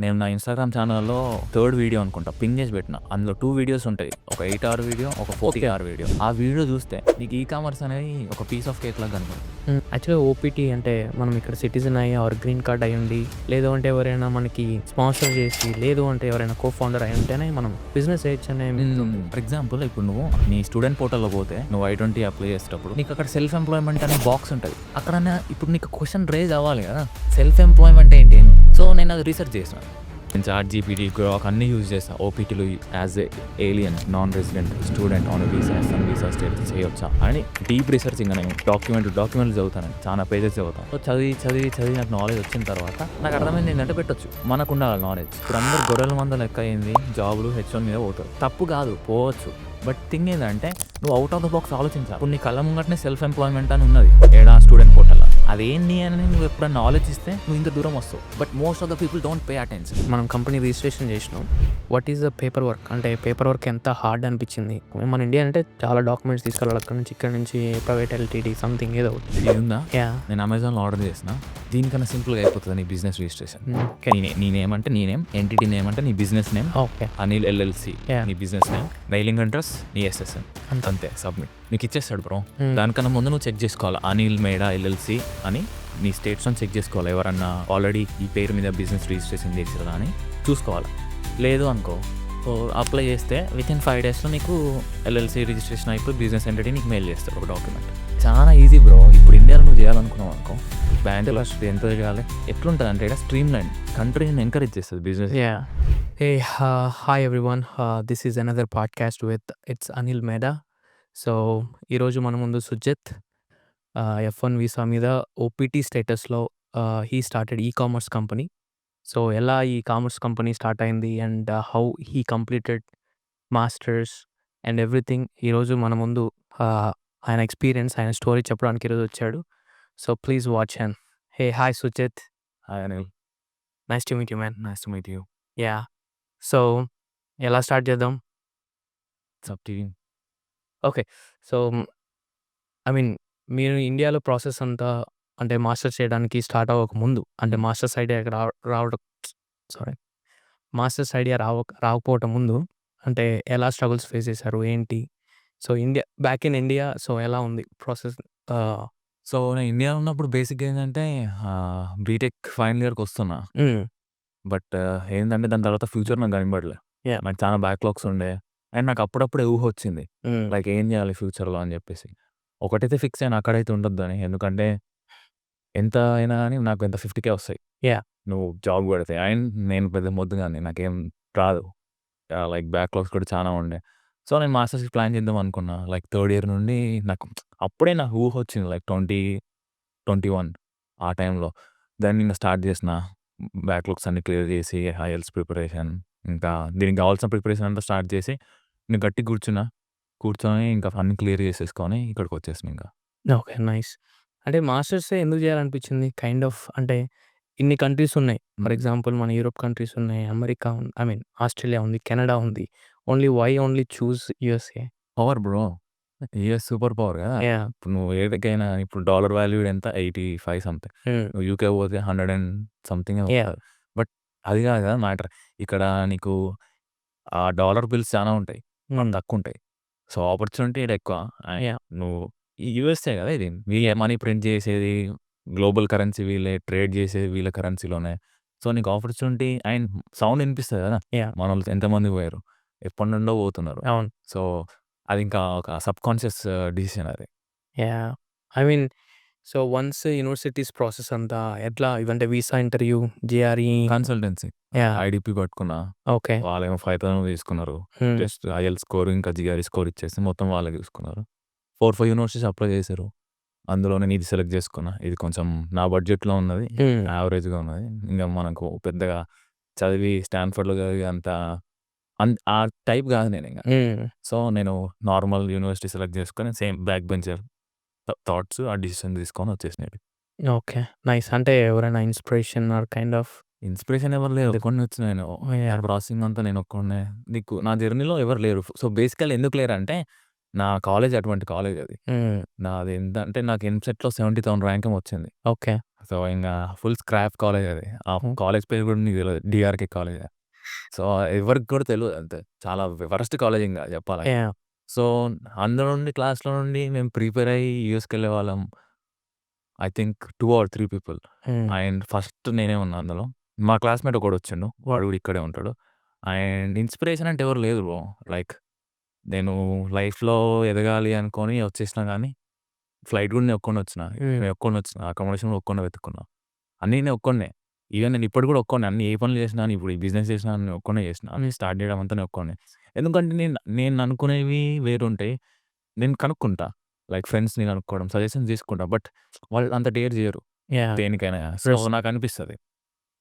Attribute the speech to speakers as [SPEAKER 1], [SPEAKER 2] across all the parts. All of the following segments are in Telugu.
[SPEAKER 1] నేను నా ఇన్‌స్టాగ్రామ్ ఛానల్‌లో థర్డ్ వీడియో అనుకుంటా పింగ్ చేసి పెట్టిన. అందులో 2 వీడియోస్ ఉంటాయి. ఒక 8 అవర్ వీడియో, ఒక 40 అవర్ వీడియో. ఆ వీడియో చూస్తే నీకు ఈకామర్స్ అనేది ఒక పీస్ ఆఫ్ కేక్ లాగా కనపడుతుంది.
[SPEAKER 2] యాక్చువల్‌గా ఓపీటీ అంటే మనం ఇక్కడ సిటిజన్ అయ్యి ఆర్ గ్రీన్ కార్డ్ అయ్యుండి, లేదు అంటే ఎవరైనా మనకి స్పాన్సర్ చేసి, లేదు అంటే ఎవరైనా కో ఫౌండర్ అయి ఉంటేనే మనం బిజినెస్ చేయొచ్చు అనే
[SPEAKER 1] ఫర్ ఎగ్జాంపుల్ ఇప్పుడు నువ్వు నీ స్టూడెంట్ పోర్టల్‌లో పోతే నువ్వు I-20 అప్లై చేసేటప్పుడు నీకు అక్కడ సెల్ఫ్ ఎంప్లాయ్‌మెంట్ అనే బాక్స్ ఉంటది. అక్కడనే ఇప్పుడు నీకు క్వశ్చన్ రేజ్ అవ్వాలి కదా, సెల్ఫ్ ఎంప్లాయ్‌మెంట్ ఏంటి అని. సో నేను అది రీసెర్చ్ చేసిన. నేను చాట్‌జీపీటీ, గ్రాక్ అన్నీ యూజ్ చేస్తా. ఓపీటీలో as a alien, non resident, student on visa, S one visa status చేయొచ్చా అని డీప్ రీసెర్చింగ్ అని డాక్యుమెంట్లు చదువుతాను. చాలా పేజెస్ చదువుతాను. సో చదివి నాకు నాలెడ్జ్ వచ్చిన తర్వాత నాకు అర్థమైంది ఏంటంటే పెట్టొచ్చు. మనకు ఉండాలి నాలెడ్జ్. ఇప్పుడు అందరు గొర్రెల మంద లెక్క అయింది, జాబులు H1 మీద పోతారు. తప్పు కాదు, పోవచ్చు. బట్ థింగ్ ఏంటంటే నువ్వు అవుట్ ఆఫ్ ద బాక్స్ ఆలోచించాలి. ఇప్పుడు నీ కళ్ళ ముంగటనే సెల్ఫ్ ఎంప్లాయ్మెంట్ అని ఉన్నది ఏడా స్టూడెంట్ పోర్టల్. అదేంటి అని నువ్వు ఎప్పుడన్నా ఆలోచిస్తే నువ్వు ఇంత దూరం వస్తావు. But most of the people don't pay attention.
[SPEAKER 2] మనం కంపెనీ రిజిస్ట్రేషన్ చేసినాం. What is the paper work? అంటే పేపర్ వర్క్ ఎంత హార్డ్ అనిపించింది? మన ఇండియా అంటే చాలా డాక్యుమెంట్స్ తీసుకెళ్ళాలి. ఇక్కడ నుంచి ప్రైవేట్ ఎల్టీడీ సంథింగ్ ఏదో ఒకటి.
[SPEAKER 1] ఇది ఉందా?
[SPEAKER 2] యా,
[SPEAKER 1] నేను అమెజాన్లో ఆర్డర్ చేసిన. దీనికన్నా సింపుల్గా అయిపోతుంది నీ బిజినెస్ రిజిస్ట్రేషన్. నీ నేమ్ అంటే నీ నేమ్, ఎంటిటీ నేమ్ అంటే నీ business name,
[SPEAKER 2] okay,
[SPEAKER 1] Anil LLC నీ బిజినెస్ నేమ్, మెయిలింగ్ అడ్రస్ నీ SSN, అంతే. సబ్మిట్ నీకు ఇచ్చేస్తాడు బ్రో. దానికన్నా ముందు నువ్వు చెక్ చేసుకోవాలి. అనిల్ మేడా LLC అని నీ స్టేట్స్లో చెక్ చేసుకోవాలి. ఎవరన్నా ఆల్రెడీ ఈ పేరు మీద బిజినెస్ రిజిస్ట్రేషన్ చేసిరా అని చూసుకోవాలి. లేదు అనుకో, అప్లై చేస్తే వితిన్ 5 daysలో నీకు LLC రిజిస్ట్రేషన్ అయిపోయి బిజినెస్ ఎంటిటీ నీకు మెయిల్ చేస్తారు ఒక డాక్యుమెంట్. చాలా ఈజీ బ్రో. ఇప్పుడు ఇండియాలో నువ్వు చేయాలనుకున్నావు అనుకో, బ్యాంకులో ఎంత చేయాలి, ఎట్లుంటుంది అంటే ఇక్కడ స్ట్రీమ్ లైన్ కంట్రీని ఎంకరేజ్ చేస్తుంది business.
[SPEAKER 2] Yeah. Hey, hi everyone, this is another podcast with its Anil Meda. So ఈరోజు మన ముందు సుజిత్, F1 వీసా మీద ఓపీటీ స్టేటస్లో he started ecommerce company. So ఎలా ఈ కామర్స్ కంపెనీ స్టార్ట్ అయింది and how he completed masters and everything ఈరోజు మన ముందు ఆయన ఎక్స్పీరియన్స్, ఆయన స్టోరీ చెప్పడానికి ఈరోజు వచ్చాడు. So please watch and hey, hi Sujit,
[SPEAKER 1] hi Anil,
[SPEAKER 2] nice to meet you man.
[SPEAKER 1] Nice to meet you.
[SPEAKER 2] Yeah, so ఎలా స్టార్ట్ చేద్దాం? ఓకే, సో ఐ మీన్ మీరు ఇండియాలో ప్రాసెస్ అంతా అంటే మాస్టర్స్ చేయడానికి స్టార్ట్ అవ్వక ముందు, అంటే మాస్టర్స్ ఐడియా రావడం మాస్టర్స్ ఐడియా రాకపోవటం ముందు అంటే ఎలా స్ట్రగుల్స్ ఫేస్ చేశారు ఏంటి? So back in India so ఎలా ఉంది ప్రాసెస్?
[SPEAKER 1] సో నేను ఇండియాలో ఉన్నప్పుడు బేసిక్గా ఏంటంటే బీటెక్ ఫైనల్ ఇయర్కి వస్తున్నా. బట్ ఏంటంటే దాని తర్వాత ఫ్యూచర్ నాకు కనబడలే.
[SPEAKER 2] Yeah.
[SPEAKER 1] నాకు చాలా బ్యాక్లాగ్స్ ఉండే. అండ్ నాకు అప్పుడప్పుడే ఊహ వచ్చింది, లైక్ ఏం చేయాలి ఫ్యూచర్లో అని చెప్పేసి. ఒకటైతే ఫిక్స్ అయినా, అక్కడైతే ఉండొద్దని. ఎందుకంటే ఎంత అయినా కానీ నాకు ఎంత 50K వస్తాయి
[SPEAKER 2] Yeah.
[SPEAKER 1] నువ్వు జాబ్ కొడితే. అండ్ నేను పెద్ద మొద్దుగాని, నాకేం రాదు. లైక్ బ్యాక్లాగ్స్ కూడా చాలా ఉండే. సో నేను మాస్టర్స్కి ప్లాన్ చేద్దాం అనుకున్నా. లైక్ థర్డ్ ఇయర్ నుండి నాకు అప్పుడే నాకు ఊహ వచ్చింది, లైక్ 2021 ఆ టైంలో. దాన్ని ఇంకా స్టార్ట్ చేసిన. బ్యాక్లాగ్స్ అన్ని క్లియర్ చేసి IELTS ప్రిపరేషన్, ఇంకా దీనికి కావాల్సిన ప్రిపరేషన్ అంతా స్టార్ట్ చేసి నేను గట్టిగా కూర్చొని ఇంకా అన్ని క్లియర్ చేసేసుకొని ఇక్కడికి వచ్చేసిన ఇంకా.
[SPEAKER 2] Okay, nice. అంటే మాస్టర్సే ఎందుకు చేయాలనిపించింది? కైండ్ ఆఫ్ అంటే ఇన్ని కంట్రీస్ ఉన్నాయి. ఫర్ ఎగ్జాంపుల్ మన యూరోప్ కంట్రీస్ ఉన్నాయి, అమెరికా ఉంది, ఐ మీన్ ఆస్ట్రేలియా ఉంది, కెనడా ఉంది. ఓన్లీ చూస్ USA?
[SPEAKER 1] Power bro, US super power కదా.
[SPEAKER 2] Yeah.
[SPEAKER 1] ఇప్పుడు నువ్వు ఏదికైనా ఇప్పుడు డాలర్ వాల్యూ ఎంత 85 సంథింగ్. నువ్వు యూకే పోతే 100 అండ్ సంథింగ్.
[SPEAKER 2] Yeah.
[SPEAKER 1] బట్ అది కాదు కదా మ్యాటర్. ఇక్కడ నీకు ఆ డాలర్ బిల్స్ చాలా ఉంటాయి, తక్కువ ఉంటాయి. సో ఆపర్చునిటీ ఎక్కువ.
[SPEAKER 2] Yeah.
[SPEAKER 1] నువ్వు USA కదా ఇది, వీళ్ళే మనీ ప్రింట్ చేసేది, గ్లోబల్ కరెన్సీ వీళ్ళే, ట్రేడ్ చేసేది వీళ్ళ కరెన్సీలోనే. సో నీకు ఆపర్చునిటీ అండ్ సౌండ్ వినిపిస్తుంది కదా,
[SPEAKER 2] Yeah.
[SPEAKER 1] మన వాళ్ళు ఎంతమంది పోయారు, ఎప్పటి నుండో పోతున్నారు.
[SPEAKER 2] అవును.
[SPEAKER 1] సో అది ఇంకా ఒక సబ్కాన్షియస్ డిసిషన్ అది.
[SPEAKER 2] Yeah, I mean so once universities process అంతా ఎట్లా ఇవంటే visa interview, GRE,
[SPEAKER 1] consultancy, IDP పట్టుకున్నా.
[SPEAKER 2] ఓకే,
[SPEAKER 1] వాళ్ళేమో 5,000 తీసుకున్నారు. జస్ట్ IELTS స్కోర్ ఇంకా GRE స్కోర్ ఇచ్చేసి మొత్తం వాళ్ళే తీసుకున్నారు. 4-5 యూనివర్సిటీస్ అప్లై చేశారు. అందులో నేను ఇది సెలెక్ట్ చేసుకున్నా. ఇది కొంచెం నా బడ్జెట్లో ఉన్నది, యావరేజ్గా ఉన్నది. ఇంకా మనకు పెద్దగా చదివి స్టాన్ఫర్డ్లో చదివి అంత ఆ టైప్ కాదు నేను ఇంకా. సో నేను నార్మల్ యూనివర్సిటీ సెలెక్ట్ చేసుకొని సేమ్ బ్యాక్ బెంచర్ థాట్స్ ఆ డిసిషన్ తీసుకొని వచ్చేసినాడు.
[SPEAKER 2] Okay, nice. అంటే ఎవరైనా inspiration or kind of
[SPEAKER 1] inspiration ఎవరు లేరు, ఒక్కడిని వచ్చి నేను ప్రాసెసింగ్ అంతా నేను ఒక్కడినే. నీకు నా జర్నీలో ఎవరు లేరు. సో బేసికల్ ఎందుకు లేరు అంటే నా కాలేజ్ అటువంటి కాలేజ్ అది. నాది ఎంత అంటే నాకు ఎంసెట్లో 70,000 ర్యాంక్ వచ్చింది.
[SPEAKER 2] ఓకే,
[SPEAKER 1] సో, ఇంగా ఫుల్ స్క్రాప్ కాలేజ్ అది. ఆ కాలేజ్ పేరు కూడా నీకు తెలవదు. డీఆర్‌కే కాలేజే. సో, ఎవరికీ కూడా తెలవదు అంతే. చాలా వరస్ట్ కాలేజ్ ఇంగ చెప్పాలంటే.
[SPEAKER 2] యాహ్!
[SPEAKER 1] సో, అందులో నుండి క్లాస్‌లో నుండి మేము ప్రిపేర్ అయ్యి యూఎస్‌కెళ్ళేవాళ్ళం. I think 2 or 3 people.
[SPEAKER 2] Hmm.
[SPEAKER 1] And first నేనే ఉన్నా అందులో. మా క్లాస్‌మేట్ ఒకడొచ్చిండు. వాడు కూడా ఇక్కడే ఉంటాడు. అండ్ ఇన్‌స్పిరేషన్ అంటే ఎవరు లేరు బ్రో. లైక్ నేను లైఫ్‌లో ఎదగాలి అనుకోని వచ్చేసినా గానీ, ఫ్లైట్ కూడా నేను ఒక్కడినే
[SPEAKER 2] హ్మ్.
[SPEAKER 1] ఒక్కడినొచ్చిన. అకామిడేషన్ కూడా ఒక్కడినే వెతుక్కున్నా. అన్నీ నేను ఒక్కడినే. ఈవెన్ నేను ఇప్పటికి కూడా ఒక్కడినే. అన్ని ఏ పనులు చేసినా, ఇప్పుడు ఈ బిజినెస్ చేసినా నేను ఒక్కడినే చేసిన. అన్ని స్టార్ట్ చేయడం అంతా నేను ఒక్కడినే. ఎందుకంటే నేను అనుకునేవి వేరుంటాయి. నేను కనుక్కుంటా. లైక్ ఫ్రెండ్స్‌ని కనుక్కోవడం, సజెషన్స్ తీసుకుంటా. బట్ వాళ్ళు అంత డేర్ చేయరు.
[SPEAKER 2] యాహ్!
[SPEAKER 1] దేనికైనా. సో, నాకనిపిస్తది.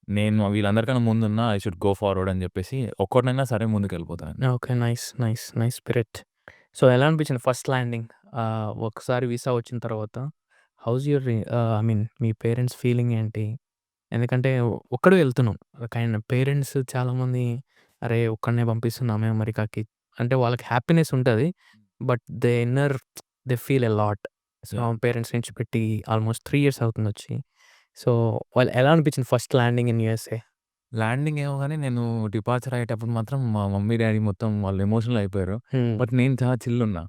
[SPEAKER 1] నేను వీళ్ళందరికన్నా ముందున్నా ఐ షుడ్ గో ఫార్వర్డ్ అని చెప్పేసి ఒక్కడినైనా సరే ముందుకెళ్ళిపోతాను.
[SPEAKER 2] Okay. Nice. Nice. Nice spirit. So, ఎలా అనిపించింది ఫస్ట్ ల్యాండింగ్? ఒకసారి వీసా వచ్చిన తర్వాత హౌస్ యువర్ ఐ మీన్ మీ పేరెంట్స్ ఫీలింగ్ ఏంటి? ఎందుకంటే ఒక్కడివే వెళ్తున్నాం. పేరెంట్స్ చాలామంది అరే! ఒక్కడినే పంపిస్తున్నామే అమెరికాకి. అంటే వాళ్ళకి హ్యాపీనెస్ ఉంటది. But they feel a lot. So,
[SPEAKER 1] yeah!
[SPEAKER 2] Parents నుంచి పెట్టి ఆల్మోస్ట్ 3 ఇయర్స్ అవుతుందొచ్చి. సో, వాళ్ళు ఎలా అనిపించింది first landing in USA?
[SPEAKER 1] Landing ఏమో గాని నేను డిపార్చర్ అయ్యేటప్పుడు మాత్రం మా మమ్మీ, డ్యాడీ మొత్తం వాళ్ళు ఎమోషనల్ అయిపోయారు.
[SPEAKER 2] హ్మ్.
[SPEAKER 1] బట్ నేను చాలా చిల్ ఉన్నా.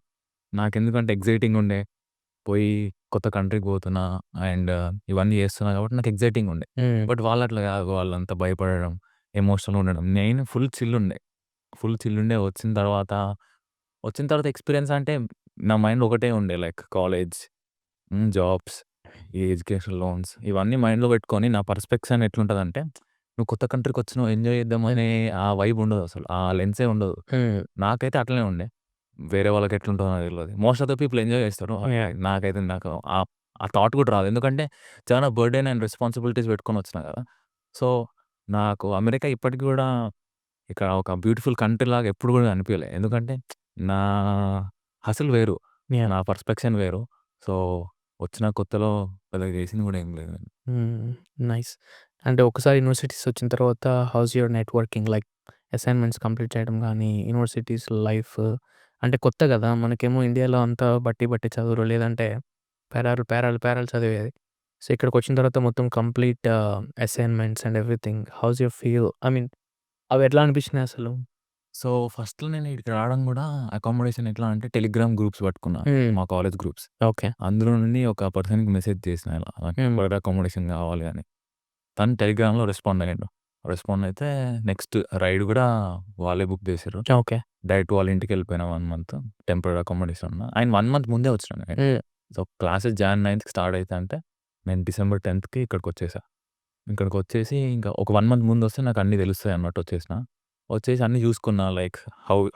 [SPEAKER 1] నాకెందుకంటే ఎక్సైటింగ్ ఉండే. పోయి కొత్త కంట్రీకి పోతున్నా అండ్ ఇవన్నీ చేస్తున్నా కాబట్టి నాకు ఎక్సైటింగ్ ఉండే.
[SPEAKER 2] హ్మ్.
[SPEAKER 1] బట్ వాళ్ళు అట్లా కాదు. వాళ్ళంతా భయపడడం, ఎమోషనల్‌గా ఉండడం. నేను ఫుల్ చిల్ ఉండే. ఫుల్ చిల్ ఉండే వచ్చిన తర్వాత ఎక్స్‌పీరియన్స్ అంటే నా మైండ్ ఒకటే ఉండే లైక్ కాలేజ్, జాబ్స్, ఈ ఎడ్యుకేషన్ లోన్స్ ఇవన్నీ మైండ్‌లో పెట్టుకొని నా పర్స్పెక్షన్ ఎట్లుంటదంటే, నువ్వు కొత్త కంట్రీకొచ్చినావు ఎంజాయ్ చేద్దామనే ఆ వైబ్ ఉండదసలు. ఆ లెన్సే ఉండదు.
[SPEAKER 2] హ్మ్.
[SPEAKER 1] నాకైతే అట్లనే ఉండే. వేరే వాళ్ళకి ఎట్లుంటదో నాకు తెలవదు. Most of the people enjoy చేస్తారు.
[SPEAKER 2] యాహ్!
[SPEAKER 1] నాకు ఆ థాట్ కూడా రాదు. ఎందుకంటే చాలా బర్డెన్ అండ్ రెస్పాన్సిబిలిటీస్ పెట్టుకొనొచ్చినా కదా! సో, నాకు అమెరికా ఇప్పటికి కూడా ఇక్కడ ఒక బ్యూటిఫుల్ కంట్రీ లాగా ఎప్పుడు కూడా అనిపియలే. ఎందుకంటే నా హసుల్ వేరు.
[SPEAKER 2] యాహ్!
[SPEAKER 1] నా పర్స్పెక్షన్ వేరు. సో, వచ్చిన కొత్తలో పెద్దగా చేసింది కూడా ఏం లేదు.
[SPEAKER 2] హ్మ్. నైస్. అంటే ఒకసారి యూనివర్సిటీస్ వచ్చిన తర్వాత how's your networking like assignments complete చేయడం గానీ, యూనివర్సిటీస్ లైఫ్ అంటే కొత్త గదా! మనకేమో ఇండియాలో అంతా బట్టి బట్టి చదువులు లేదంటే పేరాలు చదివేది. సో, ఇక్కడికొచ్చిన తర్వాత మొత్తం complete assignments and everything. House you feel? I mean అవి ఎట్లా అనిపించినాయి అసలు?
[SPEAKER 1] సో, ఫస్ట్‌లో నేను ఈడికి రావడం గూడా అకామిడేషన్ ఎట్లా అంటే టెలిగ్రామ్ గ్రూప్స్ పట్టుకున్నా.
[SPEAKER 2] హ్మ్.
[SPEAKER 1] మా కాలేజ్ గ్రూప్స్.
[SPEAKER 2] ఓకే.
[SPEAKER 1] అందులో నుండి ఒక పర్సన్‌కి మెసేజ్ చేసినా ఇలా నాకు
[SPEAKER 2] హ్మ్.
[SPEAKER 1] ఫర్దర్ అకామిడేషన్ కావాలి అని. తను టెలిగ్రామ్‌లో రెస్పాండ్ అయ్యిండు. రెస్పాండ్ అయితే నెక్స్ట్ రైడ్ గూడా వాళ్ళే బుక్ చేసిర్రు.
[SPEAKER 2] ఓకే.
[SPEAKER 1] డైరెక్ట్ వాళ్ళ ఇంటికెళ్ళిపోయినా 1 మంత్. టెంపరరీ అకామిడేషన్ ఉన్న. ఆయన 1 మంత్ ముందే వచ్చినాను నేను.
[SPEAKER 2] హ్మ్.
[SPEAKER 1] సో, క్లాసెస్ జాన్ 9థ్‌కి స్టార్ట్ అయితాయి అంటే, నేను డిసెంబర్ 10థ్‌కి ఇక్కడికొచ్చేసా. ఇక్కడికొచ్చేసి ఇంకా ఒక 1 మంత్ ముందొస్తే నాకు అన్నీ తెలుస్తాయి అన్నట్టు వచ్చేసిన. వచ్చేసి అన్నీ చూసుకున్నా లైక్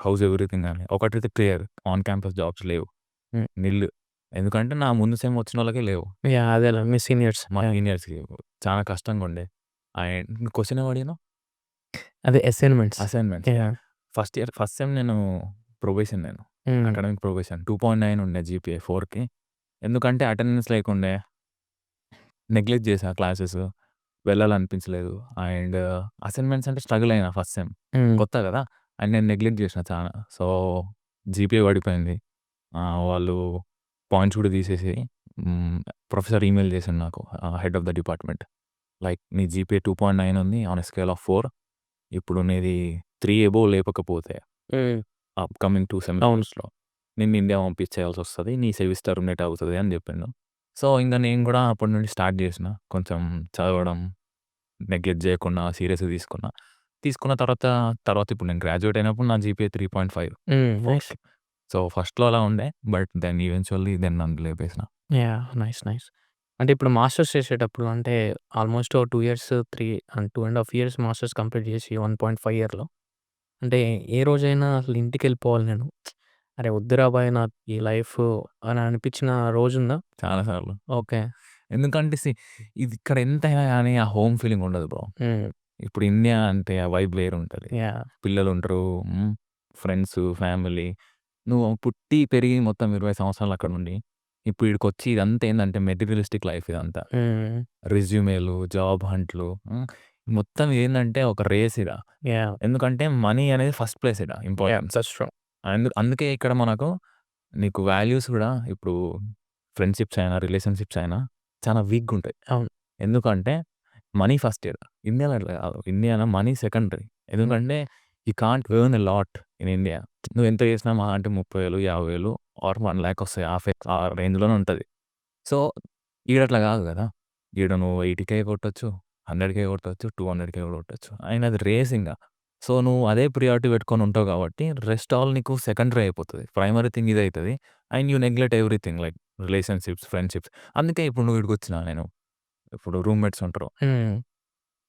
[SPEAKER 1] హౌస్ ఎవ్రీథింగ్ అని. ఒకటైతే క్లియర్ ఆన్ క్యాంపస్ జాబ్స్ లేవు.
[SPEAKER 2] హ్మ్.
[SPEAKER 1] నిల్. ఎందుకంటే నా ముందు సెమ్ వచ్చినోళ్ళకే లేవు.
[SPEAKER 2] యాహ్! అదేలే మీ సీనియర్స్.
[SPEAKER 1] మా
[SPEAKER 2] యాహ్!
[SPEAKER 1] సీనియర్స్‌కి చాలా కష్టంగా ఉండే. క్వెషన్ ఏమి అడిగినావు?
[SPEAKER 2] అదే assignments.
[SPEAKER 1] Assignments.
[SPEAKER 2] Yeah!
[SPEAKER 1] First sem నేను ప్రొబేషన్ నేను.
[SPEAKER 2] హ్మ్.
[SPEAKER 1] అకాడమిక్ ప్రొబేషన్ 2.9 ఉండే జీపీఏ 4కి. ఎందుకంటే అటెండెన్స్ లేకుండే. నెగ్లెక్ట్ చేశా క్లాసెస్. వెళ్ళాలనిపించలేదు. అండ్ అసైన్‌మెంట్స్ అంటే స్ట్రగుల్ అయినా ఫస్ట్ సెమ్.
[SPEAKER 2] హ్మ్.
[SPEAKER 1] కొత్త గదా! అండ్ నేను నెగ్లెక్ట్ చేసిన చానా. సో, జీపీఏ పడిపోయింది. వాళ్ళు పాయింట్స్ కూడా తీసేసి హ్మ్. ప్రొఫెసర్ ఈమెయిల్ చేసిండు నాకు head of the department. Like నీ జీపీఏ 2.9 ఉంది ఆన్ ఎ స్కేల్ ఆఫ్ 4. ఇప్పుడు నీది 3 అబోవ్ లేపకపోతే
[SPEAKER 2] హ్మ్.
[SPEAKER 1] అప్‌కమింగ్ 2
[SPEAKER 2] అవును.
[SPEAKER 1] సెమిస్టర్స్‌లో నిన్ను ఇండియా పంపించేయాల్సొస్తది. నీ సర్వీస్ టర్మినేట్ అవుతది అని చెప్పిండు. సో, ఇంక నేను గూడా అప్పటి నుండి స్టార్ట్ చేసిన. కొంచెం చదవడం, నెగ్లెక్ట్ చేయకుండా సీరియస్‌గా తీసుకున్నా. తీసుకున్న తర్వాత ఇప్పుడు నేను గ్రాడ్యుయేట్ అయినప్పుడు నా జీపీఏ 3.5
[SPEAKER 2] హ్మ్. నైస్.
[SPEAKER 1] 4కి. సో, ఫస్ట్‌లో అలా ఉండే. బట్ దెన్ ఈవెన్చువల్లీ నన్ను లేపేసిన.
[SPEAKER 2] యాహ్! నైస్. నైస్. అంటే ఇప్పుడు మాస్టర్స్ చేసేటప్పుడు అంటే ఆల్మోస్ట్ ఓ 2 ఇయర్స్, 2 ½ ఇయర్స్ మాస్టర్స్ కంప్లీట్ చేసి 1.5 ఇయర్‌లో అంటే ఏ రోజైనా అసలు ఇంటికెళ్ళిపోవాలి నేను. అరే! వద్దురా బాయ్ నాకు ఈ లైఫ్ అని అనిపించిన రోజుందా?
[SPEAKER 1] చాలా సార్లు.
[SPEAKER 2] ఓకే.
[SPEAKER 1] ఎందుకంటే ఇది ఇక్కడ ఎంతైనా గాని ఆ హోమ్ ఫీలింగ్ ఉండదు బ్రో.
[SPEAKER 2] హ్మ్.
[SPEAKER 1] ఇప్పుడు ఇండియా అంటే ఆ వైబ్ వేరుంటది.
[SPEAKER 2] యాహ్!
[SPEAKER 1] పిల్లలుంటరు. Friends, family. నువ్వు పుట్టి, పెరిగి మొత్తం 20 సంవత్సరాలు అక్కడుండి, ఇప్పుడు ఈడికొచ్చి ఇదంతా ఏందంటే మెటీరియలిస్టిక్ లైఫ్ ఇదంతా.
[SPEAKER 2] హ్మ్.
[SPEAKER 1] రెజ్యూమేలు, జాబ్ హంట్‌లు మొత్తం ఏందంటే ఒక రేస్ ఈడ.
[SPEAKER 2] యాహ్!
[SPEAKER 1] ఎందుకంటే మనీ అనేది ఫస్ట్ ప్లేస్ ఈడ
[SPEAKER 2] యాహ్!
[SPEAKER 1] ఇంపార్టెన్స్.
[SPEAKER 2] That's true.
[SPEAKER 1] అందుకే ఇక్కడ మనకు నీకు వాల్యూస్ గూడా ఇప్పుడు ఫ్రెండ్‌షిప్స్ అయినా, రిలేషన్‌షిప్స్ అయినా చాలా వీక్‌గుంటాయి.
[SPEAKER 2] అవును.
[SPEAKER 1] ఎందుకంటే మనీ ఫస్ట్ ఇయర్. ఇండియాలో అట్లా కాదు. ఇండియాలో మనీ సెకండరీ. ఎందుకంటే you can't earn a lot in India. నువ్వు ఎంత చేసినా మహా అంటే 30,000, 50,000 ఆర్ 1,00,000 వస్తాయి. ఆ రేంజ్‌లోనే ఉంటది. సో, ఈడట్లా కాదు కదా! ఈడ నువ్వు 80,000 కొట్టొచ్చు, 100,000 కొట్టొచ్చు, 200,000 కూడా కొట్టొచ్చు. అయినా అది రేస్ ఇంగ. సో, నువ్వు అదే ప్రియారిటీ పెట్టుకొని ఉంటావు కాబట్టి రెస్ట్ ఆల్ నీకు సెకండరీ అయిపోతది. ప్రైమరీ థింగ్ ఇదైతది. And you neglect everything like relationships, friendships. అందుకే ఇప్పుడు నువ్వు ఈడికొచ్చినా నేను. ఇప్పుడు రూమ్‌మేట్స్ ఉంటారు.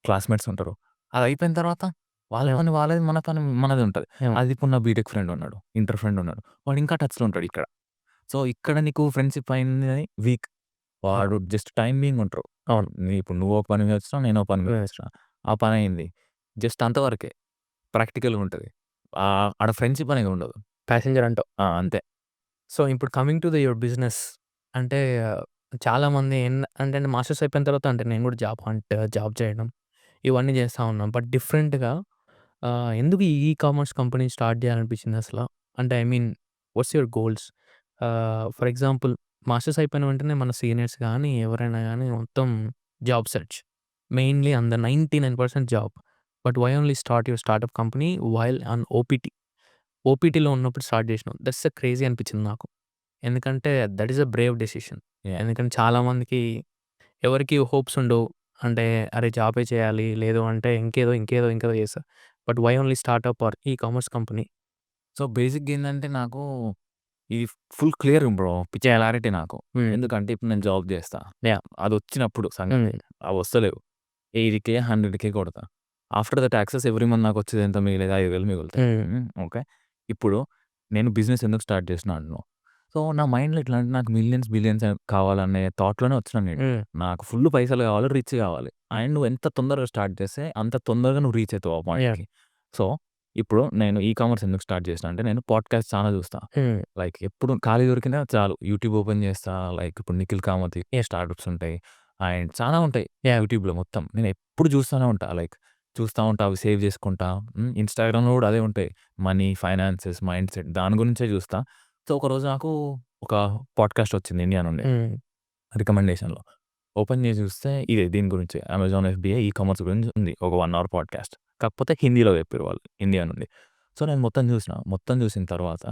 [SPEAKER 1] క్లాస్‌మేట్స్ ఉంటారు. అది అయిపోయిన తర్వాత వాళ్ళ పని వాళ్ళది, మన పని మనది ఉంటది. అది ఇప్పుడు నా బీటెక్ ఫ్రెండ్ ఉన్నాడు, ఇంటర్ ఫ్రెండ్ ఉన్నాడు. వాడు ఇంకా టచ్‌లో ఉంటాడు ఇక్కడ. సో, ఇక్కడ నీకు ఫ్రెండ్‌షిప్ అయింది వీక్. వాడు జస్ట్ టైమ్ బీయింగ్ ఉంటారు. అవును. ఇప్పుడు నువ్వు ఒక పని మీద వచ్చినావు, నేను ఒక పని మీద వచ్చిన. ఆ పని అయింది. జస్ట్ అంతవరకే. ప్రాక్టికల్‌గా ఉంటది. ఆడ ఫ్రెండ్‌షిప్ అనేది ఉండదు.
[SPEAKER 2] ప్యాసింజర్ అంటావు.
[SPEAKER 1] అంతే.
[SPEAKER 2] సో, ఇప్పుడు కమింగ్ టు యువర్ బిజినెస్ అంటే చాలామంది అంటే మాస్టర్స్ అయిపోయిన తర్వాత అంటే నేను కూడా జాబ్ చేయడం ఇవన్నీ చేస్తా ఉన్నాం. బట్ డిఫరెంట్‌గా ఎందుకు ఈ కామర్స్ కంపెనీ స్టార్ట్ చేయాలనిపించింది అసల? అంటే I mean what's your goals? For example masters అయిపోయిన వెంటనే మన సీనియర్స్ గానీ, ఎవరైనా గానీ మొత్తం జాబ్ సెర్చ్. మెయిన్‌లీ అందరు 99% job. But why only start your startup company while on OPT? ఓపీటీలో ఉన్నప్పుడు స్టార్ట్ చేసినావు. దట్స్ క్రేజీ అనిపించింది నాకు. ఎందుకంటే that is a brave decision.
[SPEAKER 1] Yeah!
[SPEAKER 2] ఎందుకంటే చాలామందికి ఎవరికీ హోప్స్ ఉండవు. అంటే అరే! జాబే చేయాలి. లేదు అంటే ఇంకేదో చేస్తా. But why only startup or e commerce company?
[SPEAKER 1] So, బేసిక్‌గా ఏందంటే నాకు ఇది ఫుల్ క్లియర్ బ్రో. పిచ్చి క్లారిటీ నాకు. ఎందుకంటే ఇప్పుడు నేను జాబ్ చేస్తా.
[SPEAKER 2] యాహ్!
[SPEAKER 1] అదొచ్చినప్పుడు సంగతి. అవొస్తలేవు. 80,000, 100,000 కొడతా. After the taxes every month నాకొచ్చేది ఎంత మిగిలేది? 5,000 మిగులుతాయి. ఓకే. ఇప్పుడు నేను బిజినెస్ ఎందుకు స్టార్ట్ చేసినా అంటున్నావు. సో, నా మైండ్‌లో ఎట్లా అంటే నాకు మిలియన్స్, బిలియన్స్ కావాలనే థాట్‌లోనే వచ్చినా నేను. నాకు ఫుల్ పైసలు కావాలి, రిచ్ కావాలి. అండ్ నువ్వు ఎంత తొందరగా స్టార్ట్ చేస్తే అంత తొందరగా నువ్వు రీచ్ అవుతావు ఆ పాయింట్‌కి. సో, ఇప్పుడు నేను ఈకామర్స్ ఎందుకు స్టార్ట్ చేసినా అంటే నేను పాడ్‌కాస్ట్ చాలా చూస్తా. లైక్ ఎప్పుడు ఖాళీ దొరికినా చాలు యూట్యూబ్ ఓపెన్ చేస్తా. లైక్ ఇప్పుడు నిఖిల్ కామత్ స్టార్టప్స్ ఉంటాయి. అండ్ చాలా ఉంటాయి యూట్యూబ్‌లో మొత్తం. నేను ఎప్పుడు చూస్తూనే ఉంటా. లైక్ చూస్తా ఉంటా, అవి సేవ్ చేసుకుంటా. ఇన్‌స్టాగ్రామ్‌లో కూడా అదే ఉంటాయి. మనీ, ఫైనాన్సెస్, మైండ్ సెట్ దాని గురించే చూస్తా. సో, ఒకరోజు నాకు ఒక పాడ్‌కాస్ట్ వచ్చింది ఇండియా నుండి రికమెండేషన్‌లో. ఓపెన్ చేసి చూస్తే ఇదే దీని గురించే అమెజాన్ ఎఫ్‌బీఐ ఈకామర్స్ గురించి ఉంది. ఒక 1 అవర్ పాడ్‌కాస్ట్. కాకపోతే హిందీలో చెప్పిర్రు వాళ్ళు ఇండియా నుండి. సో, నేను మొత్తం చూసిన. మొత్తం చూసిన తర్వాత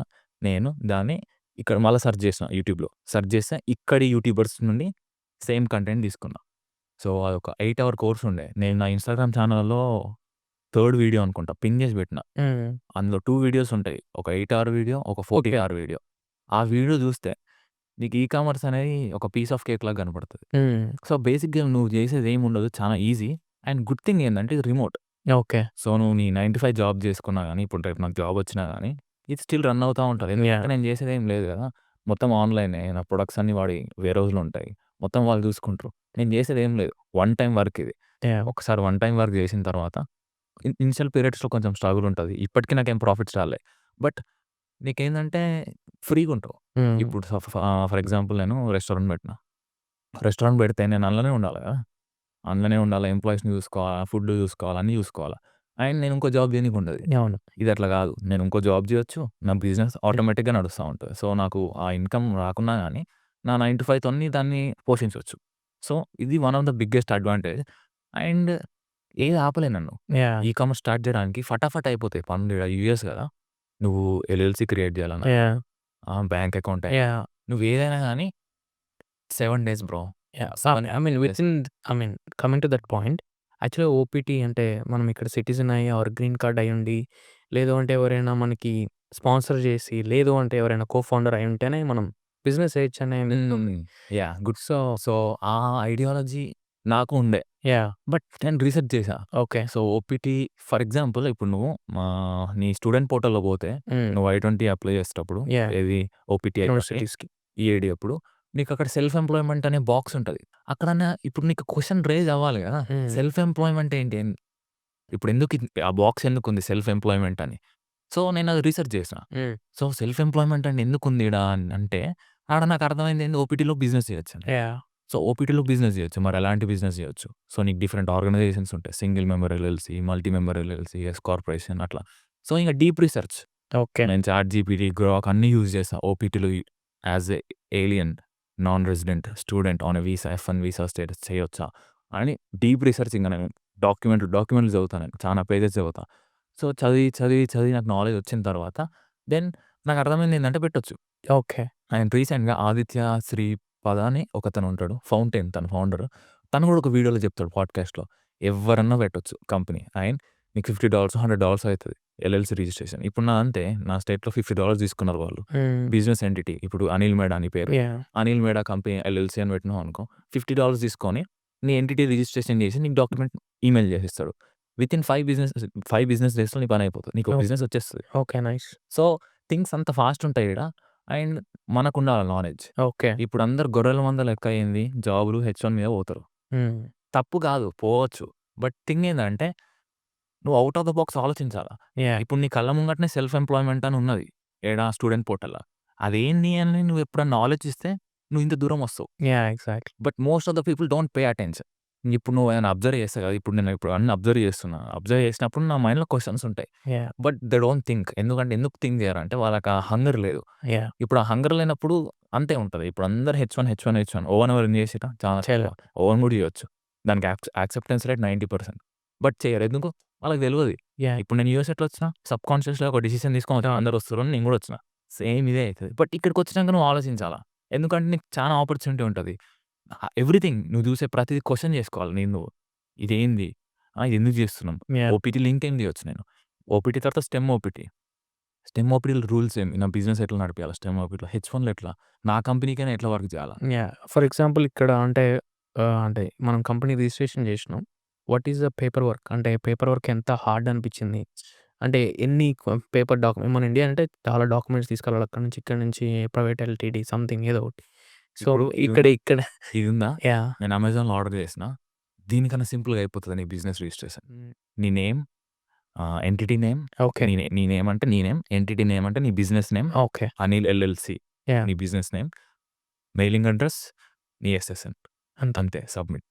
[SPEAKER 1] నేను దాన్ని ఇక్కడ మళ్ళా సెర్చ్ చేసిన యూట్యూబ్‌లో. సెర్చ్ చేస్తే ఇక్కడి యూట్యూబర్స్ నుండి సేమ్ కంటెంట్ తీసుకున్నా. సో, అదొక 8 అవర్ కోర్స్ ఉండే. నేను నా ఇన్‌స్టాగ్రామ్ ఛానెల్‌లో థర్డ్ వీడియో అనుకుంటా పిన్ చేసి పెట్టిన. అందులో 2 వీడియోస్ ఉంటాయి. ఒక 8 అవర్ వీడియో, ఒక 40 అవర్ వీడియో. ఆ వీడియో చూస్తే నీకు ఈకామర్స్ అనేది ఒక పీస్ ఆఫ్ కేక్ లాగా కనపడతది. సో, బేసిక్‌గా నువ్వు చేసేది ఏముండదు. చాలా ఈజీ. అండ్ గుడ్ థింగ్ ఏందంటే ఇది రిమోట్.
[SPEAKER 2] ఓకే.
[SPEAKER 1] సో, నువ్వు నీ 9-5 జాబ్ చేసుకున్నా గానీ, ఇప్పుడు రేపు నాకు జాబ్ వచ్చినా గానీ, ఇది స్టిల్ రన్ అవుతా ఉంటది. ఎందుకంటే నేను చేసేదేం లేదు కదా! మొత్తం ఆన్‌లైనే. నా ప్రొడక్ట్స్ అన్నీ వాడి వేర్‌హౌస్‌లో ఉంటాయి. మొత్తం వాళ్ళు చూసుకుంటారు. నేను చేసేదేం లేదు. వన్ టైమ్ వర్క్ ఇది. ఒకసారి వన్ టైమ్ వర్క్ చేసిన తర్వాత ఇనిషియల్ పీరియడ్స్‌లో కొంచెం స్ట్రగుల్ ఉంటది. ఇప్పటికి నాకేం ప్రాఫిట్స్ రాలే. బట్ నీకేందంటే ఫ్రీగుంటావు. ఇప్పుడు ఫర్ ఎగ్జాంపుల్ నేను రెస్టారెంట్ పెట్టినా. రెస్టారెంట్ పెడితే నేను అందులోనే ఉండాలి కదా! అందులోనే ఉండాలి. ఎంప్లాయీస్‌ని చూసుకోవాలా, ఫుడ్ చూసుకోవాలా, అన్నీ చూసుకోవాలా. అండ్ నేను ఇంకో జాబ్ చేయనీకుండదు.
[SPEAKER 2] అవును.
[SPEAKER 1] ఇది అట్లా కాదు. నేను ఇంకో జాబ్ చేయొచ్చు. నా బిజినెస్ ఆటోమేటిక్‌గా నడుస్తా ఉంటది. సో, నాకు ఆ ఇన్‌కమ్ రాకున్నా గానీ, నా 9-5 తోని దాన్ని పోషించొచ్చు. సో, ఇది one of the biggest advantage. And ఏది ఆపలేదు నన్ను.
[SPEAKER 2] యాహ్!
[SPEAKER 1] ఈకామర్స్ స్టార్ట్ చేయడానికి ఫటాఫట్ అయిపోతాయి పనులు. ఈడ యూఎస్ కదా! నువ్వు ఎల్ఎల్‌సీ క్రియేట్ చేయాలన్నా,
[SPEAKER 2] యాహ్!
[SPEAKER 1] Bank account
[SPEAKER 2] yeah!
[SPEAKER 1] నువ్వేదైనా గానీ 7 days bro.
[SPEAKER 2] Yeah!
[SPEAKER 1] 7
[SPEAKER 2] I mean
[SPEAKER 1] days.
[SPEAKER 2] Coming to that point యాక్చువల్‌గా ఓపీటీ అంటే మనం ఇక్కడ సిటిజన్ అయ్యి ఆర్ గ్రీన్ కార్డ్ అయ్యుండి, లేదు అంటే ఎవరైనా మనకి స్పాన్సర్ చేసి, లేదు అంటే ఎవరైనా ఫౌండర్ అయ్యుంటేనే మనం బిజినెస్ చేయొచ్చనే ఉంది.
[SPEAKER 1] యాహ్! గుడ్.
[SPEAKER 2] సో
[SPEAKER 1] సో, ఆ ఐడియాలజీ నాకు ఉండే.
[SPEAKER 2] యాహ్!
[SPEAKER 1] బట్ నేను రీసెర్చ్ చేశా.
[SPEAKER 2] Okay.
[SPEAKER 1] So, OPT for example ఇప్పుడు నువ్వు నీ స్టూడెంట్ పోర్టల్‌లో పోతే నువ్వు I-20 అప్లై చేసేటప్పుడు
[SPEAKER 2] యాహ్!
[SPEAKER 1] ఏది ఓపీటీ అయిపోతే
[SPEAKER 2] యూనివర్సిటీస్‌కి.
[SPEAKER 1] ఈఏడీ అప్పుడు నీకక్కడ సెల్ఫ్ ఎంప్లాయ్‌మెంట్ అనే బాక్స్ ఉంటది. అక్కడన్నా ఇప్పుడు నీకు క్వెషన్ రైజ్ అవ్వాలి కదా! సెల్ఫ్ ఎంప్లాయ్‌మెంట్ ఏంటి? ఇప్పుడు ఎందుకు ఆ బాక్స్ ఎందుకుంది సెల్ఫ్ ఎంప్లాయ్‌మెంట్ అని? సో, నేనది రీసెర్చ్ చేశా. సో, సెల్ఫ్ ఎంప్లాయ్‌మెంట్ అని ఎందుకుంది ఈడ అంటే ఆడ నాకు అర్థమైంది ఏంది ఓపీటీలో బిజినెస్ చేయొచ్చని.
[SPEAKER 2] యాహ్!
[SPEAKER 1] సో, ఓపీటీలో బిజినెస్ చేయొచ్చు. మరి ఎలాంటి బిజినెస్ చేయొచ్చు? సో, నీకు డిఫరెంట్ ఆర్గనైజేషన్స్ ఉంటాయి. Single member LLC, multi member LLC, S corporation అట్లా. సో, ఇంక డీప్ రీసెర్చ్.
[SPEAKER 2] ఓకే.
[SPEAKER 1] నేను చాట్‌జీపీటీ, గ్రాక్ అన్నీ యూజ్ చేశా. ఓపీటీలో as a alien, non resident, student on a visa, F1 visa status చేయొచ్చా? అని డీప్ రీసెర్చింగ్ నేను డాక్యుమెంట్లు చదువుతాను, నేను చాలా పేజెస్ చదువుతా. సో చదివి నాకు నాలెడ్జ్ వచ్చిన తర్వాత దెన్ నాకు అర్థమైంది ఏంటంటే పెట్టొచ్చు.
[SPEAKER 2] ఓకే.
[SPEAKER 1] అండ్ రీసెంట్‌గా ఆదిత్య శ్రీపద అని ఒకతను ఉంటాడు. తను ఫౌండర్. తను కూడా ఒక వీడియోలో చెప్తాడు పాడ్‌కాస్ట్‌లో. ఎవ్వరన్నా పెట్టొచ్చు కంపెనీ. అండ్ నీకు $50, $100 అయితది ఎల్ఎల్‌సి రిజిస్ట్రేషన్. ఇప్పుడు నాదంతే. నా స్టేట్‌లో $50 తీసుకున్నారు వాళ్ళు. బిజినెస్ ఎంటిటీ ఇప్పుడు అనిల్ మేడా అని పేరు.
[SPEAKER 2] యాహ్!
[SPEAKER 1] అనిల్ మేడా కంపెనీ ఎల్ఎల్‌సి అని పెట్టినావు అనుకో, $50 తీసుకొని నీ ఎంటిటీ రిజిస్ట్రేషన్ చేసి నీకు డాక్యుమెంట్ ఈమెయిల్ చేసిస్తాడు. వితిన్ 5 బిజినెస్ డేస్‌లో నీ పని అయిపోతది. నీకు
[SPEAKER 2] ఓహ్!
[SPEAKER 1] బిజినెస్ వచ్చేస్తది.
[SPEAKER 2] ఓకే. నైస్.
[SPEAKER 1] సో థింగ్స్ అంత ఫాస్ట్ ఉంటాయి ఈడ. అండ్ మనకుండాల నాలెడ్జ్.
[SPEAKER 2] ఓకే.
[SPEAKER 1] ఇప్పుడు అందరూ గొర్రెల మంద లెక్క ఏంది జాబులు హెచ్1 మీద పోతారు.
[SPEAKER 2] హ్మ్.
[SPEAKER 1] తప్పు కాదు పోవచ్చు. బట్ థింగ్ ఏందంటే నువ్వు ఔట్ ఆఫ్ ద బాక్స్ ఆలోచించాలా.
[SPEAKER 2] యాహ్!
[SPEAKER 1] ఇప్పుడు నీ కళ్ళ ముంగటనే సెల్ఫ్ ఎంప్లాయ్‌మెంట్ అని ఉన్నది. ఏడ స్టూడెంట్ పోర్టల్‌ల. అదేంది అని నువ్వు ఎప్పుడన్నా ఆలోచిస్తే నువ్వు ఇంత దూరం వస్తావు.
[SPEAKER 2] Yeah! Exactly.
[SPEAKER 1] But most of the people don't pay attention. ఇప్పుడు నువ్వు ఏమైనా అబ్జర్వ్ చేస్తావు కదా! ఇప్పుడు అన్నీ అబ్జర్వ్ చేస్తున్నా. అబ్జర్వ్ చేసినప్పుడు నా మైండ్‌లో క్వెషన్స్ ఉంటాయి.
[SPEAKER 2] Yeah!
[SPEAKER 1] But they don't think. ఎందుకు థింక్ చేయరంటే వాళ్ళకి ఆ హంగర్ లేదు.
[SPEAKER 2] యాహ్!
[SPEAKER 1] ఇప్పుడు ఆ హంగర్ లేనప్పుడు అంతే ఉంటది. ఇప్పుడు అందరూ హెచ్1 ఓవెన్ ఎవరైనా చేసిర్రా? చాలా తక్కువ.
[SPEAKER 2] చేయలేం.
[SPEAKER 1] ఓవెన్ కూడా చేయొచ్చు. దానికి యాక్సెప్టెన్స్ రేట్ 90%. బట్ చెయ్యరు. ఎందుకు? వాళ్ళకి తెలవది.
[SPEAKER 2] యాహ్!
[SPEAKER 1] ఇప్పుడు నేను యూఎస్ ఎట్లా వచ్చినా? సబ్‌కాన్షియస్‌లో ఒక డిసిషన్ తీసుకొని వచ్చిన.
[SPEAKER 2] అవును.
[SPEAKER 1] అందరూ వస్తుర్రని నేను కూడా వచ్చిన. సేమ్ ఇదే అయితది. బట్ ఇక్కడికొచ్చినాక నువ్వు ఆలోచించాలా. ఎందుకంటే నీకు చాలా ఆపర్చునిటీ ఉంటది. ఎవ్రీథింగ్ నువ్వు చూసే ప్రతిది క్వెషన్ చేసుకోవాలి నేను నువ్వు. ఇదేంది? ఇది ఎందుకు చేస్తున్నాం?
[SPEAKER 2] యాహ్!
[SPEAKER 1] ఓపీటీ లింకేం చేయొచ్చు నేను. ఓపీటీ తర్వాత స్టెమ్ ఓపీటీ. స్టెమ్ ఓపీటీలో రూల్స్ ఏమి? నా బిజినెస్ ఎట్లా నడిపియాలా స్టెమ్ ఓపీటీలో? హెచ్1లో ఎట్లా? నా కంపెనీకైనా ఎట్లా వర్క్ చేయాలా?
[SPEAKER 2] యాహ్! ఫర్ ఎగ్జాంపుల్ ఇక్కడ అంటే మనం కంపెనీ రిజిస్ట్రేషన్ చేసినాం. What is the paper work? అంటే పేపర్ వర్క్ ఎంత హార్డ్ అనిపించింది? అంటే ఎన్ని పేపర్ మన ఇండియా అంటే చాలా డాక్యుమెంట్స్ తీసుకెళ్ళాలి. ఇక్కడి నుంచి ప్రైవేట్ ఎల్టీడీ సంథింగ్ ఏదో ఒకటి. సో,
[SPEAKER 1] ఇప్పుడు
[SPEAKER 2] ఇక్కడ
[SPEAKER 1] ఇదుందా?
[SPEAKER 2] యాహ్!
[SPEAKER 1] నేను అమెజాన్‌లో ఆర్డర్ చేసిన. దీనికన్నా సింపుల్‌గా అయిపోతది నీ బిజినెస్ రిజిస్ట్రేషన్.
[SPEAKER 2] హ్మ్.
[SPEAKER 1] నీ నేమ్, ఎంటిటీ నేమ్,
[SPEAKER 2] ఓకే.
[SPEAKER 1] నీ నేమ్ అంటే నీ నేమ్, ఎంటిటీ నేమ్ అంటే నీ business name,
[SPEAKER 2] okay.
[SPEAKER 1] Anil LLC
[SPEAKER 2] yeah!
[SPEAKER 1] నీ బిజినెస్ నేమ్, మెయిలింగ్ అడ్రెస్, నీ ఎస్ఎస్ఎన్
[SPEAKER 2] అంతే.
[SPEAKER 1] అంతే సబ్మిట్.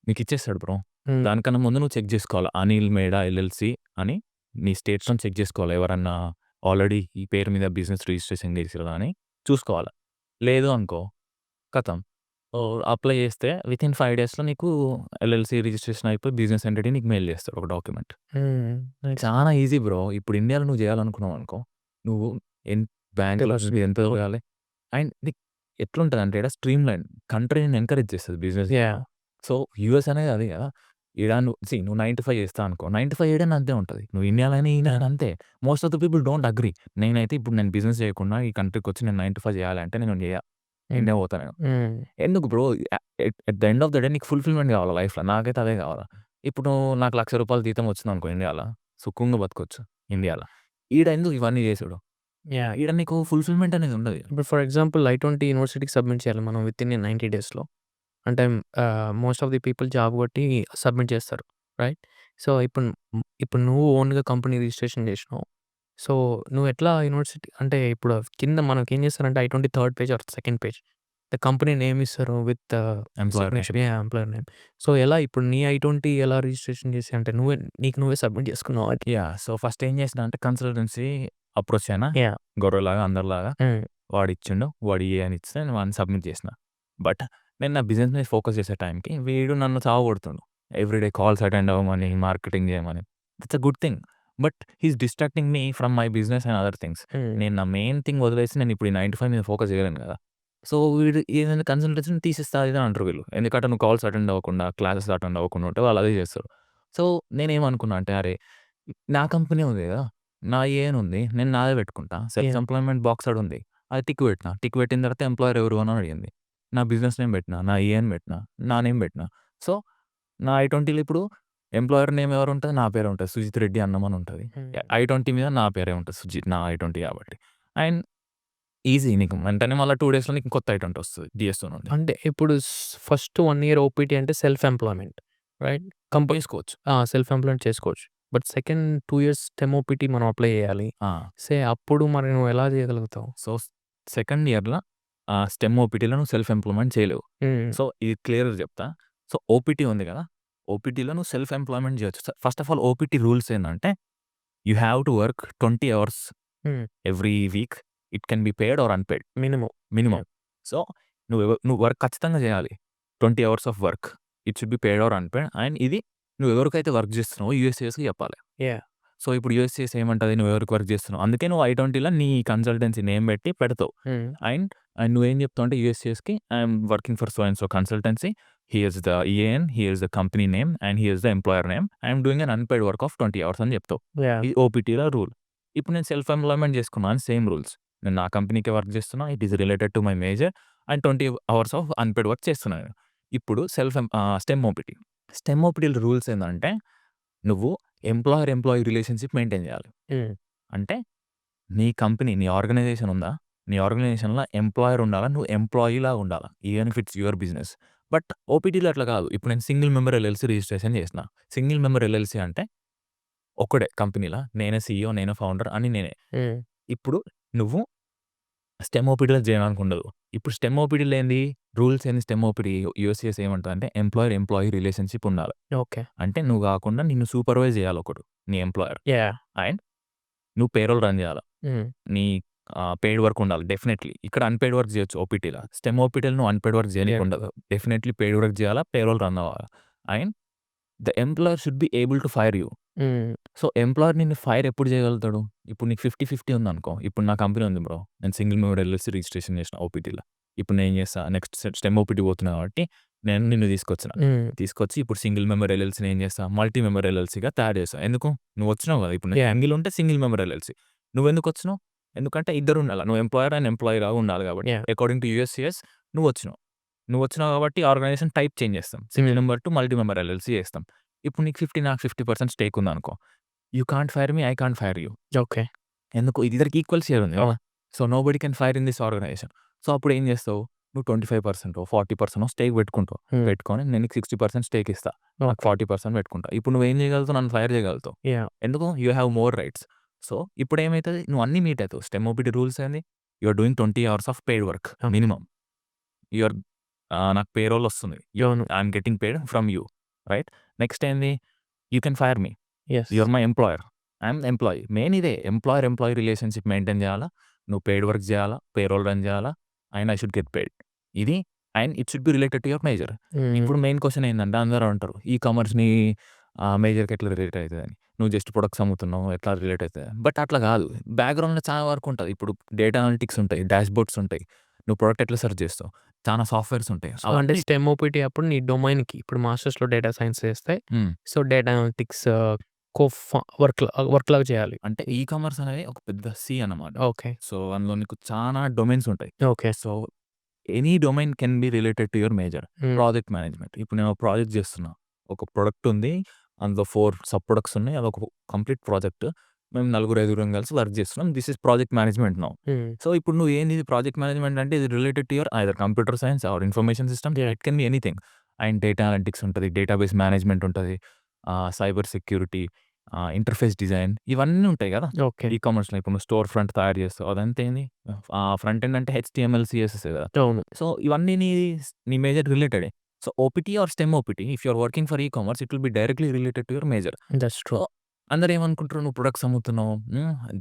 [SPEAKER 1] నీకిచ్చేస్తాడు బ్రో.
[SPEAKER 2] హ్మ్.
[SPEAKER 1] దానికన్నా ముందు నువ్వు చెక్ జేసుకోవాలి. అనిల్ మేడా ఎల్ఎల్‌సి అని నీ స్టేట్స్‌లో చెక్ జేసుకోవాలి. ఎవరన్నా ఆల్రెడీ ఈ పేరు మీద బిజినెస్ రిజిస్ట్రేషన్ చేసిర్రా అని చూసుకోవాలి. లేదు అనుకో ఖతం. అప్లై చేస్తే వితిన్ 5 డేస్‌లో నీకు ఎల్ఎల్‌సి రిజిస్ట్రేషన్ అయిపోయి బిజినెస్ ఎంటిటీ నీకు మెయిల్ చేస్తాడు ఒక డాక్యుమెంట్.
[SPEAKER 2] హ్మ్. నైస్.
[SPEAKER 1] చాలా ఈజీ బ్రో. ఇప్పుడు ఇండియాలో నువ్వు చేయాలనుకున్నావనుకో, నువ్వు ఎన్ బ్యాంక్‌లో
[SPEAKER 2] డిపాజిట్.
[SPEAKER 1] ఎంత చదవాలి అండ్ నీకు ఎట్లుంటదంటే ఈడ స్ట్రీమ్ లైన్ కంట్రీ నిన్ను ఎంకరేజ్ చేస్తది బిజినెస్
[SPEAKER 2] యాహ్!
[SPEAKER 1] సో, యూఎస్ అనేది అదే గదా! ఈడ నువ్వు 9-5 చేస్తా అనుకో. 9-5 ఈడైనా అంతే ఉంటది. నువ్వు ఇండియాలో అయినా ఈడైనా అంతే. Most of the people don't agree. నేనైతే ఇప్పుడు నేను బిజినెస్ చేయకుండా ఈ కంట్రీకొచ్చి నేను 9-5 చేయాలంటే నేను జేయ.
[SPEAKER 2] హ్మ్.
[SPEAKER 1] ఇండియా పోతా నేను.
[SPEAKER 2] హ్మ్.
[SPEAKER 1] ఎందుకు bro at the end of the day నీకు ఫుల్‌ఫిల్‌మెంట్ కావాలా లైఫ్‌లో. నాకైతే అదే కావాలా. ఇప్పుడు నాకు ₹1,00,000 జీతం వచ్చిందనుకో ఇండియాలో, సుఖంగా బతకొచ్చు ఇండియాలో. ఈడ ఎందుకు ఇవన్నీ చేసుడు?
[SPEAKER 2] యాహ్!
[SPEAKER 1] ఈడ నీకు ఫుల్‌ఫిల్‌మెంట్ అనేది ఉండదు.
[SPEAKER 2] ఇప్పుడు ఫర్ ఎగ్జాంపుల్ ఐ-20 యూనివర్సిటీకి సబ్మిట్ చేయాలి మనం వితిన్ 90 డేస్‌లో. అంటే most of the people job కొట్టి సబ్మిట్ చేస్తారు. రైట్? సో, ఇప్పుడు నువ్వు ఓన్‌గా కంపెనీ రిజిస్ట్రేషన్ చేసినావు. సో, నువ్వు ఎట్లా యూనివర్సిటీ అంటే ఇప్పుడు కింద మనకేం చేస్తారంటే ఐ-20 third page or second page the company name ఇస్తారు with
[SPEAKER 1] employer name.
[SPEAKER 2] Signature employer name. So, ఎలా ఇప్పుడు నీ ఐ-20 ఎలా రిజిస్ట్రేషన్ చేసి అంటే నీకు నువ్వే సబ్మిట్ చేసుకున్నావా?
[SPEAKER 1] సో, ఫస్ట్ ఏం చేసినా అంటే కన్సల్టెన్సీ అప్రోచ్ అయినా
[SPEAKER 2] యాహ్!
[SPEAKER 1] గొర్రెలాగా అందరిలాగా.
[SPEAKER 2] హ్మ్.
[SPEAKER 1] వాడిచ్చిండు. వాడు ఇయ్యి అని ఇస్తే నేను వాడిని సబ్మిట్ చేసిన. బట్ నేను నా బిజినెస్ మీద ఫోకస్ చేసే టైంకి వీడు నన్ను చావగొడుతుండు. ఎవ్రీడే కాల్స్ అటెండ్ అవ్వమని, మార్కెటింగ్ చేయమని. It's a good thing. But he is distracting me from my business and other things.
[SPEAKER 2] హ్మ్.
[SPEAKER 1] నేను నా మెయిన్ థింగ్ వదిలేసి నేను ఇప్పుడు ఈ 9-5 మీద ఫోకస్ చేయలేను కదా! సో, వీడు ఏదైనా కన్సల్టెన్సీని తీసేస్తా అది ఇది అని అంటారు వీళ్ళు. ఎందుకంటే నువ్వు కాల్స్ అటెండ్ అవ్వకుండా, క్లాసెస్ అటెండ్ అవ్వకుండా ఉంటే వాళ్ళు అదే చేస్తారు. సో, నేనేమనుకున్నా అంటే అరే! నా కంపెనీ ఉంది కదా! నా ఏఎన్ ఉంది. నేను నాదే పెట్టుకుంటా. Self
[SPEAKER 2] yeah!
[SPEAKER 1] ఎంప్లాయ్‌మెంట్ బాక్స్ ఆడ ఉంది. అది టిక్ పెట్టినా. టిక్ పెట్టిన తర్వాత ఎంప్లాయర్ ఎవరు అని అడిగింది. నా బిజినెస్ నేమ్ పెట్టినా. నా ఈఎన్ పెట్టినా. నా నేమ్ పెట్టినా. సో, నా ఐ-20లో ఇప్పుడు ఎంప్లాయర్ నేమ్ ఎవరుంటది? నా పేరే ఉంటది. సుజిత్ రెడ్డి అన్నం అని ఉంటది.
[SPEAKER 2] హ్మ్.
[SPEAKER 1] ఐ-20 మీద నా పేరే ఉంటది. సుజిత్ నా ఐ-20 కాబట్టి. అండ్ ఈజీ నీకు వెంటనే మళ్ళా 2 డేస్‌లో నీకు కొత్త ఐ-20 వస్తది డిఎస్‌ఓ నుండి.
[SPEAKER 2] అంటే ఇప్పుడు ఫస్ట్ 1 ఇయర్ ఓపీటీ అంటే సెల్ఫ్ ఎంప్లాయ్‌మెంట్ రైట్?
[SPEAKER 1] చేసుకోవచ్చు.
[SPEAKER 2] సెల్ఫ్ ఎంప్లాయ్‌మెంట్ చేసుకోవచ్చు. But second 2 years stem OPT మనం అప్లై చేయాలి.
[SPEAKER 1] ఆ!
[SPEAKER 2] అప్పుడు మరి నువ్వు ఎలా చేయగలుగుతావు?
[SPEAKER 1] సో, సెకండ్ ఇయర్‌ల స్టెమ్ ఓపీటీలో నువ్వు సెల్ఫ్ ఎంప్లాయ్‌మెంట్ చేయలేవు.
[SPEAKER 2] హ్మ్.
[SPEAKER 1] సో, ఇది క్లియర్‌గా చెప్తా. సో, ఓపీటీ ఉంది కదా! ఓపీటీలో నువ్వు సెల్ఫ్ ఎంప్లాయ్‌మెంట్ చేయొచ్చు. First of all OPT rules ఏందంటే, you have to work 20 hours
[SPEAKER 2] hmm.
[SPEAKER 1] Every week. It can be paid or unpaid
[SPEAKER 2] minimum.
[SPEAKER 1] Minimum.
[SPEAKER 2] Yeah!
[SPEAKER 1] So, నువ్వు వర్క్ ఖచ్చితంగా చేయాలి. 20 hours of work. It should be paid or unpaid. And ఇది నువ్వు ఎవరికైతే వర్క్ చేస్తున్నావో యూఎస్‌సిఎస్‌కి చెప్పాలి.
[SPEAKER 2] యాహ్!
[SPEAKER 1] సో, ఇప్పుడు యూఎస్‌సిఎస్ ఏమంటది నువ్వు ఎవరికి వర్క్ చేస్తున్నావు. అందుకే నువ్వు I-20లో నీ కన్సల్టెన్సీ నేమ్ పెట్టి పెడతావు.
[SPEAKER 2] హ్మ్.
[SPEAKER 1] అండ్ నువ్వేం చెప్తావు అంటే యూఎస్‌సిఎస్‌కి I'm working for so and so consultancy. Here is the EAN, here is the company name and here is the employer name. I'm doing un unpaid work of 20 hours అని చెప్తావు.
[SPEAKER 2] యాహ్!
[SPEAKER 1] ఇది ఓపీటీలో రూల్. ఇప్పుడు నేను సెల్ఫ్ ఎంప్లాయ్‌మెంట్ చేసుకున్నాను సేమ్ రూల్స్. నేను నా కంపెనీకే వర్క్ చేస్తున్నా. It is related to my major and 20 hours of unpaid work చేస్తున్నాను. ఇప్పుడు స్టెమ్ ఓపీటీ. స్టెమ్ ఓపీటీలో రూల్స్ ఏందంటే నువ్వు ఎంప్లాయీ రిలేషన్‌షిప్ మెయింటైన్ చేయాలి.
[SPEAKER 2] హ్మ్.
[SPEAKER 1] అంటే నీ కంపెనీ, నీ ఆర్గనైజేషన్ ఉందా? నీ ఆర్గనైజేషన్‌లో ఎంప్లాయర్ ఉండాలా, నువ్వు ఎంప్లాయీలాగా ఉండాలా. Even if it's your business. But ఓపీటీలో అట్లా కాదు. ఇప్పుడు నేను సింగిల్ మెంబర్ ఎల్ఎల్సీ రిజిస్ట్రేషన్ చేసిన. సింగిల్ మెంబర్ ఎల్ఎల్సీ అంటే ఒక్కడే కంపెనీలా నేనే సీఈఓ, నేనే ఫౌండర్ అని నేనే.
[SPEAKER 2] హ్మ్.
[SPEAKER 1] ఇప్పుడు నువ్వు స్టెమ్ ఓపీడీలో చేయడానికి ఉండదు. ఇప్పుడు స్టెమ్ ఓపీడీలో ఏంది రూల్స్ ఏంది స్టెమ్ ఓపీడీ యూఎస్‌సిఎస్ ఏమంటదంటే ఎంప్లాయీ రిలేషన్‌షిప్ ఉండాలి.
[SPEAKER 2] ఓకే.
[SPEAKER 1] అంటే నువ్వు కాకుండా నిన్ను సూపర్వైజ్ చేయాలి ఒకడు నీ ఎంప్లాయర్.
[SPEAKER 2] యాహ్!
[SPEAKER 1] అండ్ నువ్వు పేరోల్ రన్ చేయాలా.
[SPEAKER 2] హ్మ్.
[SPEAKER 1] నీ పెయిడ్ వర్క్ ఉండాలి డెఫినెట్‌లీ. ఇక్కడ అన్‌పెయిడ్ వర్క్ చేయొచ్చు ఓపీటీలో. స్టెమ్ ఓపీటీలో నువ్వు అన్‌పెయిడ్ వర్క్ చేయనీకి ఉండదు. డెఫినెట్‌లీ పెయిడ్ వర్క్ చేయాలా, పేరోల్ రన్ అవ్వాలా. And the employer should be able to fire you.
[SPEAKER 2] హ్మ్.
[SPEAKER 1] సో, ఎంప్లాయర్ నిన్ను ఫైర్ ఎప్పుడు చేయగలుగుతాడు? ఇప్పుడు నీకు 50-50 ఉందనుకో. ఇప్పుడు నా కంపెనీ ఉంది బ్రో. నేను సింగిల్ మెంబర్ ఎల్ఎల్సీ రిజిస్ట్రేషన్ చేసిన ఓపీటీలో. ఇప్పుడు నేను ఏం చేస్తా నెక్స్ట్ స్టెమ్ ఓపీటీ పోతున్నా కాబట్టి నేను నిన్ను తీసుకొచ్చిన.
[SPEAKER 2] హ్మ్.
[SPEAKER 1] తీసుకొచ్చి ఇప్పుడు సింగిల్ మెంబర్ ఎల్ఎల్సీని ఏం చేస్తా మల్టీ మెంబర్ ఎల్ఎల్సీగా తయారు చేస్తా. ఎందుకు? నువ్వు వచ్చినావు కదా! ఇప్పుడు
[SPEAKER 2] యాహ్!
[SPEAKER 1] సింగిల్ ఉంటే సింగిల్ మెంబర్ ఎల్ఎల్సీ. నువ్వెందుకొచ్చినావు? ఎందుకంటే ఇద్దరు ఉండాల. నువ్వు ఎంప్లాయర్ అండ్ ఎంప్లాయీలాగా ఉండాలి కాబట్టి.
[SPEAKER 2] యాహ్!
[SPEAKER 1] అకార్డింగ్ టు యూఎస్‌సిఎస్ నువ్వొచ్చినావు. నువ్వొచ్చినావు కాబట్టి ఆర్గనైజేషన్ టైప్ చేంజ్ చేస్తాం. Single
[SPEAKER 2] hmm.
[SPEAKER 1] Member to multi member LLC చేస్తాం. ఇప్పుడు నీకు 50 నాకు 50% స్టేక్ ఉందనుకో. You can't fire me. I can't fire you.
[SPEAKER 2] Okay.
[SPEAKER 1] ఎందుకు? ఇద్దరికి ఈక్వల్ షేర్ ఉంది కదా!
[SPEAKER 2] అవును.
[SPEAKER 1] So, nobody can fire in this organization. So, అప్పుడు ఏం చేస్తావు? నువ్వు 25% 40% స్టేక్ పెట్టుకుంటావు.
[SPEAKER 2] హ్మ్.
[SPEAKER 1] పెట్టుకొని నేను నీకు 60% స్టేక్ ఇస్తా. నాకు
[SPEAKER 2] ఓకే.
[SPEAKER 1] 40% పెట్టుకుంటా. ఇప్పుడు నువ్వేం చేయగలుగుతావు? నన్ను ఫైర్ చేయగలుగుతావు.
[SPEAKER 2] యాహ్!
[SPEAKER 1] ఎందుకు? You have more rights. So, ఇప్పుడేమైతది? నువ్వు అన్నీ మీట్ అవుతావు. స్టెమ్ ఓపీటీ రూల్స్ ఏంది? You are doing 20 hours of paid work
[SPEAKER 2] okay.
[SPEAKER 1] Minimum. You are నాకు పేరోల్ వస్తుంది.
[SPEAKER 2] అవును.
[SPEAKER 1] I am getting paid from you. Right? Next ఏంది? You can fire me.
[SPEAKER 2] Yes.
[SPEAKER 1] You are my employer. I'm employee. Main ఇదే ఎంప్లాయర్ రిలేషన్‌షిప్ మెయింటైన్ చేయాలా. నువ్వు పెయిడ్ వర్క్ చేయాలా, పేరోల్ రన్ చేయాలా and I should get paid. ఇది and it should be related to your major.
[SPEAKER 2] Hmm.
[SPEAKER 1] ఇప్పుడు మెయిన్ క్వెషన్ ఏందంటే అందరూ అంటారు ఈకామర్స్ నీ మేజర్‌కి ఎట్లా రిలేట్ అయితదని. నువ్వు జస్ట్ ప్రొడక్ట్స్ అమ్ముతున్నావు ఎట్లా రిలేట్ అయితది. బట్ అట్లా కాదు. బ్యాక్‌గ్రౌండ్‌లో చాలా వరకు ఉంటది. ఇప్పుడు డేటా అనలిటిక్స్ ఉంటాయి, డాష్‌బోర్డ్స్ ఉంటాయి. నువ్వు ప్రొడక్ట్ ఎట్లా సెర్చ్ చేస్తావు. చాలా సాఫ్ట్‌వేర్స్ ఉంటాయి.
[SPEAKER 2] సో, అంటే
[SPEAKER 1] అవన్నీ
[SPEAKER 2] స్టెమ్ ఓపీటీ అప్పుడు నీ డొమైన్‌కి ఇప్పుడు మాస్టర్స్‌లో డేటా సైన్స్ చేస్తే
[SPEAKER 1] హ్మ్.
[SPEAKER 2] సో, డేటా అనలిటిక్స్ వర్క్‌లాగా చేయాలి.
[SPEAKER 1] అంటే ఈకామర్స్ అనేది ఒక పెద్ద సీ అన్నమాట.
[SPEAKER 2] ఓకే.
[SPEAKER 1] సో, అందులో నీకు చానా డొమైన్స్ ఉంటాయి.
[SPEAKER 2] Okay.
[SPEAKER 1] So, any domain can be related to your major.
[SPEAKER 2] Hmm.
[SPEAKER 1] Project management. ఇప్పుడు నేను ఒక ప్రాజెక్ట్ చేస్తున్నా. ఒక ప్రొడక్ట్ ఉంది. అందులో 4 సబ్ ప్రొడక్ట్స్ ఉన్నాయి. అదొక కంప్లీట్ ప్రాజెక్ట్. మేము నలుగురు, ఐదుగురం కలిసి వర్క్ చేస్తున్నాం. This is project management now.
[SPEAKER 2] హ్మ్.
[SPEAKER 1] సో, ఇప్పుడు నువ్వు ఏంది ప్రాజెక్ట్ మేనేజ్మెంట్ అంటే ఇది related to your either computer science or information systems.
[SPEAKER 2] Yeah!
[SPEAKER 1] It can be anything. And data analytics ఉంటది. డేటాబేస్ మేనేజ్మెంట్ ఉంటది. సైబర్ సెక్యూరిటీ, ఇంటర్ఫేస్ డిజైన్ ఇవన్నీ ఉంటాయి కదా!
[SPEAKER 2] ఓకే.
[SPEAKER 1] ఈకామర్స్‌లో ఇప్పుడు నువ్వు స్టోర్ ఫ్రంట్ తయారు చేస్తావు. అదంతా ఏంది ఫ్రంట్ ఎండ్ అంటే హెచ్‌టీఎంఎల్, సీఎస్ఎస్ కదా!
[SPEAKER 2] అవును.
[SPEAKER 1] సో, ఇవన్నీ నీ మేజర్ రిలేటెడే. So, OPT or STEM OPT if you are working for ecommerce it will be డైరెక్ట్‌లీ related to your major.
[SPEAKER 2] That's true.
[SPEAKER 1] So, అందరూ ఏమనుకుంటారు నువ్వు ప్రొడక్ట్స్ అమ్ముతున్నావు.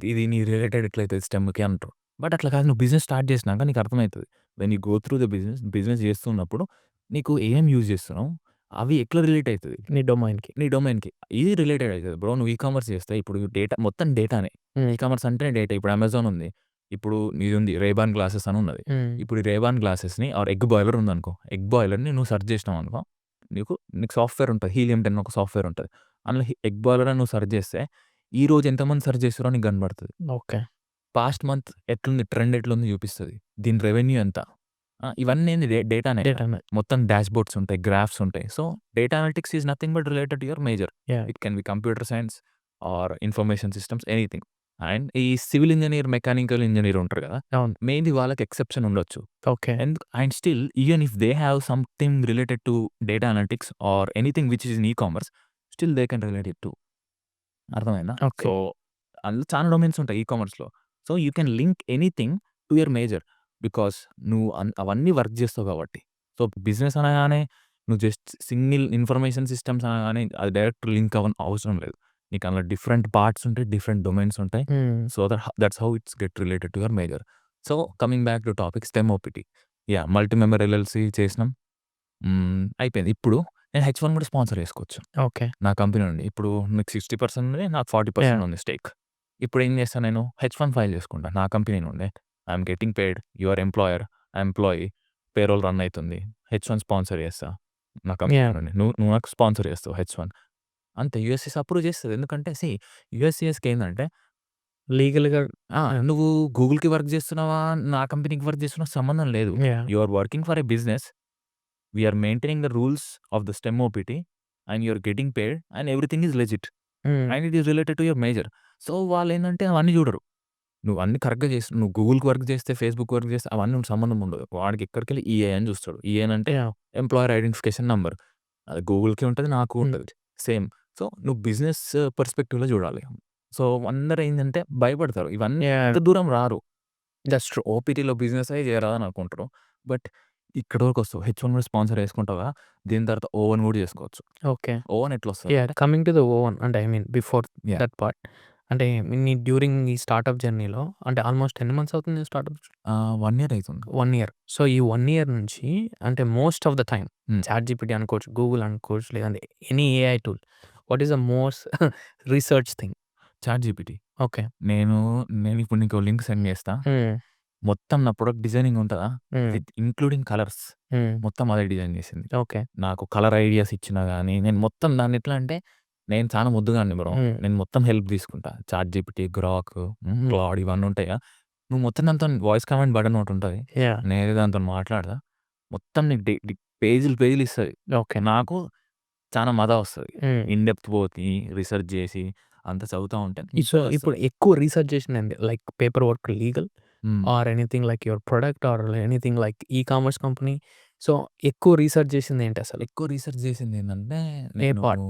[SPEAKER 1] ఇది నీ రిలేటెడ్ ఎట్లయితది స్టెమ్‌కి అంటారు. బట్ అట్లా కాదు నువ్వు బిజినెస్ స్టార్ట్ చేసినాక నీకు అర్థమైతది. When you go through the business చేస్తున్నప్పుడు నీకు ఏం యూజ్ చేస్తున్నావు? అవి ఎట్లా రిలేట్ అయితది?
[SPEAKER 2] నీ డొమైన్‌కి.
[SPEAKER 1] నీ డొమైన్‌కి. ఇది రిలేటెడ్ అయితది బ్రో. నువ్వు ఈకామర్స్ చేస్తే ఇప్పుడు డేటా మొత్తం డేటానే.
[SPEAKER 2] హ్మ్.
[SPEAKER 1] ఈకామర్స్ అంటేనే డేటా. ఇప్పుడు అమెజాన్ ఉంది. ఇప్పుడు నీదుంది రేబాన్ గ్లాసెస్ అని ఉన్నది.
[SPEAKER 2] హ్మ్.
[SPEAKER 1] ఇప్పుడు ఈ రేబాన్ గ్లాసెస్‌ని ఆర్ ఎగ్ బాయిలర్ ఉందనుకో. ఎగ్ బాయిలర్‌ని నువ్వు సెర్చ్ చేసినావనుకో. నీకు సాఫ్ట్‌వేర్ ఉంటది. హీలియం 10 ఒక సాఫ్ట్‌వేర్ ఉంటది. అందులో ఎగ్ బాయిలర్ అని నువ్వు సెర్చ్ చేస్తే ఈరోజు ఎంతమంది సెర్చ్ చేసిర్రో నీకు కనబడతది.
[SPEAKER 2] ఓకే.
[SPEAKER 1] పాస్ట్ మంత్ ఎట్లుంది ట్రెండ్ ఎట్లుంది చూపిస్తది. దీని రెవెన్యూ ఎంత? ఇవన్నీ ఏంది డేటానే కదా!
[SPEAKER 2] డేటానే.
[SPEAKER 1] మొత్తం డాష్‌బోర్డ్స్ ఉంటాయి. గ్రాఫ్స్ ఉంటాయి. So, data analytics is nothing but related to your major.
[SPEAKER 2] Yeah!
[SPEAKER 1] It can B computer science or information systems anything. And ఈ సివిల్ ఇంజినీర్, మెకానికల్ ఇంజినీర్ ఉంటారు కదా!
[SPEAKER 2] అవును.
[SPEAKER 1] మేబీ వాళ్ళకి ఎక్సెప్షన్ ఉండొచ్చు.
[SPEAKER 2] Okay.
[SPEAKER 1] And still even if they have something related to data analytics or anything which is in ecommerce still they can relate it to. అర్థమైందా?
[SPEAKER 2] ఓకే.
[SPEAKER 1] సో, అందులో చాలా డొమైన్స్ ఉంటాయి ఈకామర్స్‌లో. So, you can link anything to your major. Because నువ్వు అవన్నీ వర్క్ చేస్తావు కాబట్టి. సో, బిజినెస్ అనగానే నువ్వు జస్ట్ సింగిల్ ఇన్ఫర్మేషన్ సిస్టమ్స్ అనగానే అది డైరెక్ట్ లింక్ అవసరం లేదు. నీకు అందులో డిఫరెంట్ పార్ట్స్ ఉంటాయి. డిఫరెంట్ డొమైన్స్ ఉంటాయి.
[SPEAKER 2] హ్మ్.
[SPEAKER 1] So, that's how it's get related to your major. So, coming back to topic stem OPT. Multi member LLC చేసినాం. అయిపోయింది. ఇప్పుడు నేను H1 కూడా స్పాన్సర్ చేసుకోవచ్చు
[SPEAKER 2] ఓకే.
[SPEAKER 1] నా కంపెనీ నుండి. ఇప్పుడు మీకు 60% ఉంది. నాకు 40% ఉంది స్టేక్. ఇప్పుడు ఏం చేస్తాను నేను H1 ఫైల్ చేసుకుంటా నా కంపెనీ నుండే. I'm getting paid. Your employer, employee, payroll run అయితుంది. H1 స్పాన్సర్ చేస్తా నా కంపెనీ నుండి. నువ్వు నాకు స్పాన్సర్ చేస్తావు H1 అంతే. యూఎస్‌సిఎస్ అప్రూవ్ చేస్తది. ఎందుకంటే యూఎస్‌సిఎస్‌కి ఏందంటే
[SPEAKER 2] లీగల్‌గా
[SPEAKER 1] నువ్వు గూగుల్‌కి వర్క్ చేస్తున్నావా, నా కంపెనీకి వర్క్ చేస్తున్నావా సంబంధం లేదు. You are working for a business. We are maintaining the rules of the STEM OPT and you are getting paid and everything is legit and it is related to your major. So వాళ్ళేందంటే అవన్నీ చూడరు. నువ్వు అన్నీ కరెక్ట్‌గా చేస్తున్నావు. నువ్వు గూగుల్‌కి వర్క్ చేస్తే, ఫేస్‌బుక్ వర్క్ చేస్తే అవన్నీ సంబంధం ఉండదు. వాడికి ఎక్కడికెళ్ళి ఈఏ అని చూస్తాడు. ఈఏన్ అంటే ఎంప్లాయర్ ఐడెంటిఫికేషన్ నంబర్. అది గూగుల్‌కి ఉంటది. నాకు ఉంటది. సేమ్. సో నువ్వు బిజినెస్ పర్స్పెక్టివ్‌లో చూడాలి. సో అందరూ ఏందంటే భయపడతారు. ఇవన్నీ ఇంత దూరం రారు.
[SPEAKER 2] That's true.
[SPEAKER 1] ఓపీటీలో బిజినెస్ అయ్యి చేయరాదని అనుకుంటారు. బట్ ఇక్కడి వరకు వస్తావు. H1 కూడా స్పాన్సర్ చేసుకుంటావా? దీని తర్వాత ఓవెన్ కూడా చేసుకోవచ్చు.
[SPEAKER 2] ఓకే.
[SPEAKER 1] ఓవెన్ ఎట్లా వస్తది?
[SPEAKER 2] కమింగ్ టు ద ఓవెన్ అంటే I mean before
[SPEAKER 1] Yeah.
[SPEAKER 2] That part అంటే నీ డ్యూరింగ్ ఈ స్టార్టప్ జర్నీలో అంటే ఆల్మోస్ట్ ఎన్ని మంత్స్ అవుతుంది స్టార్టప్?
[SPEAKER 1] 1 ఇయర్ అయితుంది.
[SPEAKER 2] 1 ఇయర్. సో ఈ 1 ఇయర్ నుంచి అంటే most of the time ChatGPT అనుకోవచ్చు, గూగుల్ అనుకోవచ్చు, లేదంటే any AI tool. What is the most research thing?
[SPEAKER 1] ChatGPT.
[SPEAKER 2] Okay.
[SPEAKER 1] నేను ఇప్పుడు నీకో లింక్ సెండ్ చేస్తా. మొత్తం నా ప్రొడక్ట్ డిజైనింగ్ ఉంటదా? విత్ ఇంక్లూడింగ్ కలర్స్ మొత్తం అదే డిజైన్ చేసింది.
[SPEAKER 2] ఓకే.
[SPEAKER 1] నాకు కలర్ ఐడియాస్ ఇచ్చినా గానీ, నేను మొత్తం దాన్ని ఎట్లా అంటే నేను చాలా ముద్దుగాడిని బ్రో. నేను మొత్తం హెల్ప్ తీసుకుంటా. చాట్‌జీపీటీ, గ్రాక్, క్లాడ్ ఇవన్నీ ఉంటాయిగా. నువ్వు మొత్తం దాంతోని వాయిస్ కమాండ్ బటన్ ఒకటి ఉంటది. నేనే దాంతోని మాట్లాడతా. మొత్తం నీకు పేజీలు ఇస్తది.
[SPEAKER 2] ఓకే.
[SPEAKER 1] నాకు చాలా మజా వస్తది. ఇన్ డెప్త్ పోతి, రిసర్చ్ చేసి అంతా చదువుతా ఉంటే
[SPEAKER 2] సో ఇప్పుడు ఎక్కువ రీసెర్చ్ చేసిందండి like paper work legal or anything like your product or anything like ecommerce company. So ఎక్కువ రీసెర్చ్ చేసింది ఏంటి అసలు?
[SPEAKER 1] ఎక్కువ రీసెర్చ్ చేసింది ఏంటంటే
[SPEAKER 2] ఏ
[SPEAKER 1] నేను
[SPEAKER 2] పార్ట్?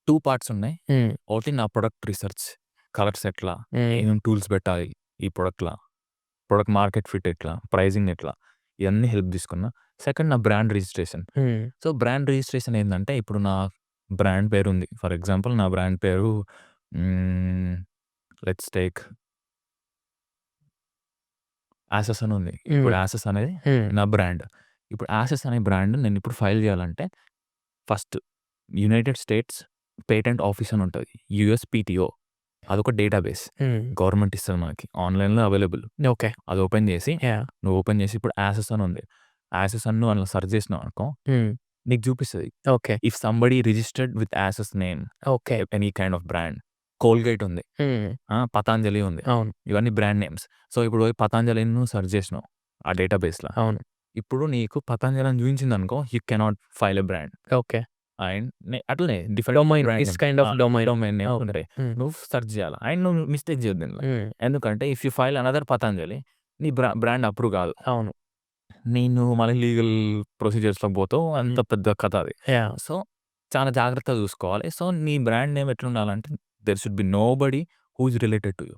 [SPEAKER 1] 2 పార్ట్స్ ఉన్నాయి. ఒకటి నా ప్రొడక్ట్ రీసెర్చ్. కలర్స్ ఎట్లా, ఏమేం టూల్స్ పెట్టాలి ఈ ప్రొడక్ట్‌ల, ప్రొడక్ట్ మార్కెట్ ఫిట్ ఎట్లా, ప్రైజింగ్ ఎట్లా, ఇవన్నీ హెల్ప్ తీసుకున్నా. సెకండ్ నా brand registration. So brand registration ఏందంటే ఇప్పుడు నా బ్రాండ్ పేరు ఉంది. ఫర్ ఎగ్జాంపుల్ నా బ్రాండ్ పేరు లెట్స్ టేక్ యాసెస్ అని ఉంది. ఇప్పుడు యాసెస్ అనేది నా బ్రాండ్. ఇప్పుడు యాసెస్ అనే బ్రాండ్ నేను ఇప్పుడు ఫైల్ చేయాలంటే first United states patent office అని ఉంటది. యూఎస్‌పీటీఓ అదొక డేటాబేస్. గవర్నమెంట్ ఇస్తది మనకి. ఆన్‌లైన్‌లో అవైలబుల్.
[SPEAKER 2] ఓకే.
[SPEAKER 1] అది ఓపెన్ చేసి నువ్వు ఓపెన్ చేసి ఇప్పుడు యాసెస్ అని ఉంది. యాసెస్ అని నువ్వు అందులో సెర్చ్ చేసినావు అనుకో నీకు చూపిస్తది.
[SPEAKER 2] Okay.
[SPEAKER 1] If somebody registered with aces name
[SPEAKER 2] okay.
[SPEAKER 1] Any kind of brand. Colgate ఉంది. పతాంజలి ఉంది.
[SPEAKER 2] అవును.
[SPEAKER 1] ఇవన్నీ బ్రాండ్ నేమ్స్. సో ఇప్పుడు పోయి పతాంజలిని నువ్వు సెర్చ్ చేసినావు ఆ డేటాబేస్‌లో.
[SPEAKER 2] అవును.
[SPEAKER 1] ఇప్పుడు నీకు పతాంజలి అని చూపించిందనుకో you cannot file a brand.
[SPEAKER 2] Okay.
[SPEAKER 1] And అట్లనే different
[SPEAKER 2] domain
[SPEAKER 1] brand
[SPEAKER 2] is kind of domain.
[SPEAKER 1] Domain names
[SPEAKER 2] okay.
[SPEAKER 1] ఉంటాయి. నువ్వు సెర్చ్ చేయాలా. అండ్ నువ్వు మిస్టేక్ చేయొద్దు ఇందులో. ఎందుకంటే if you file another Patanjali నీ బ్రాండ్ అప్రూవ్ కాదు.
[SPEAKER 2] అవును.
[SPEAKER 1] నేను మళ్ళీ లీగల్ ప్రొసీజర్స్‌లోకి పోతావు. అంత పెద్ద కథ అది. సో చాలా జాగ్రత్తగా చూసుకోవాలి. సో నీ బ్రాండ్ నేమ్ ఎట్లుండాలంటే there should be nobody who is related to you.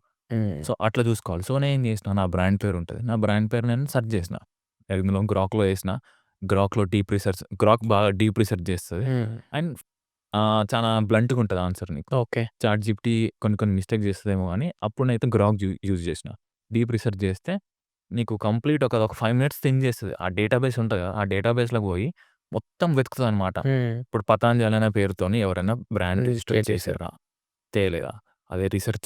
[SPEAKER 1] So అట్లా చూసుకోవాలి. సో నేనేం చేసినా నా బ్రాండ్ పేరు ఉంటది. నా బ్రాండ్ పేరు నేను సెర్చ్ చేసిన. ఇందులో గ్రాక్‌లో వేసిన. గ్రాక్‌లో డీప్ రీసెర్చ్ గ్రాక్ బాగా డీప్ రీసెర్చ్ చేస్తది. అండ్ చాలా బ్లంట్‌గా ఉంటది ఆన్సర్ నీకు.
[SPEAKER 2] ఓకే.
[SPEAKER 1] చాట్‌జీపీటీ కొన్ని మిస్టేక్ చేస్తదేమో అని అప్పుడు నేనైతే గ్రాక్ యూజ్ చేసిన. డీప్ రీసెర్చ్ చేస్తే నీకు కంప్లీట్ ఒక 5 మినిట్స్ థింక్ చేస్తది. ఆ డేటాబేస్ ఉంటది కదా! ఆ డేటాబేస్‌లోకి పోయి మొత్తం వెతుకుతదనమాట. ఇప్పుడు పతాంజలి అనే పేరుతోని ఎవరైనా బ్రాండ్ రిజిస్టర్ చేసారా? చేయలేదా? అదే రిసెర్చ్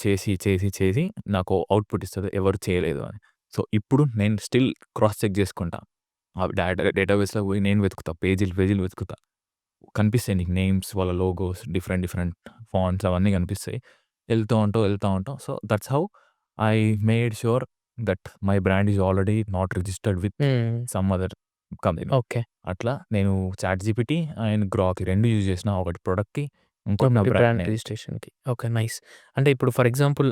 [SPEAKER 1] చేసి నాకు అవుట్‌పుట్ ఇస్తది. ఎవరు చేయలేదు అని. సో ఇప్పుడు నేను స్టిల్ క్రాస్ చెక్ చేసుకుంటా. ఆ డేటాబేస్‌లోకి పోయి నేను వెతుకుతా. పేజీలు వెతుకుతా. కనిపిస్తాయి నీకు నేమ్స్, వాళ్ళ లోగోస్, డిఫరెంట్ ఫాంట్స్ అవన్నీ కనిపిస్తాయి. వెళ్తూ ఉంటావు. So that's how I made sure that my brand is already not registered with some other company.
[SPEAKER 2] Okay.
[SPEAKER 1] అట్లా నేను చాట్‌జీపీటీ అండ్ గ్రాక్ ఈ 2 యూజ్ చేసిన. ఒకటి ప్రొడక్ట్‌కి, ఇంకోటి నా బ్రాండ్
[SPEAKER 2] బ్రాండ్
[SPEAKER 1] నేమ్.
[SPEAKER 2] రిజిస్ట్రేషన్‌కి. ఓకే. నైస్. అంటే ఇప్పుడు for example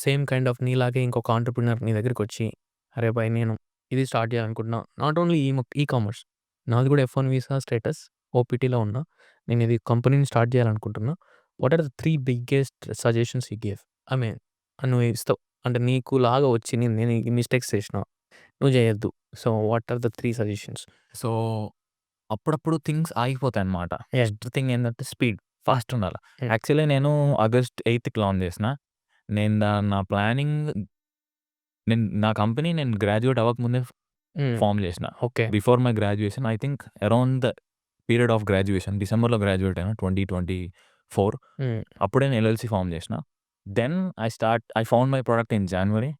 [SPEAKER 2] same kind of నీలాగే ఇంకొక ఎంటర్‌ప్రెన్యూర్ నీ దగ్గరికొచ్చి, అరే భాయ్ నేను ఇది స్టార్ట్ చేయాలనుకుంటున్నా. Not only ecommerce. నాది కూడా F1 వీసా స్టేటస్ ఓపీటీలో ఉన్నా. నేను ఇది కంపెనీని స్టార్ట్ చేయాలనుకుంటున్నా. What are the 3 biggest suggestions you give? I mean నువ్వు ఇస్తావు. అంటే నీకు లాగా వచ్చి నేను ఈ మిస్టేక్స్ చేసినా. నువ్వు చేయొద్దు. So what are the 3 suggestions?
[SPEAKER 1] So అప్పుడప్పుడు థింగ్స్ ఆగిపోతాయన్నమాట. ఫస్ట్ థింగ్ ఏందంటే స్పీడ్. ఫాస్ట్ ఉండాల. యాక్చువల్లీ నేను ఆగస్ట్ 8కి లాంచ్ చేసిన. నా ప్లానింగ్ నా కంపెనీ నేను గ్రాడ్యుయేట్ అవ్వకముందే ఫార్మ్ చేసిన.
[SPEAKER 2] Okay.
[SPEAKER 1] Before my graduation I think around period of graduation డిసెంబర్లో గ్రాడ్యుయేట్ అయినా 2024. అప్పుడే నేను ఎల్ఎల్సి ఫామ్ చేసిన. Then I found my product in January.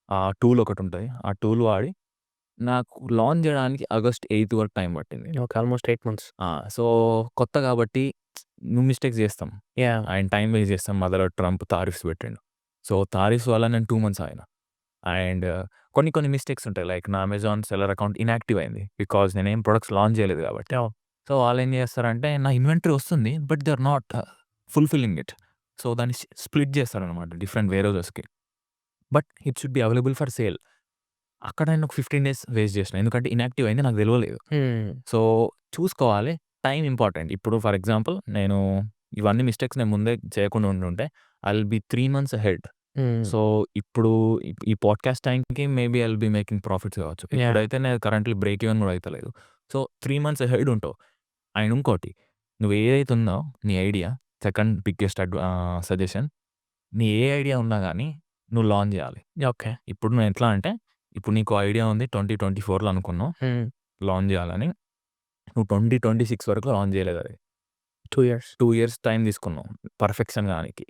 [SPEAKER 1] ఆ టూల్ ఒకటి ఉంటుంది, ఆ టూల్ వాడి నాకు లాంచ్ చేయడానికి ఆగస్ట్ 8 వరకు టైం పట్టింది.
[SPEAKER 2] ఓకే. Almost 8 months.
[SPEAKER 1] సో కొత్త కాబట్టి నువ్వు మిస్టేక్స్ చేస్తాం, ఆయన టైం వేస్ట్ చేస్తాం. మధ్యలో ట్రంప్ తారిఫ్స్ పెట్టిండు. సో తారిఫ్స్ వల్ల నేను 2 months ఆగిన. అండ్ కొన్ని మిస్టేక్స్ ఉంటాయి. లైక్ నా అమెజాన్ సెల్లర్ అకౌంట్ ఇన్యాక్టివ్ అయింది బికాజ్ నేనేం ప్రొడక్ట్స్ లాంచ్ చేయలేదు కాబట్టి. సో వాళ్ళు ఏం చేస్తారంటే నా ఇన్వెంటరీ వస్తుంది but they are not fulfilling it. So దాన్ని స్ప్లిట్ చేస్తారనమాట డిఫరెంట్ వేరోజెస్కి. But it should be available for sale. అక్కడ నేను ఒక 15 days వేస్ట్ చేసిన, ఎందుకంటే ఇన్యాక్టివ్ అయింది, నాకు తెలియలేదు. సో చూసుకోవాలి, టైం ఇంపార్టెంట్. ఇప్పుడు ఫర్ ఎగ్జాంపుల్ నేను ఇవన్నీ మిస్టేక్స్ నేను ముందే చేయకుండా ఉండుంటే I will be 3 months ahead. So ఇప్పుడు ఈ పాడ్కాస్ట్ టైంకి maybe I will be making profits కావచ్చు. ఇప్పుడైతే నేను కరెంట్లీ బ్రేక్ ఈవెన్ కూడా అవుతలేదు. సో 3 months అహెడ్ ఉంటావు. అండ్ ఇంకోటి, నువ్వు ఏదైతే ఉందో నీ ఐడియా, సెకండ్ బిగ్గెస్ట్ సజెషన్, నీ ఏ ఐడియా ఉన్నా కానీ నువ్వు లాంచ్ చేయాలి.
[SPEAKER 2] ఓకే.
[SPEAKER 1] ఇప్పుడు నువ్వు ఎట్లా అంటే, ఇప్పుడు నీకు ఐడియా ఉంది 2024లో అనుకున్నావు లాంచ్ చేయాలని, నువ్వు 2026 వరకు లాంచ్ చేయలేదు. అది 2 years టైం తీసుకున్నావు పర్ఫెక్షన్ కానికి.